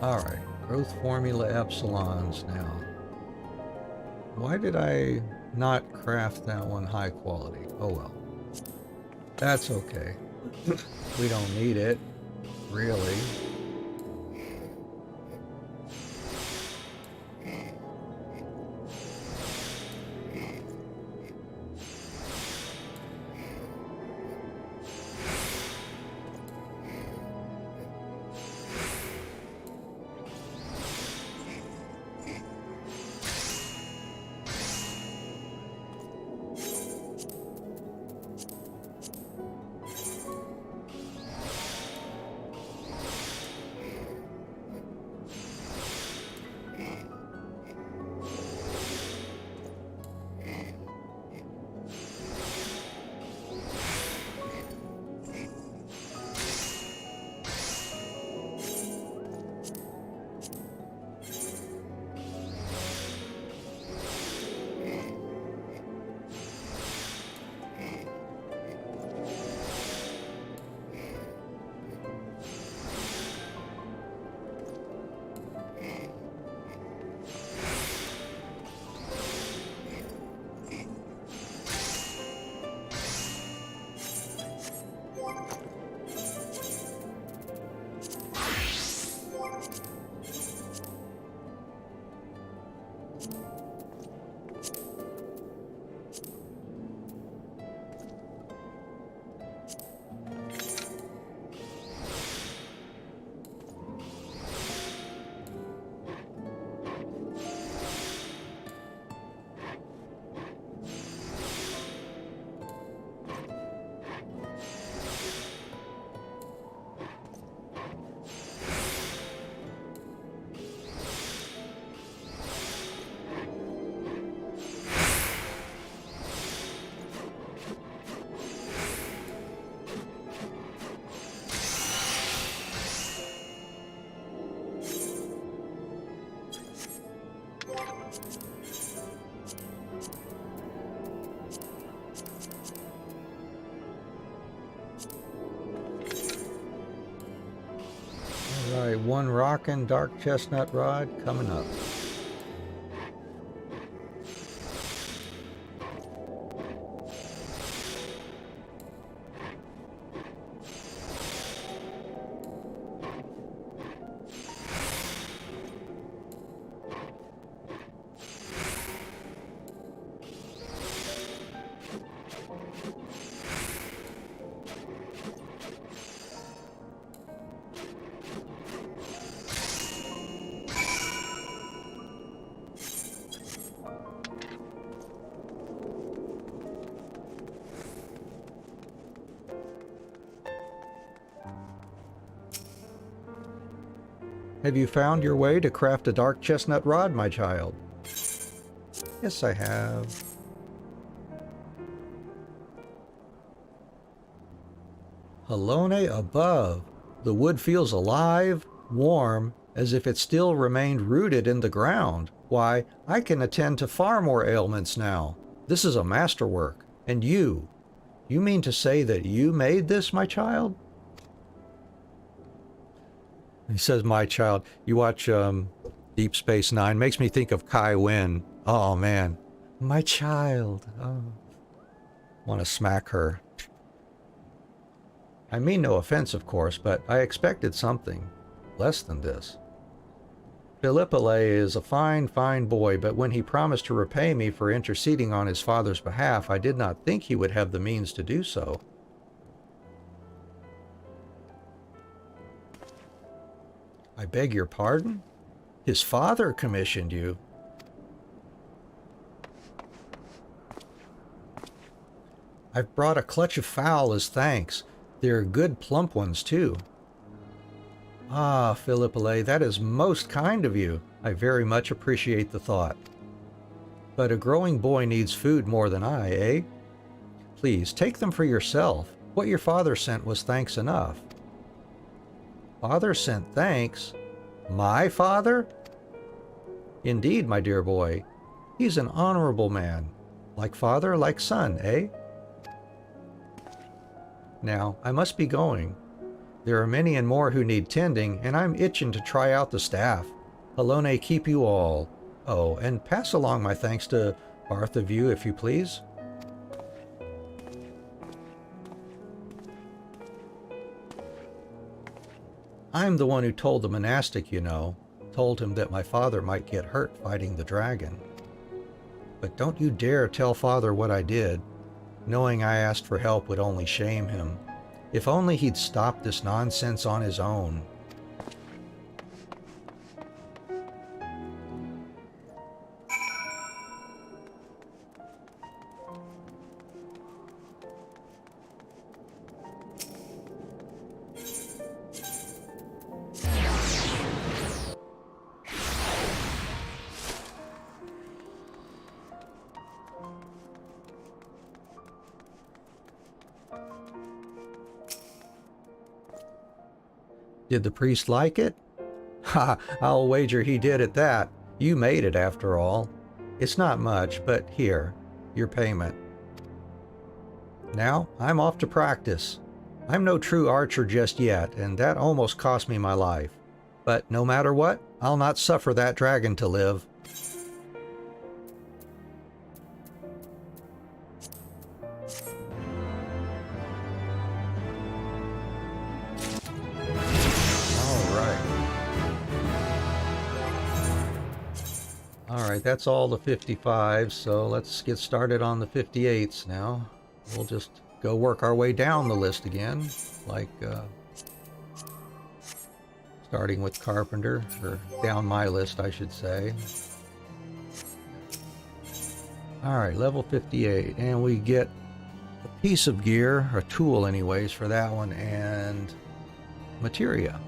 Alright, growth formula epsilons now. Why did I not craft that one high quality? Oh well. That's okay. We don't need it, really. Alright, one rockin' dark chestnut rod coming up. Have you found your way to craft a dark chestnut rod, my child? Yes, I have. Halone above. The wood feels alive, warm, as if it still remained rooted in the ground. Why, I can attend to far more ailments now. This is a masterwork. And you mean to say that you made this, my child? He says, my child. You watch Deep Space Nine. Makes me think of Kai Wynn. Oh, man. My child. Oh. Want to smack her. I mean no offense, of course, but I expected something less than this. Philippole is a fine, fine boy, but when he promised to repay me for interceding on his father's behalf, I did not think he would have the means to do so. I beg your pardon? His father commissioned you. I've brought a clutch of fowl as thanks. They're good plump ones, too. Ah, Philippole, that is most kind of you. I very much appreciate the thought. But a growing boy needs food more than I, eh? Please, take them for yourself. What your father sent was thanks enough. Father sent thanks? My father? Indeed, my dear boy. He's an honorable man. Like father, like son, eh? Now, I must be going. There are many and more who need tending, and I'm itching to try out the staff. Alone keep you all. Oh, and pass along my thanks to both of you, if you please. I'm the one who told the monastic, you know. Told him that my father might get hurt fighting the dragon. But don't you dare tell father what I did. Knowing I asked for help would only shame him. If only he'd stop this nonsense on his own. Did the priest like it? Ha! I'll wager he did at that. You made it after all. It's not much, but here, your payment. Now, I'm off to practice. I'm no true archer just yet, and that almost cost me my life. But no matter what, I'll not suffer that dragon to live. Alright, that's all the 55s, so let's get started on the 58s now. We'll just go work our way down the list again, like starting with Carpenter, or down my list, I should say. Alright, level 58, and we get a piece of gear, a tool anyways, for that one, and materia.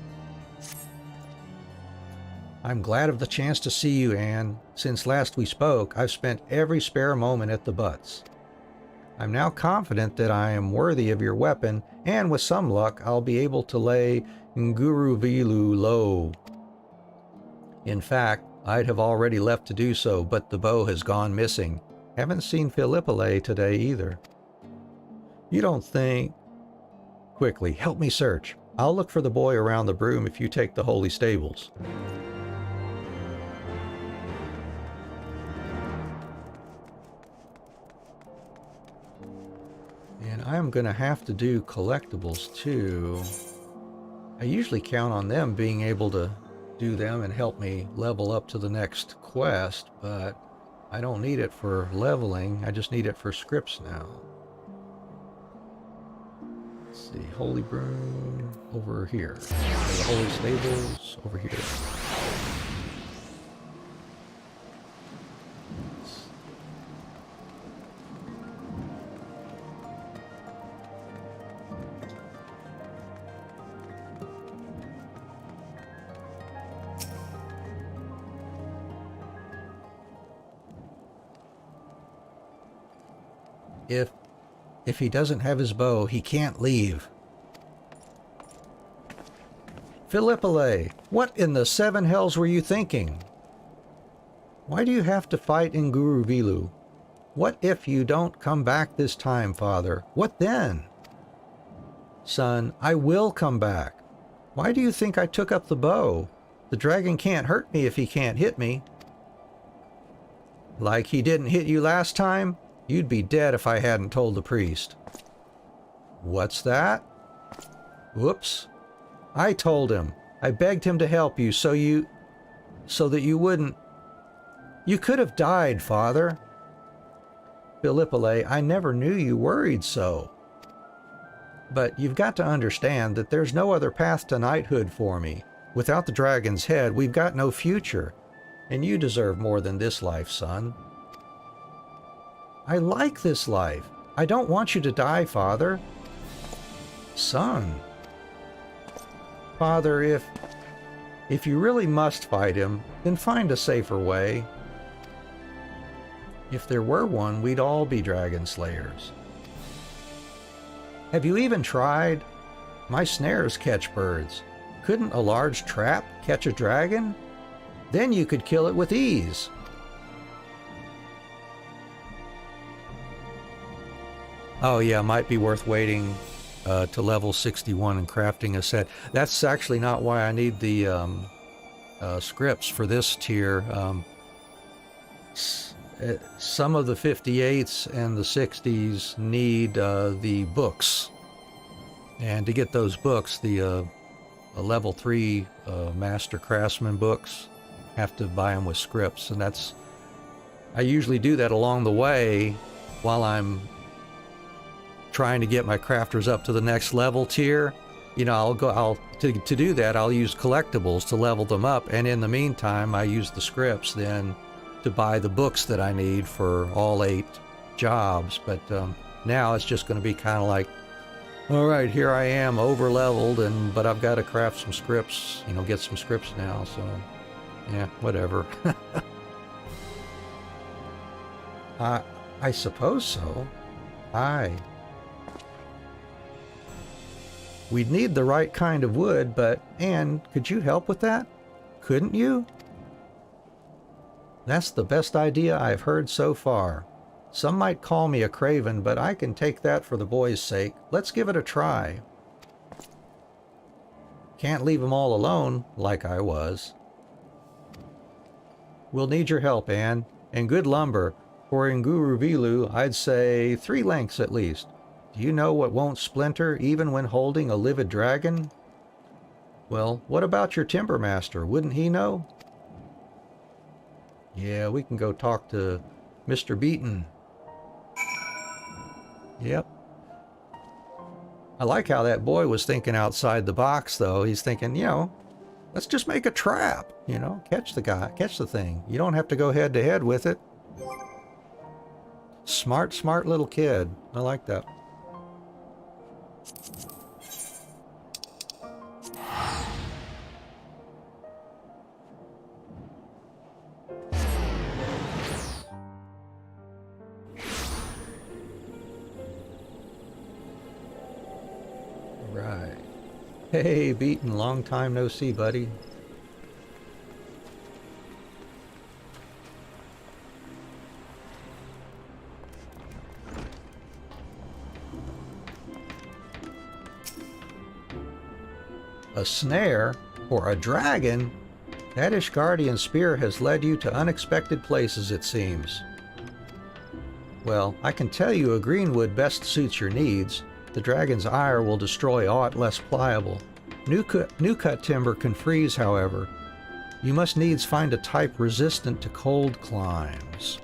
I'm glad of the chance to see you, Anne. Since last we spoke, I've spent every spare moment at the butts. I'm now confident that I am worthy of your weapon, and with some luck, I'll be able to lay Nguruvilu low. In fact, I'd have already left to do so, but the bow has gone missing. Haven't seen Philippole today either. You don't think... Quickly, help me search. I'll look for the boy around the broom if you take the holy stables. And I'm going to have to do collectibles too. I usually count on them being able to do them and help me level up to the next quest, but I don't need it for leveling. I just need it for scripts now. Let's see, Holy Broom over here. The Holy Stables over here. If he doesn't have his bow, he can't leave. Philippole, what in the seven hells were you thinking? Why do you have to fight in Nguruvilu? What if you don't come back this time, Father? What then? Son, I will come back. Why do you think I took up the bow? The dragon can't hurt me if he can't hit me. Like he didn't hit you last time? You'd be dead if I hadn't told the priest. What's that? Whoops. I told him. I begged him to help you so that you wouldn't... You could have died, Father. Philippole, I never knew you worried so. But you've got to understand that there's no other path to knighthood for me. Without the dragon's head, we've got no future. And you deserve more than this life, son. I like this life. I don't want you to die, Father. Son. Father, if you really must fight him, then find a safer way. If there were one, we'd all be dragon slayers. Have you even tried? My snares catch birds. Couldn't a large trap catch a dragon? Then you could kill it with ease. Oh yeah, might be worth waiting to level 61 and crafting a set. That's actually not why I need the scripts for this tier. Some of the 58s and the 60s need the books. And to get those books, the level 3 Master Craftsman books, have to buy them with scripts. And I usually do that along the way while I'm trying to get my crafters up to the next level tier. You know, to do that, I'll use collectibles to level them up, and in the meantime, I use the scripts then to buy the books that I need for all 8 jobs. But now it's just going to be kind of like, all right, here I am, over leveled, but I've got to craft some scripts. You know, get some scripts now. So, yeah, whatever. I suppose so. We'd need the right kind of wood, but Anne, could you help with that? Couldn't you? That's the best idea I've heard so far. Some might call me a craven, but I can take that for the boys' sake. Let's give it a try. Can't leave them all alone, like I was. We'll need your help, Anne, and good lumber. For in Guruvilu, I'd say 3 lengths at least. Do you know what won't splinter even when holding a livid dragon? Well, what about your timber master? Wouldn't he know? Yeah, we can go talk to Mr. Beaton. Yep. I like how that boy was thinking outside the box, though. He's thinking, you know, let's just make a trap. You know, catch the thing. You don't have to go head to head with it. Smart little kid. I like that. Right. Hey, Beaton, long time no see, buddy. A snare? For a dragon? That Ishgardian spear has led you to unexpected places, it seems. Well, I can tell you a greenwood best suits your needs. The dragon's ire will destroy aught less pliable. New cut timber can freeze, however. You must needs find a type resistant to cold climes.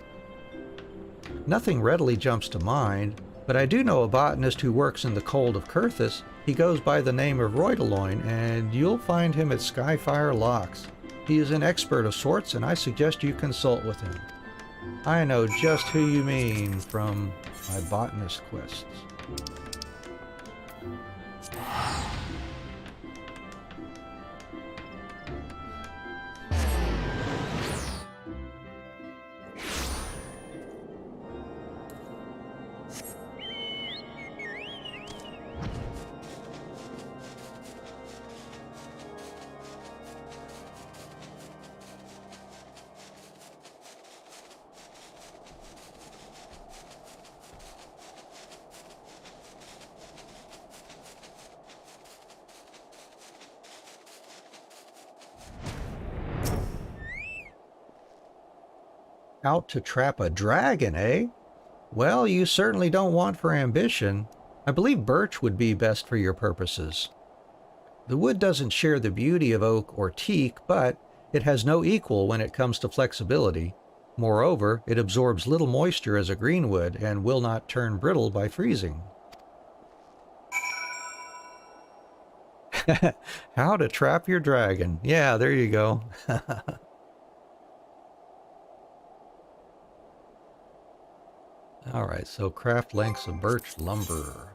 Nothing readily jumps to mind, but I do know a botanist who works in the cold of Kurthus. He goes by the name of Reuteloin, and you'll find him at Skyfire Locks. He is an expert of sorts, and I suggest you consult with him. I know just who you mean from my botanist quests. Out to trap a dragon, eh? Well, you certainly don't want for ambition. I believe birch would be best for your purposes. The wood doesn't share the beauty of oak or teak, but it has no equal when it comes to flexibility. Moreover, it absorbs little moisture as a greenwood and will not turn brittle by freezing. How to trap your dragon. Yeah, there you go. All right, so craft lengths of birch lumber.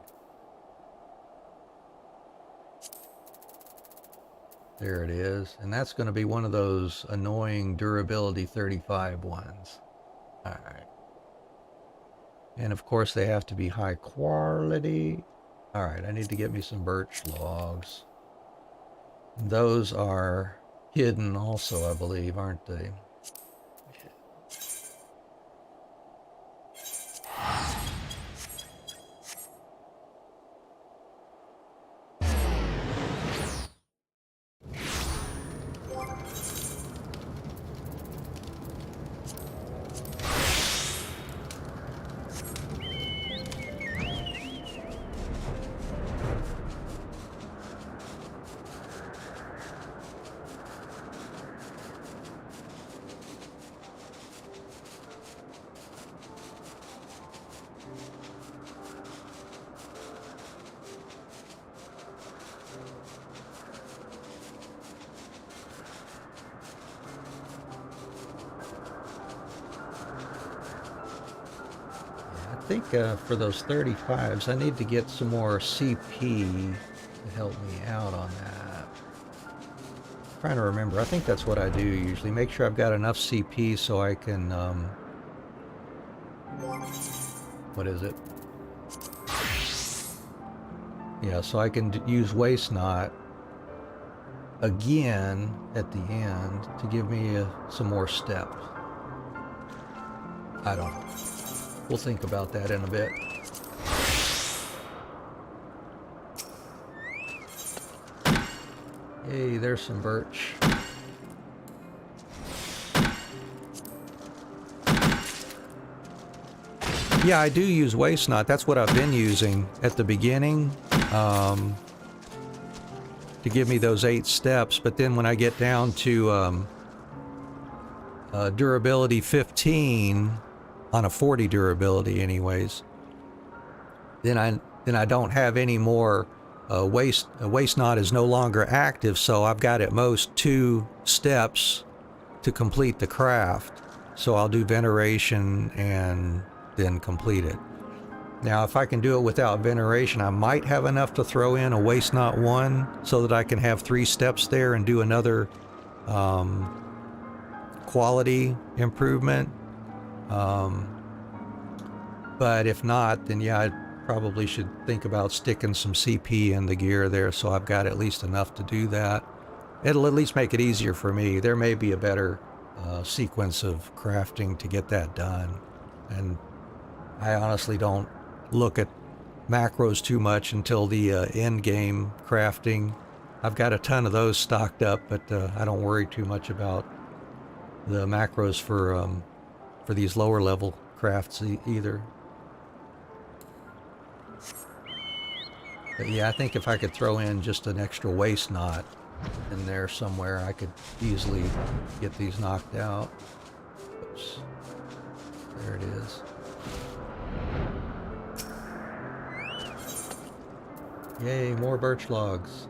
There it is. And that's going to be one of those annoying durability 35 ones. All right. And of course they have to be high quality. All right, I need to get me some birch logs. Those are hidden also, I believe, aren't they? I think for those 35s, I need to get some more CP to help me out on that. I'm trying to remember. I think that's what I do usually. Make sure I've got enough CP so I can, what is it? Yeah, so I can use waste knot again at the end to give me some more step. I don't know. We'll think about that in a bit. Hey, there's some birch. Yeah, I do use waste knot. That's what I've been using at the beginning to give me those 8 steps. But then when I get down to durability 15, on a 40 durability anyways, then I don't have any more waste knot is no longer active, so I've got at most 2 steps to complete the craft. So I'll do veneration and then complete it. Now if I can do it without veneration, I might have enough to throw in a waste knot 1 so that I can have 3 steps there and do another quality improvement. But if not, then yeah, I probably should think about sticking some CP in the gear there so I've got at least enough to do that. It'll at least make it easier for me. There may be a better sequence of crafting to get that done. And I honestly don't look at macros too much until the end game crafting. I've got a ton of those stocked up, but I don't worry too much about the macros for these lower level crafts either. But yeah, I think if I could throw in just an extra waste knot in there somewhere, I could easily get these knocked out. Oops. There it is. Yay, more birch logs.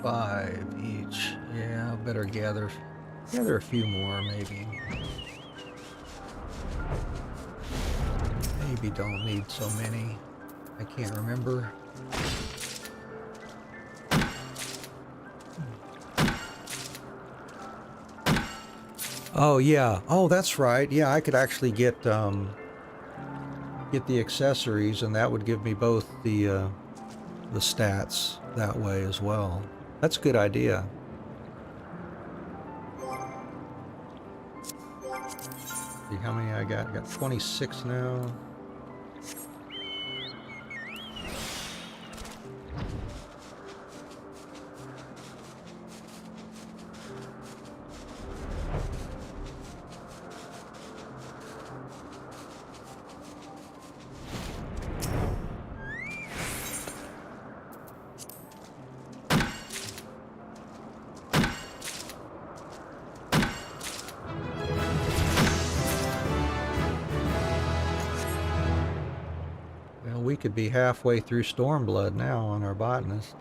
5 each. Yeah, I better gather a few more, maybe. Maybe don't need so many. I can't remember. Oh yeah. Oh, that's right. Yeah, I could actually get the accessories, and that would give me both the stats that way as well. That's a good idea. See how many I got? I got 26 now. We could be halfway through Stormblood now on our botanist.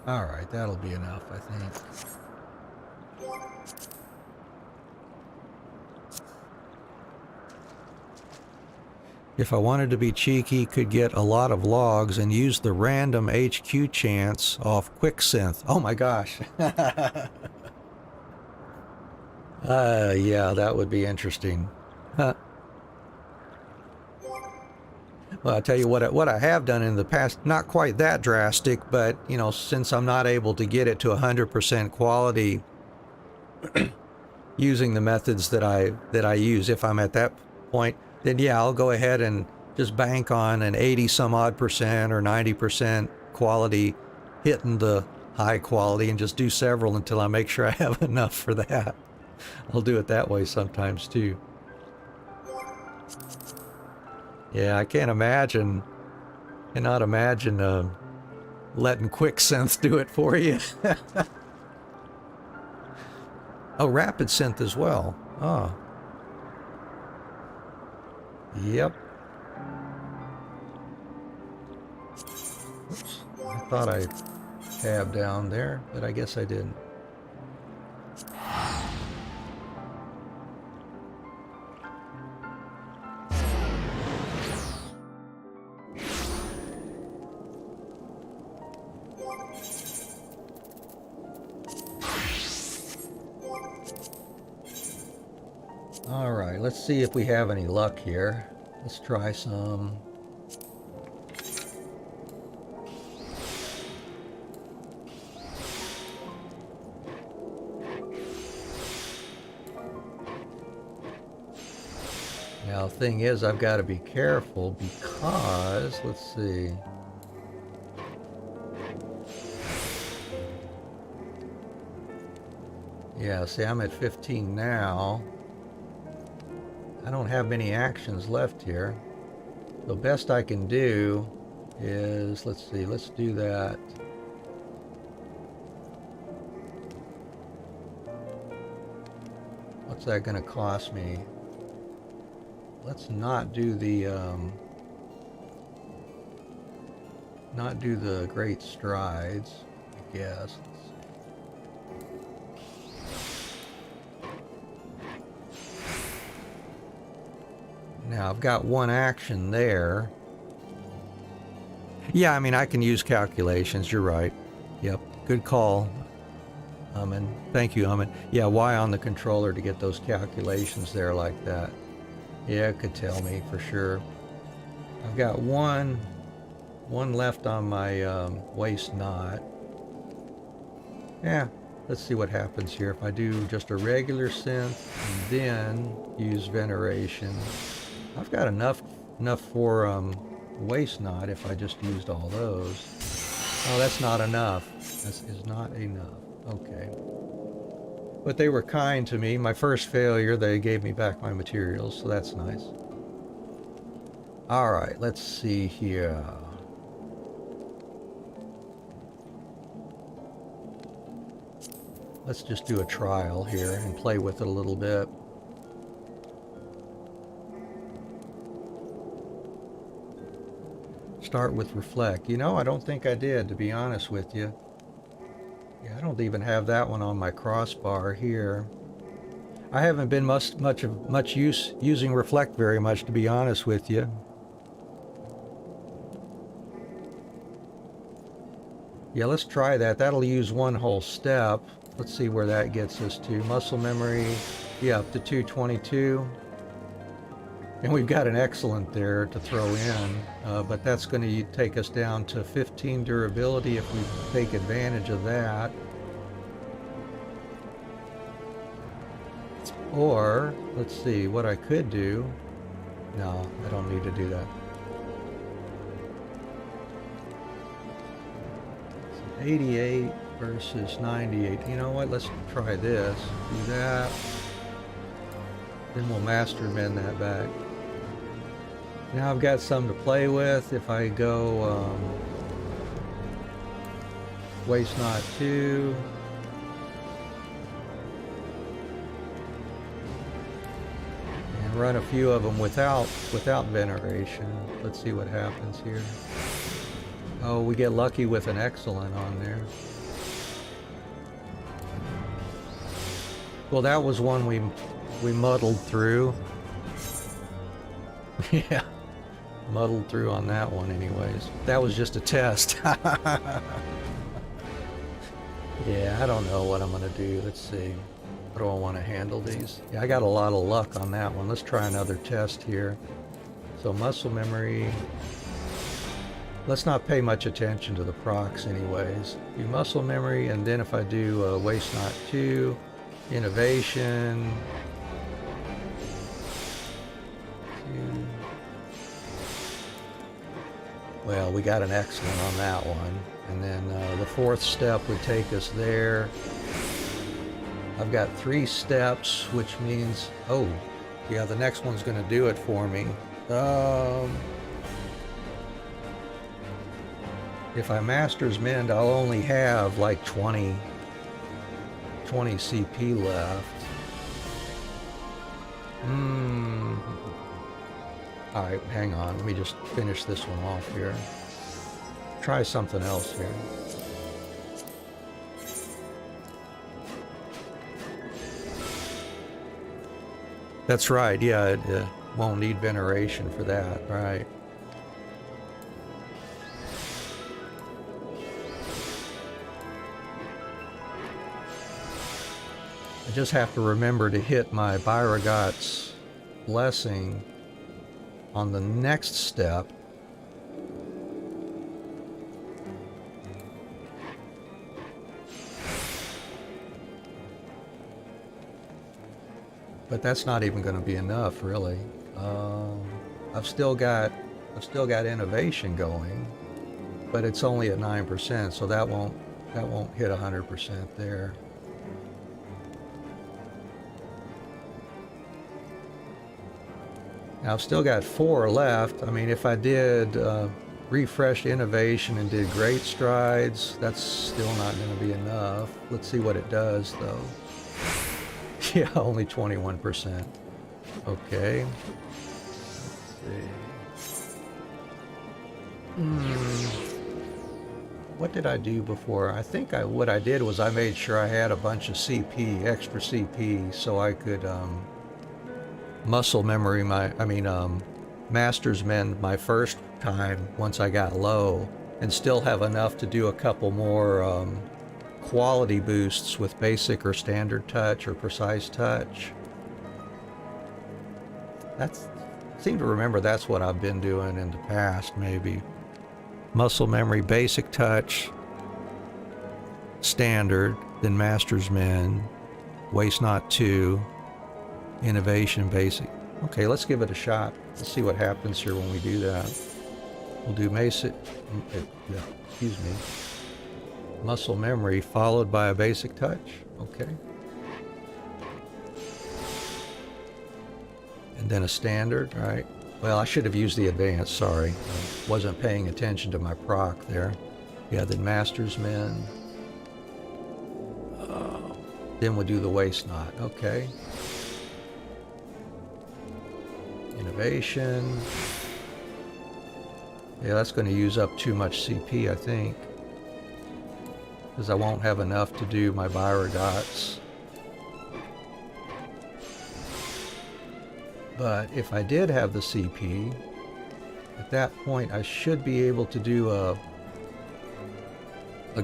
All right, that'll be enough, I think. If I wanted to be cheeky, could get a lot of logs and use the random HQ chance off Quicksynth. Oh my gosh. Yeah, that would be interesting. Huh. Well, I'll tell you what I have done in the past, not quite that drastic, but, you know, since I'm not able to get it to 100% quality using the methods that I use, if I'm at that point, then yeah, I'll go ahead and just bank on an 80 some odd percent or 90% quality, hitting the high quality, and just do several until I make sure I have enough for that. I'll do it that way sometimes too. Yeah, I cannot imagine letting Quicksynth do it for you. Oh, Rapid Synth as well. Oh. Yep. Oops. I thought I tabbed down there, but I guess I didn't. All right, let's see if we have any luck here. Let's try some. Now, the thing is, I've got to be careful because, let's see. Yeah, see, I'm at 15 now. I don't have many actions left here. The best I can do is, let's see, let's do that. What's that going to cost me? Let's not do the great strides, I guess. Now I've got one action there. Yeah, I mean, I can use calculations. You're right. Yep, good call, Umin. Thank you, Umin. Yeah, Y on the controller to get those calculations there like that. Yeah, it could tell me for sure. I've got one left on my waist knot. Yeah, let's see what happens here if I do just a regular synth and then use veneration. I've got enough for waist knot if I just used all those. Oh, that's not enough. That is not enough. Okay. But they were kind to me. My first failure, they gave me back my materials, so that's nice. All right, let's see here. Let's just do a trial here and play with it a little bit. Start with reflect. You know, I don't think I did, to be honest with you. Yeah, I don't even have that one on my crossbar here. I haven't been much use using reflect very much, to be honest with you. Yeah, let's try that. That'll use one whole step. Let's see where that gets us to. Muscle memory, yeah, up to 222. And we've got an excellent there to throw in, but that's going to take us down to 15 durability if we take advantage of that. Or, let's see, what I could do. No, I don't need to do that. So 88 versus 98. You know what? Let's try this. Do that. Then we'll master mend that back. Now I've got some to play with. If I go waste not 2. And run a few of them without veneration. Let's see what happens here. Oh, we get lucky with an excellent on there. Well, that was one we muddled through. Yeah, muddled through on that one anyways. That was just a test. Yeah, I don't know what I'm gonna do. Let's see. How do I want to handle these? Yeah, I got a lot of luck on that one. Let's try another test here. So muscle memory. Let's not pay much attention to the procs anyways. Do muscle memory, and then if I do waste not 2, innovation. Well, we got an excellent on that one. And then the 4th step would take us there. I've got 3 steps, which means, oh, yeah, the next one's going to do it for me. If I master's mend, I'll only have like 20 CP left. Alright, hang on. Let me just finish this one off here. Try something else here. That's right, yeah, it won't need veneration for that, right. I just have to remember to hit my Byragot's blessing on the next step. But that's not even going to be enough, really. I've still got innovation going, but it's only at 9%, so that won't hit 100% there. Now I've still got 4 left. I mean, if I did refreshed innovation and did great strides, that's still not going to be enough. Let's see what it does, though. Yeah, only 21%. Okay. Let's see. What did I do before? I think what I did was I made sure I had a bunch of CP, extra CP, so I could muscle memory master's mend my first time once I got low, and still have enough to do a couple more quality boosts with basic or standard touch or precise touch. I seem to remember that's what I've been doing in the past, maybe. Muscle memory, basic touch, standard, then master's mend, waste not 2, innovation, basic. Okay, let's give it a shot. Let's see what happens here when we do that. We'll do muscle memory followed by a basic touch. Okay. And then a standard, right? Well, I should have used the advanced, sorry. I wasn't paying attention to my proc there. Yeah, then master's mend. Then we'll do the waste knot. Okay. Innovation. Yeah, that's going to use up too much CP, I think, because I won't have enough to do my Byragot's. But if I did have the CP, at that point I should be able to do a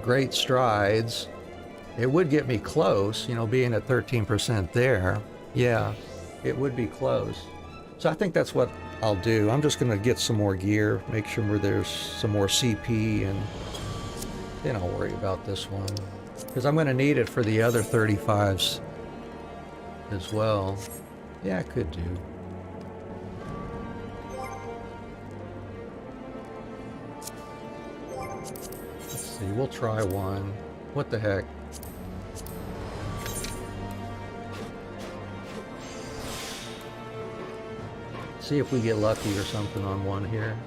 great strides. It would get me close, you know, being at 13% there. Yeah, it would be close. So I think that's what I'll do. I'm just going to get some more gear, make sure there's some more CP, and then I'll worry about this one. Because I'm going to need it for the other 35s as well. Yeah, I could do. Let's see, we'll try one. What the heck? See if we get lucky or something on one here.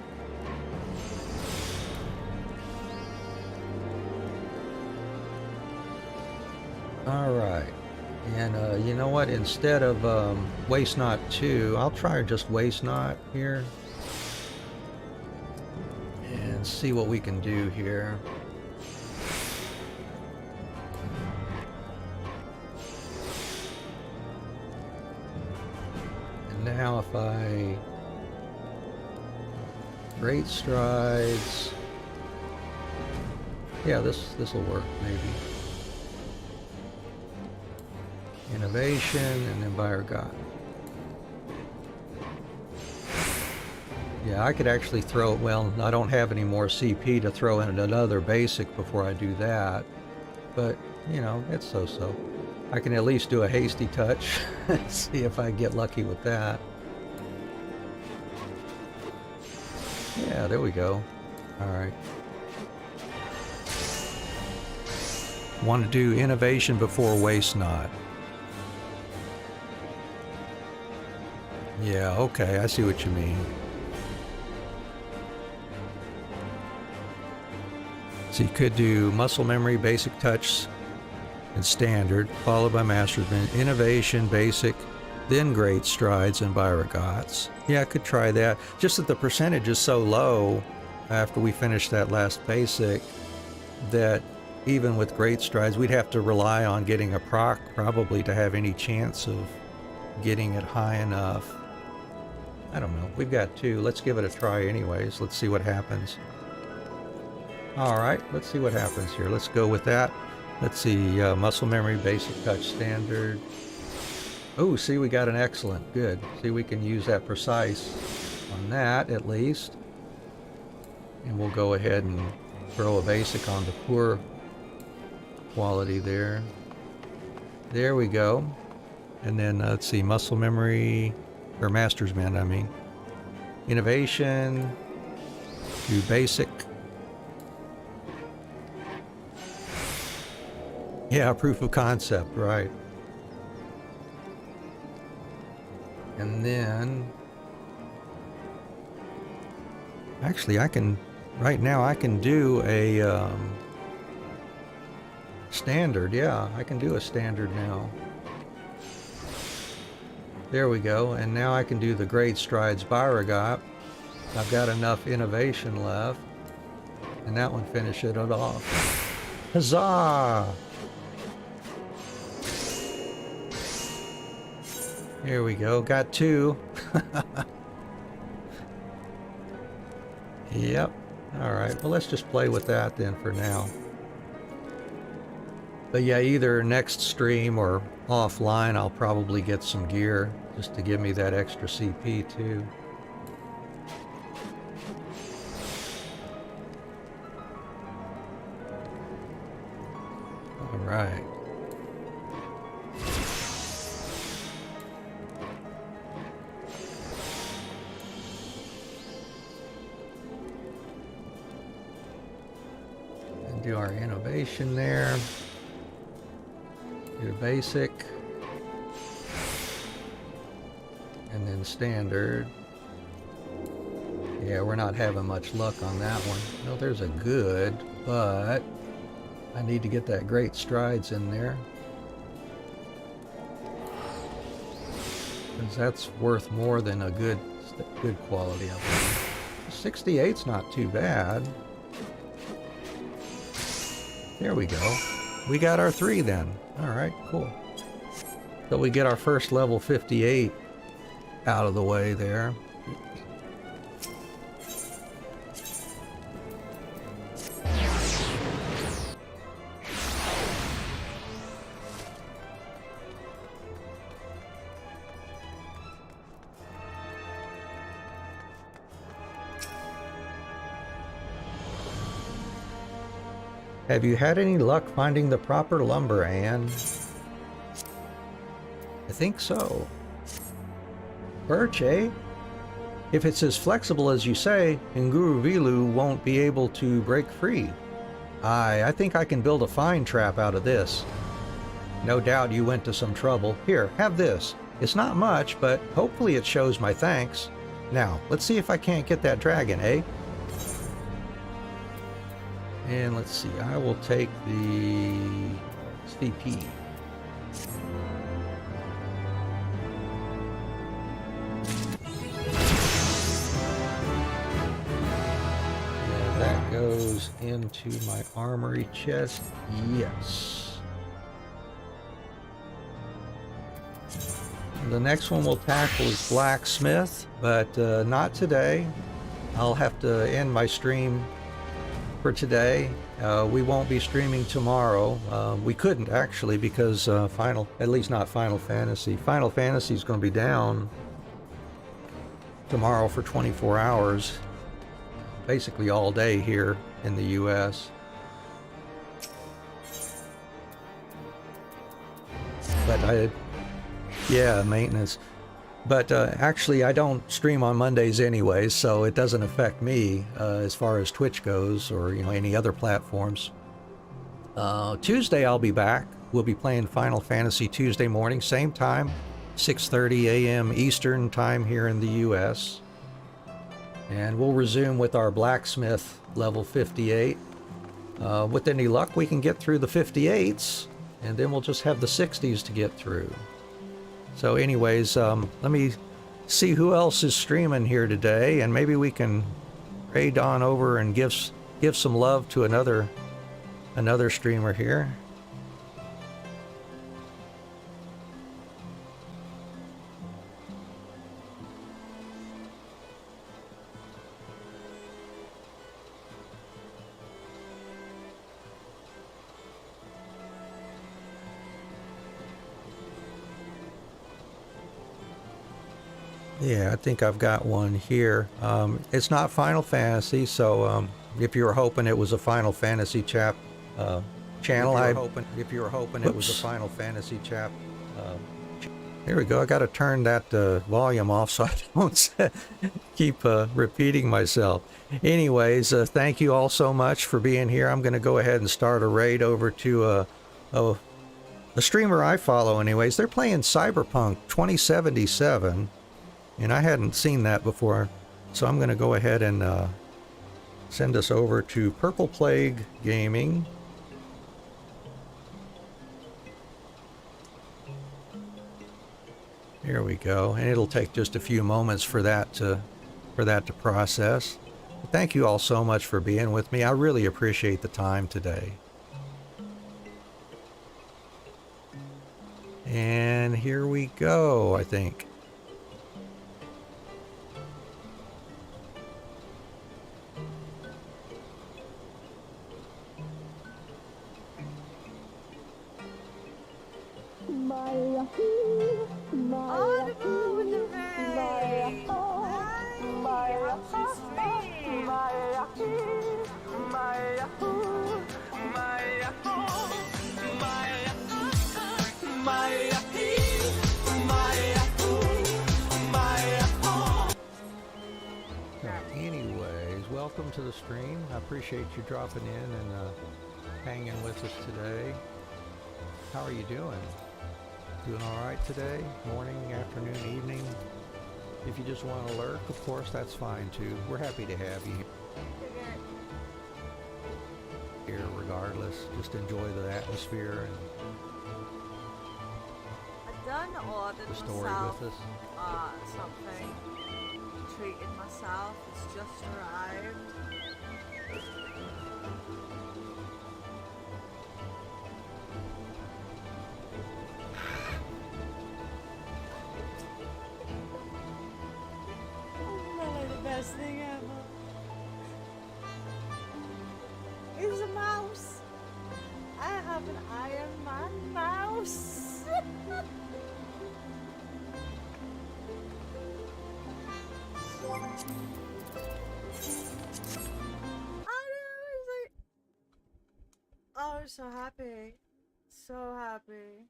Alright. And you know what? Instead of Waste Not 2, I'll try just Waste Not here. And see what we can do here. Now if I Great Strides, yeah, this will work maybe. Innovation and then Buyer God. Yeah, I could actually throw it. Well, I don't have any more CP to throw in another basic before I do that, but you know, it's so-so. I can at least do a hasty touch. See if I get lucky with that. Yeah, there we go. Alright. Want to do innovation before Waste Not. Yeah, okay, I see what you mean. So you could do Muscle Memory, Basic Touch, and Standard, followed by Master's Mint, Innovation, Basic, then Great Strides, and Biragots. Yeah, I could try that. Just that the percentage is so low after we finish that last basic that even with Great Strides, we'd have to rely on getting a proc probably to have any chance of getting it high enough. I don't know. We've got two. Let's give it a try anyways. Let's see what happens. Alright, let's see what happens here. Let's go with that. Let's see, Muscle Memory, Basic Touch, Standard. Oh, see, we got an excellent. Good. See, we can use that precise on that at least. And we'll go ahead and throw a basic on the poor quality there. There we go. And then, let's see, Muscle Memory, or Master's Mint, I mean. Innovation, do Basic. Yeah, Proof of Concept, right. And then, actually I can, right now I can do a Standard, yeah, I can do a Standard now. There we go, and now I can do the Great Strides Biragot. I've got enough innovation left, and that one finishes it off. Huzzah! Here we go, got two. Yep, alright, well let's just play with that then for now. But yeah, either next stream or offline I'll probably get some gear just to give me that extra CP too. Alright. And do our innovation there. Do Basic. And then Standard. Yeah, we're not having much luck on that one. No, there's a good, but I need to get that Great Strides in there. Because that's worth more than a good quality of it. 68's not too bad. There we go. We got our 3 then. Alright, cool. So we get our first level 58 out of the way there. Have you had any luck finding the proper lumber, Anne? I think so. Birch, eh? If it's as flexible as you say, Nguruvilu won't be able to break free. I think I can build a fine trap out of this. No doubt you went to some trouble. Here, have this. It's not much, but hopefully it shows my thanks. Now, let's see if I can't get that dragon, eh? And let's see, I will take the CP. And that goes into my armory chest, yes. The next one we'll tackle is blacksmith, but not today. I'll have to end my stream for today. We won't be streaming tomorrow. We couldn't actually because at least not Final Fantasy. Final Fantasy is going to be down tomorrow for 24 hours, basically all day here in the US. But yeah, maintenance. But actually, I don't stream on Mondays anyways, so it doesn't affect me as far as Twitch goes or any other platforms. Tuesday I'll be back. We'll be playing Final Fantasy Tuesday morning, same time, 6:30 a.m. Eastern time here in the U.S. And we'll resume with our blacksmith level 58. With any luck, we can get through the 58s, and then we'll just have the 60s to get through. So anyways, let me see who else is streaming here today, and maybe we can raid on over and give some love to another streamer here. Yeah, I think I've got one here. It's not Final Fantasy, so if you were hoping it was a Final Fantasy channel, if you were hoping it was a Final Fantasy chap. Here we go. I got to turn that volume off so I don't keep repeating myself. Anyways, thank you all so much for being here. I'm going to go ahead and start a raid over to a streamer I follow. Anyways, they're playing Cyberpunk 2077. And I hadn't seen that before, so I'm going to go ahead and send us over to Purple Plague Gaming. Here we go, and it'll take just a few moments for that to process. Thank you all so much for being with me. I really appreciate the time today. And here we go, I think. Anyways, welcome to the stream. I appreciate you dropping in and hanging with us today. How are you doing? Doing all right today? Morning, afternoon, evening? If you just want to lurk, of course, that's fine too. We're happy to have you here regardless. Just enjoy the atmosphere and the story with us. Something. Treating myself. It's just arrived. Best thing ever. It's a mouse. I have an Iron Man mouse. so happy. So happy.